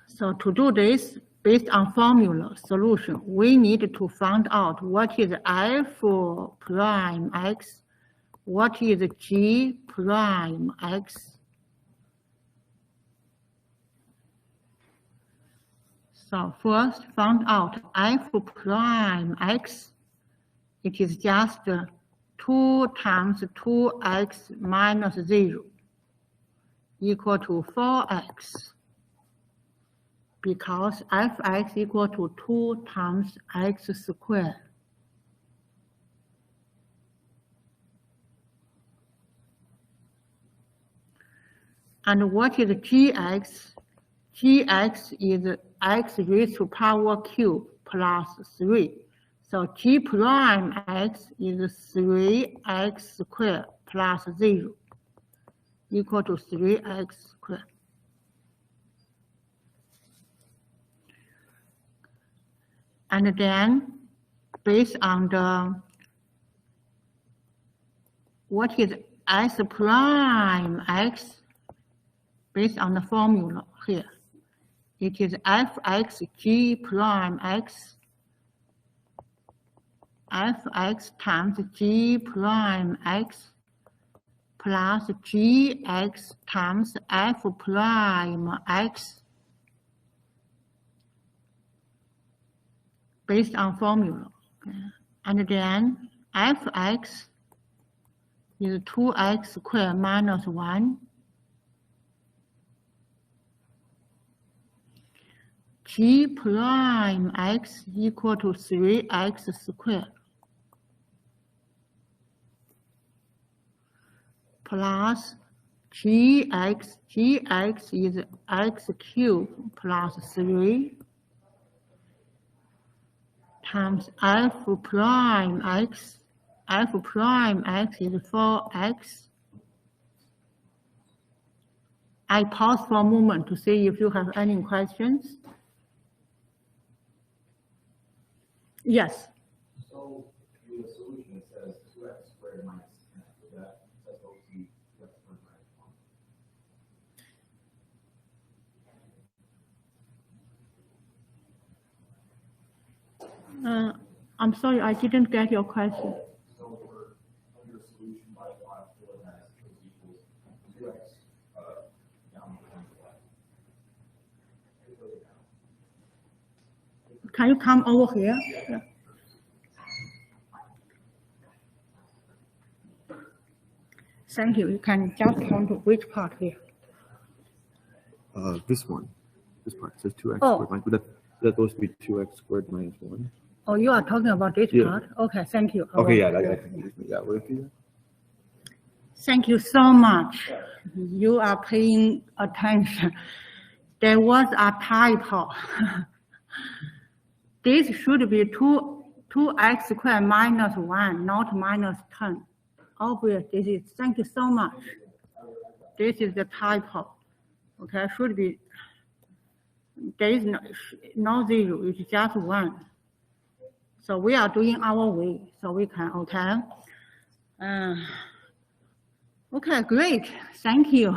So to do this, based on formula solution, we need to find out what is f prime x, what is g prime x. So first, find out f prime x. It is just 2 times 2x minus 0 equal to 4x. Because fx equal to 2 times x squared. And what is gx? Gx is x raised to power cube plus 3. So g prime x is 3x squared plus 0 equal to 3x squared. And then, based on the, what is s prime x, based on the formula here, it is fx g prime x, fx times g prime x plus gx times f prime x. Based on formula, okay. And then fx is 2x squared minus 1. G prime x equal to 3x squared plus gx is x cubed plus 3 times f prime x is 4x. I pause for a moment to see if you have any questions. Yes. So in the solution it says 2x squared minus 10. So that's what we see 2x squared minus 1. I'm sorry, I didn't get your question. So for under solution by y equals 2x down times y. Can you come over here? Yeah. Thank you. You can just come to which part here? This one. This part says 2x Oh. squared minus, but that goes to be 2x squared minus 1. Oh, you are talking about this Yeah. part? Okay, thank you. Okay, yeah, I can make that work for you. Thank you so much. You are paying attention. There was a typo. This should be 2x squared minus 1, not minus 10. Obvious, this is, thank you so much. This is the typo. Okay, should be, there is no 0, it's just 1. So we are doing our way, so we can, okay. Okay, great, thank you.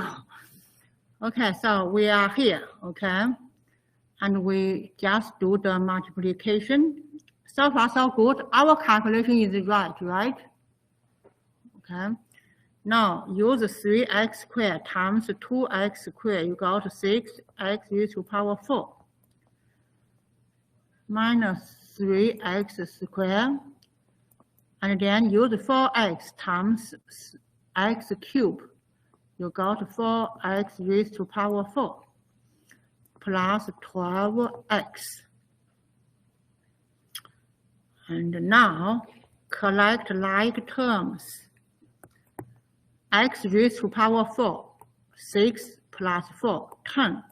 Okay, so we are here, okay. And we just do the multiplication. So far, so good. Our calculation is right? Okay. Now use 3x squared times 2x squared. You got 6x raised to power 4 minus 3x squared. And then use 4x times x cubed. You got 4x raised to power 4 plus 12x. And now collect like terms. X raised to power 4, 6 plus 4, 10.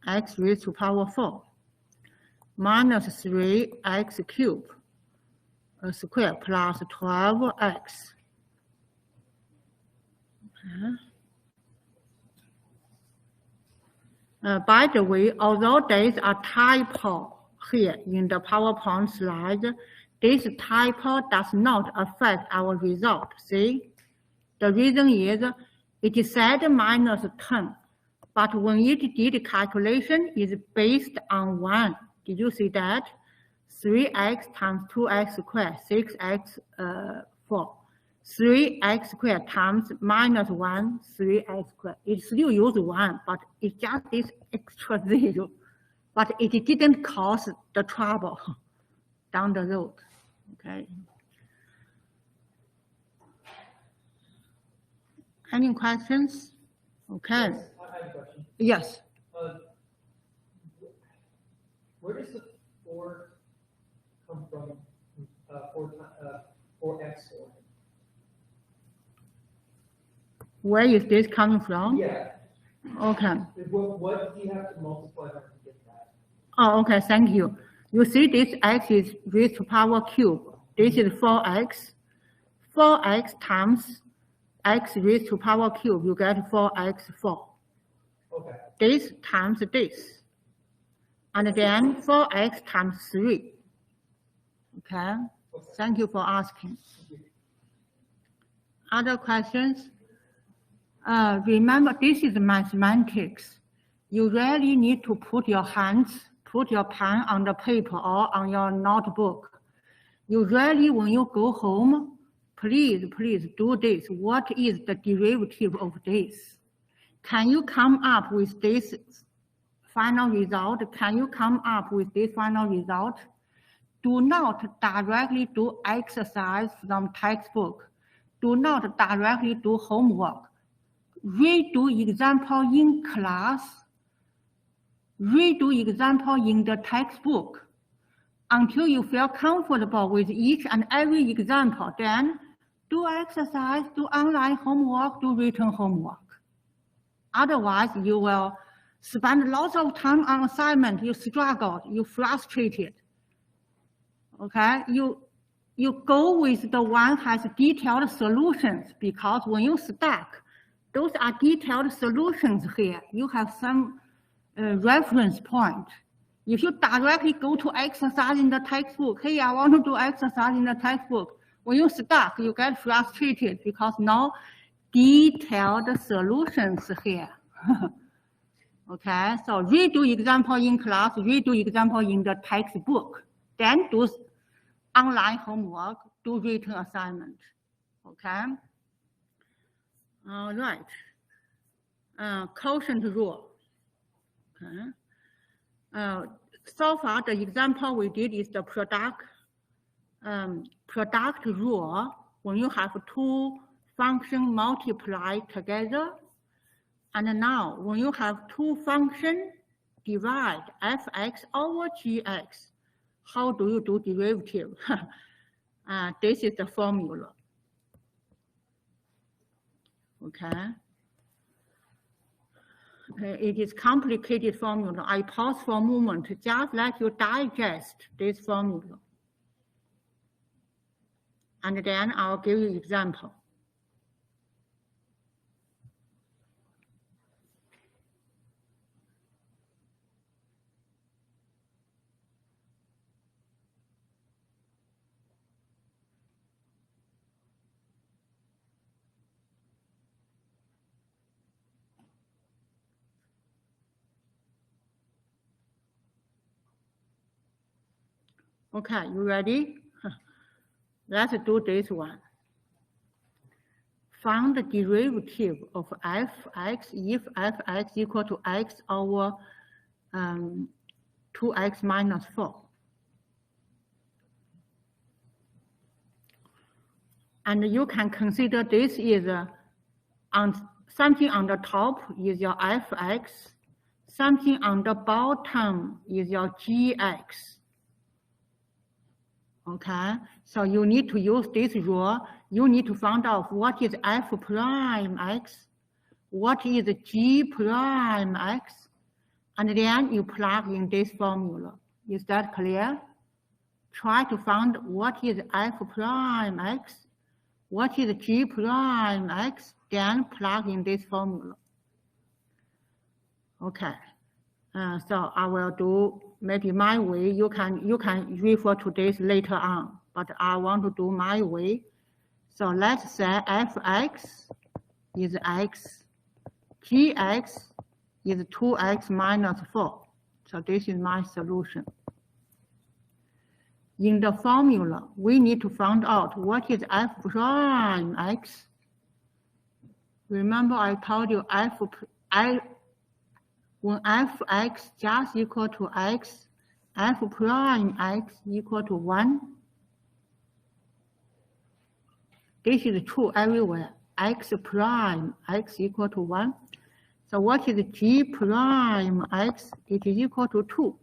X raised to power 4 minus 3x cubed squared plus 12x. By the way, although there is a typo here in the PowerPoint slide, this typo does not affect our result. See? The reason is it said minus 10, but when it did calculation, it's based on 1. Did you see that? 3x times 2x squared, 6x 4. 3x squared times minus 1, 3x squared. It still use 1, but it just is extra 0. But it didn't cause the trouble down the road. Okay. Any questions? Okay. Yes, I have a question. Yes. Where does the 4 come from? 4x squared. Where is this coming from? Yeah. Okay. What do you have to multiply by to get that? Oh, okay. Thank you. You see this x is raised to power cube. This is 4x. 4x times x raised to power cube, you get 4x4. Okay. This times this. And then 4x times 3. Okay? Thank you for asking. Other questions? Remember, this is mathematics. You really need to put your hands, put your pen on the paper or on your notebook. You really, when you go home, please do this. What is the derivative of this? Can you come up with this final result? Can you come up with this final result? Do not directly do exercise from textbook. Do not directly do homework. Redo example in class. Redo example in the textbook until you feel comfortable with each and every example. Then do exercise, do online homework, do written homework. Otherwise, you will spend lots of time on assignment. You struggled, you frustrated. Okay, you go with the one has detailed solutions, because when you stack, those are detailed solutions here. You have some reference point. If you directly go to exercise in the textbook, hey, I want to do exercise in the textbook. When you stuck, you get frustrated because no detailed solutions here. Okay, so redo example in class, redo example in the textbook, then do online homework, do written assignment. Okay. All right. Quotient rule. Okay. So far, the example we did is the product rule. When you have two functions multiply together, and now when you have two functions divide fx over gx, how do you do derivative? This is the formula. Okay. It is complicated formula. I pause for a moment, just let you digest this formula. And then I'll give you example. Okay, you ready? Let's do this one. find the derivative of f(x) if f(x) equal to x over 2x minus 4. And you can consider this is something on the top is your f(x), something on the bottom is your g(x). Okay, so you need to use this rule. You need to find out what is f prime x, what is g prime x, and then you plug in this formula. Is that clear? Try to find what is f prime x, what is g prime x, then plug in this formula. Okay, so I will do maybe my way. You can refer to this later on, but I want to do my way. So let's say f(x) is x, gx is 2x minus 4. So this is my solution. In the formula, we need to find out what is f prime x. Remember I told you when f(x) just equal to x, f prime x equal to 1. This is true everywhere. X prime x equal to 1. So what is g prime x? It is equal to 2.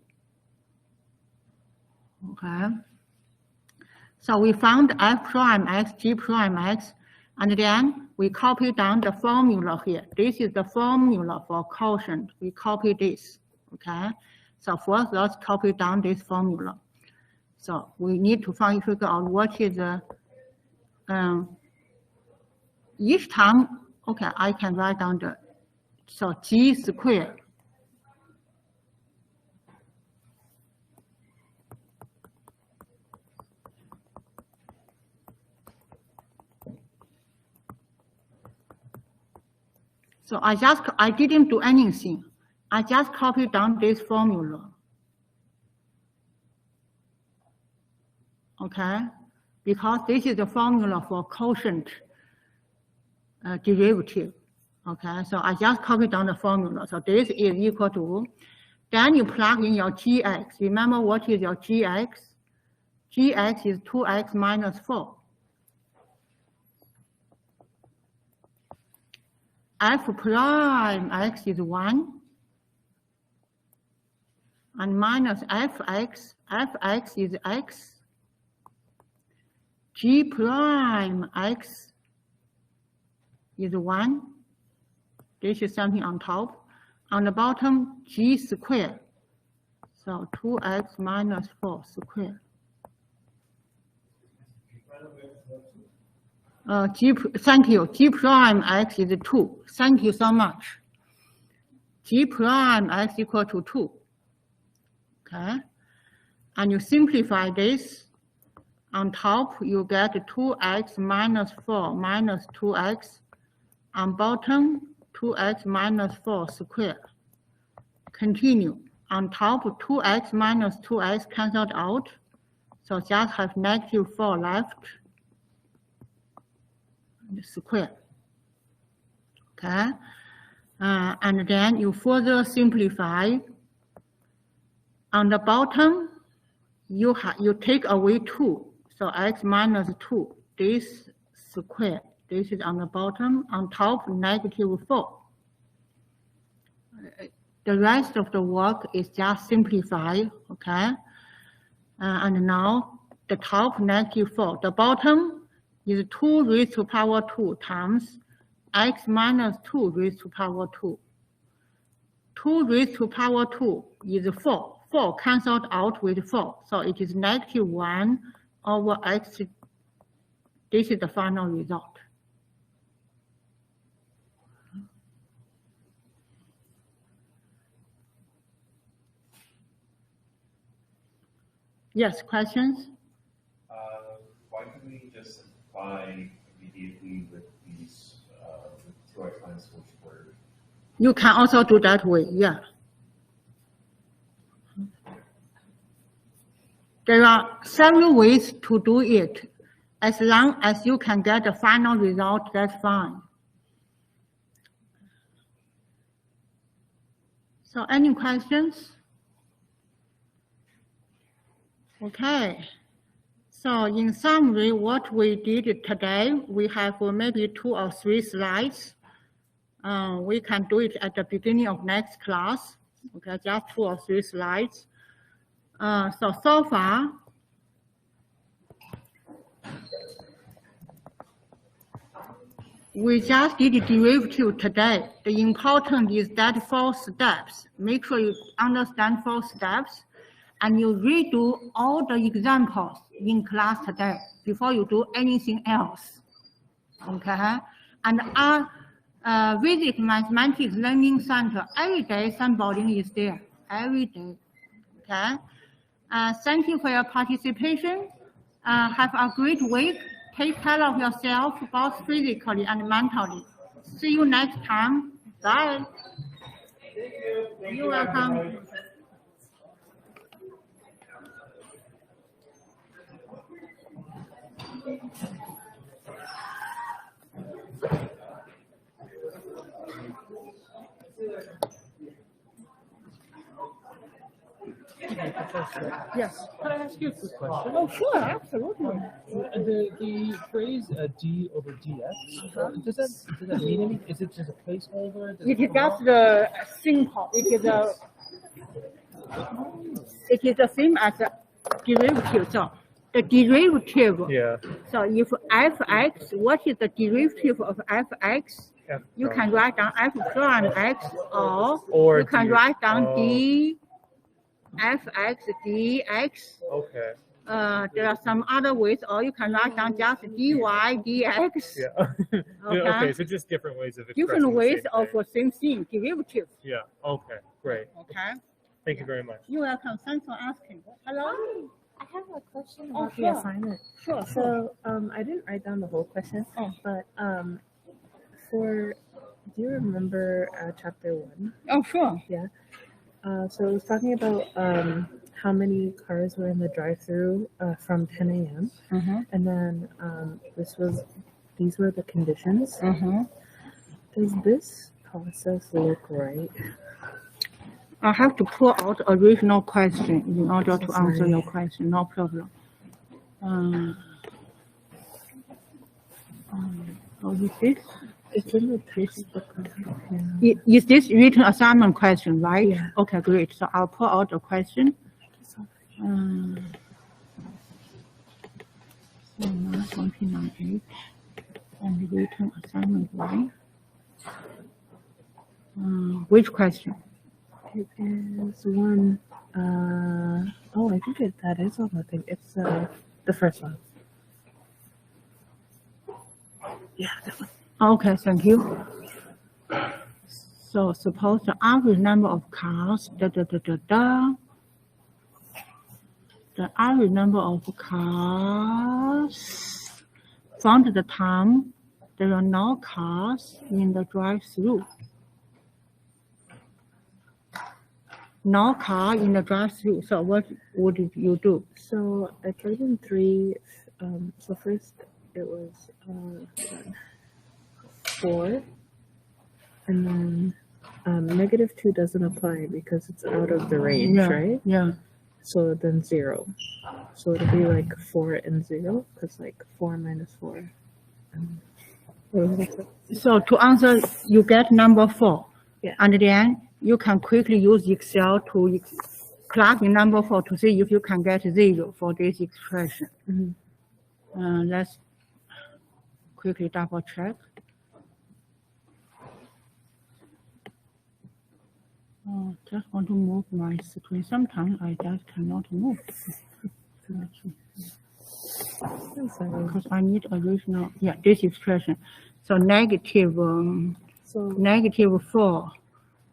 Okay. So we found f prime x, g prime x, and then we copy down the formula here. This is the formula for quotient. We copy this. Okay. So first, let's copy down this formula. So we need to figure out what is the each time. Okay, I can write down the g squared. So I didn't do anything. I just copied down this formula. Okay, because this is the formula for quotient derivative. Okay, so I just copied down the formula. So this is equal to, then you plug in your gx. Remember what is your gx? Gx is 2x minus 4. F prime x is 1. And minus fx, fx is x. G prime x is 1. This is something on top. On the bottom, g squared. So 2x minus 4 squared. Thank you. G prime x is 2. Thank you so much. G prime x equal to 2. Okay. And you simplify this. On top, you get 2x minus 4 minus 2x. On bottom, 2x minus 4 squared. Continue. On top, 2x minus 2x cancelled out. So just have negative 4 left. Square. Okay. And then you further simplify. On the bottom, you take away 2. So x minus 2. This square. This is on the bottom. On top, negative 4. The rest of the work is just simplify. Okay. And now the top, negative 4. The bottom is 2 raised to power 2 times x minus 2 raised to power 2. 2 raised to power 2 is 4. 4 cancelled out with 4. So it is negative 1 over x. This is the final result. Yes, questions? Why can't we just simplify immediately with these with 2x minus 4 squared? You can also do that way, yeah. There are several ways to do it. As long as you can get the final result, that's fine. So any questions? Okay. So in summary, what we did today, we have maybe 2 or 3 slides. We can do it at the beginning of next class. Okay, just 2 or 3 slides. So far, we just did derivative today. The important is that 4 steps. Make sure you understand 4 steps, and you redo all the examples in class today before you do anything else. Okay, and visit Mathematics Learning Center every day. Somebody is there every day. Okay. Thank you for your participation. Have a great week. Take care of yourself, both physically and mentally. See you next time. Bye. You're welcome. Yes. Can I ask you a quick question? Oh, sure, absolutely. The phrase D over dx, does that mean anything? Is it just a placeholder? It is just the simple. It is the same as a derivative. So the derivative. Yeah. So if f(x), what is the derivative of f(x)? You can write down f prime x, or you can write down d fx dx. Okay. There are some other ways, or you can write down just dy dx. Yeah. Okay. So just different ways of expressing Different ways the same of same thing, derivative. Yeah. Okay. Great. Okay. Thank you very much. You're welcome. Thanks for asking. Hello. I have a question Oh, about the sure. assignment. Sure. So I didn't write down the whole question, but do you remember chapter 1? Oh, sure. Yeah. So it was talking about how many cars were in the drive-through from 10 a.m. And then these were the conditions. Does this process look right? I have to pull out original question in order to answer your question. No problem. Is this? It's in the textbook. Is this written assignment question, right? Yeah. Okay, great. So I'll pull out the question. So MATH1p98 and written assignment 1. Which question? It is one. I think that is on the thing. It's the first one. Yeah, that one. Okay, thank you. So suppose the average number of cars, the average number of cars from the time there are no cars in the drive-through. No car in the drive-through. So what would you do? So I put in 3. So first it was 4, and then -2 doesn't apply because it's out of the range, right? Yeah. So then 0. So it'll be like 4 and 0, because like 4 minus 4. So to answer, you get number 4. Yeah. And then you can quickly use Excel to plug in number 4 to see if you can get 0 for this expression. Let's quickly double check. Just want to move my screen. Sometimes I just cannot move. Because I need original. Yeah, this expression. So negative 4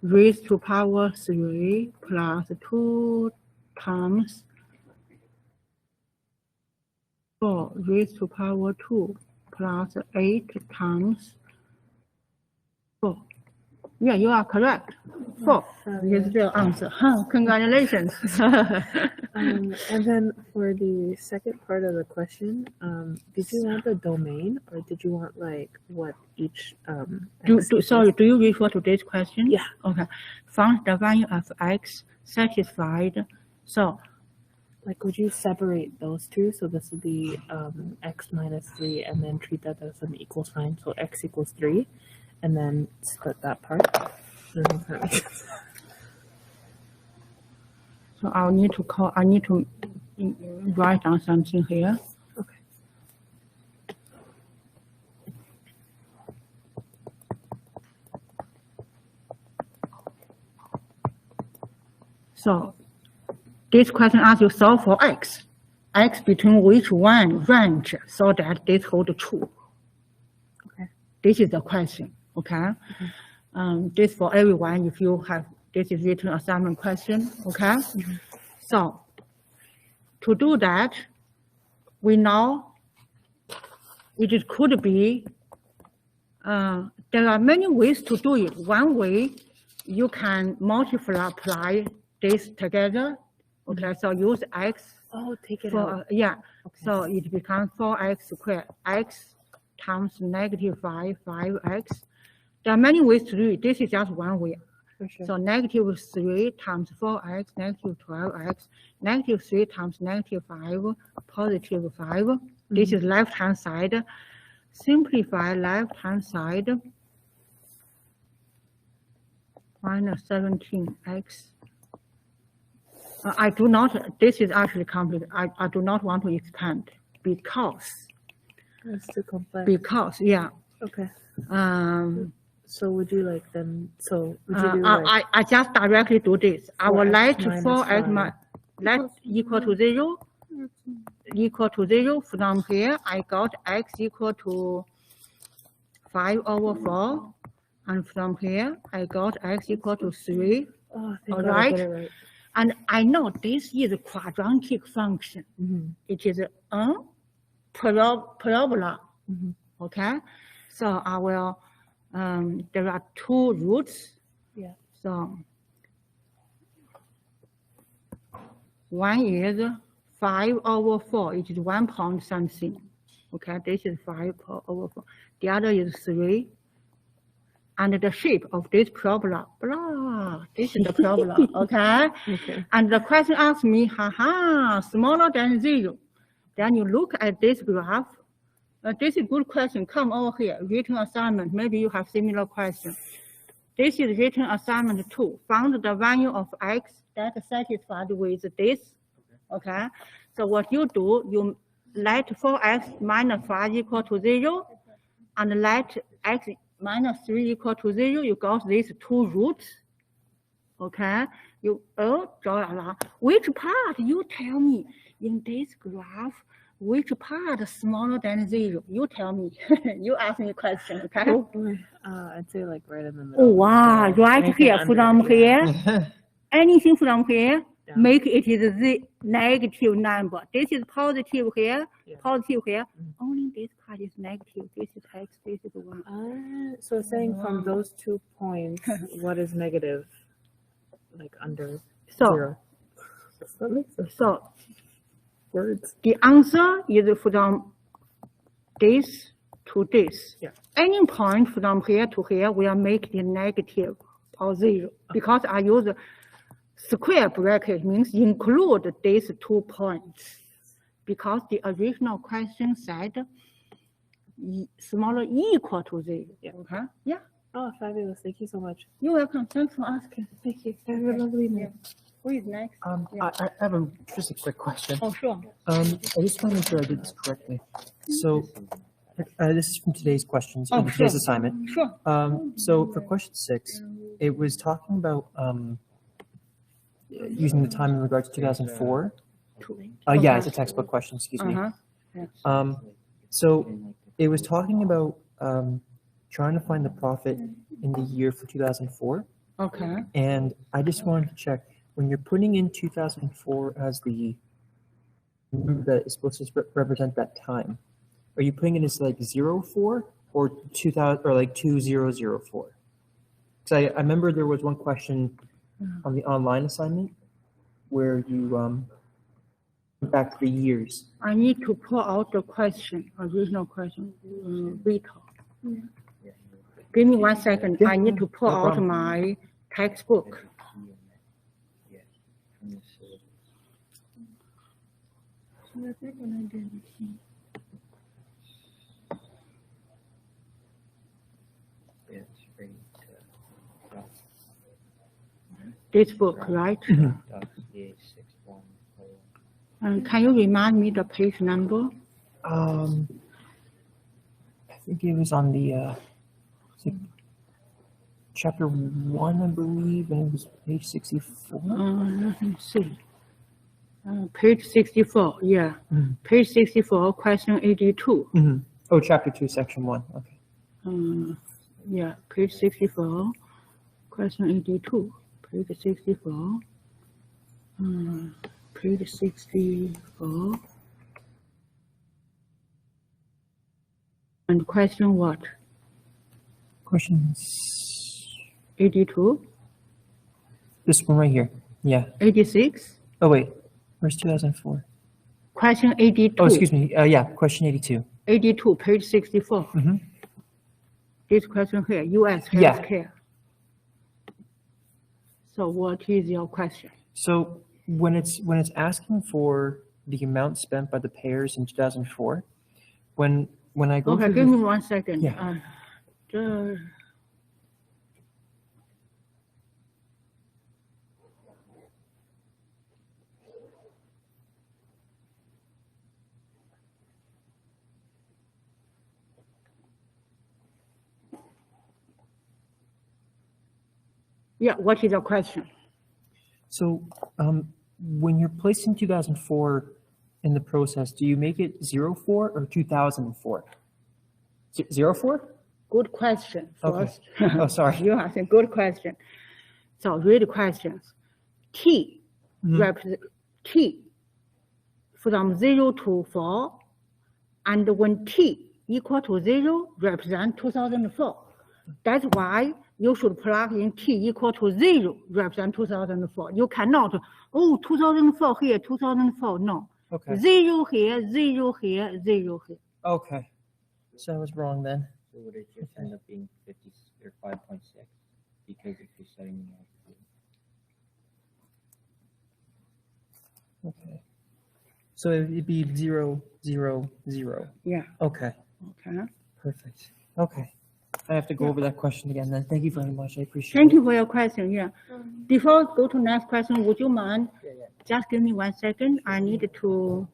raised to power 3 plus 2 times 4 raised to power 2 plus 8 times 4. Yeah, you are correct. 4 is the answer. Congratulations. And then for the second part of the question, did you want the domain or did you want like what each Sorry, do you refer to this question? Yeah. Okay. Found the value of x satisfied. So like would you separate those two? So this would be x minus 3 and then treat that as an equal sign. So x equals 3 and then split that part. I don't know if that makes sense. So I need to write down something here. Okay. So this question asks you solve for x between which one range so that this hold true. Okay. This is the question. Okay. This for everyone. If you have this is written assignment question. Okay. So to do that, we know it could be. There are many ways to do it. One way, you can multiply this together. Okay, so use x. Oh, take it for, out. yeah, Okay. so it becomes 4x squared. X times -5, 5x. There are many ways to do it. This is just one way. For sure. So -3 times 4x, -12x, -3 times -5, +5. This is left-hand side. Simplify left-hand side. Minus 17x. I do not, this is actually complicated. I do not want to expand because, That's too complex. yeah. Okay. So would you like them? So would you do I just directly do this. I will 4x let minus 4x let equal to 0. Equal to 0. From here, I got x equal to 5/4. And from here, I got x equal to 3. Oh, thank All God I right. get it right. And I know this is a quadratic function. It is a parabola. Okay. So I will, there are 2 roots. Yeah. So one is 5/4. It is 1 point something. Okay. This is 5/4. The other is 3. And the shape of this parabola, blah, this is the parabola, okay? Okay. And the question asks me, smaller than 0. Then you look at this graph. This is a good question. Come over here, written assignment. Maybe you have similar question. This is written assignment 2. Found the value of x that satisfied with this, okay? So what you do, you let 4x minus 5 equal to 0, and let x minus 3 equal to 0, you got these 2 roots. Okay, you which part you tell me in this graph, which part smaller than 0? You tell me. You ask me a question, okay? Oh boy. I'd say like right in the middle. Oh wow, right Anything here under, from yeah. here. Anything from here, Yeah. make it is the negative number. This is positive here, Yeah. positive here. Only this part is negative. This is x, this is 1. So saying from those 2 points, what is negative? Like under So, 0. That makes sense. so Words. the answer is from this to this. Yeah. Any point from here to here will make it negative or 0 because I use a square bracket, means include these 2 points, because the original question said smaller equal to 0. Yeah. Okay. Yeah. Oh, fabulous. Thank you so much. You're welcome. Thanks for asking. Thank you. Have a lovely night. Who is next? I have just a quick question. Oh, sure. I just want to make sure I did this correctly. So, this is from today's questions, Oh, today's sure. assignment. Sure. So for question 6, it was talking about using the time in regard to 2004. Yeah, it's a textbook question. Excuse me. So it was talking about trying to find the profit in the year for 2004. Okay. And I just wanted to check, when you're putting in 2004 as the number that is supposed to represent that time, are you putting it as like 04 or 2000 or like 2004? Because I remember there was one question on the online assignment where you went back 3 years. I need to pull out the question, original question, Vito. Give me 1 second. Yeah, I need to pull no out problem. my textbook. This book, right? Can you remind me the page number? I think it was on the chapter 1, I believe, and it was page 64. Let me see. Page 64, yeah. Mhm. Page 64, question 82. Oh, chapter 2, section 1. Okay. Yeah, page 64, question 82. Page 64. Page 64. And question what? Questions. 82? This one right here. Yeah. 86? Oh, wait. Where's 2004? Question 82. Oh, excuse me. Yeah, question 82. 82, page 64. Mhm. This question here, U.S. Yeah. healthcare. So what is your question? So when it's asking for the amount spent by the payers in 2004, when I go Okay, through give the- me 1 second. Yeah. Yeah, what is your question? So when you're placing 2004 in the process, do you make it 04 or 2004? 04? Good question Okay. first. Oh, sorry. You asked a good question. So read the questions. T Mhm. represent T from 0 to 4, and when T equal to 0 represent 2004. That's why you should plug in T equal to 0 represent 2004. You cannot, 2004 here, 2004, no. Okay. 0 here, 0 here, 0 here. Okay. So I was wrong then. So would it just end up being 50 or 5.6? Because if you're setting the Okay. So it'd be 0, 0, 0. Yeah. Okay. Okay. Perfect. Okay. I have to go over that question again then. Thank you very much. I appreciate Thank it. you for your question. Yeah. Before go to next question, would you mind? Just give me 1 second. I need to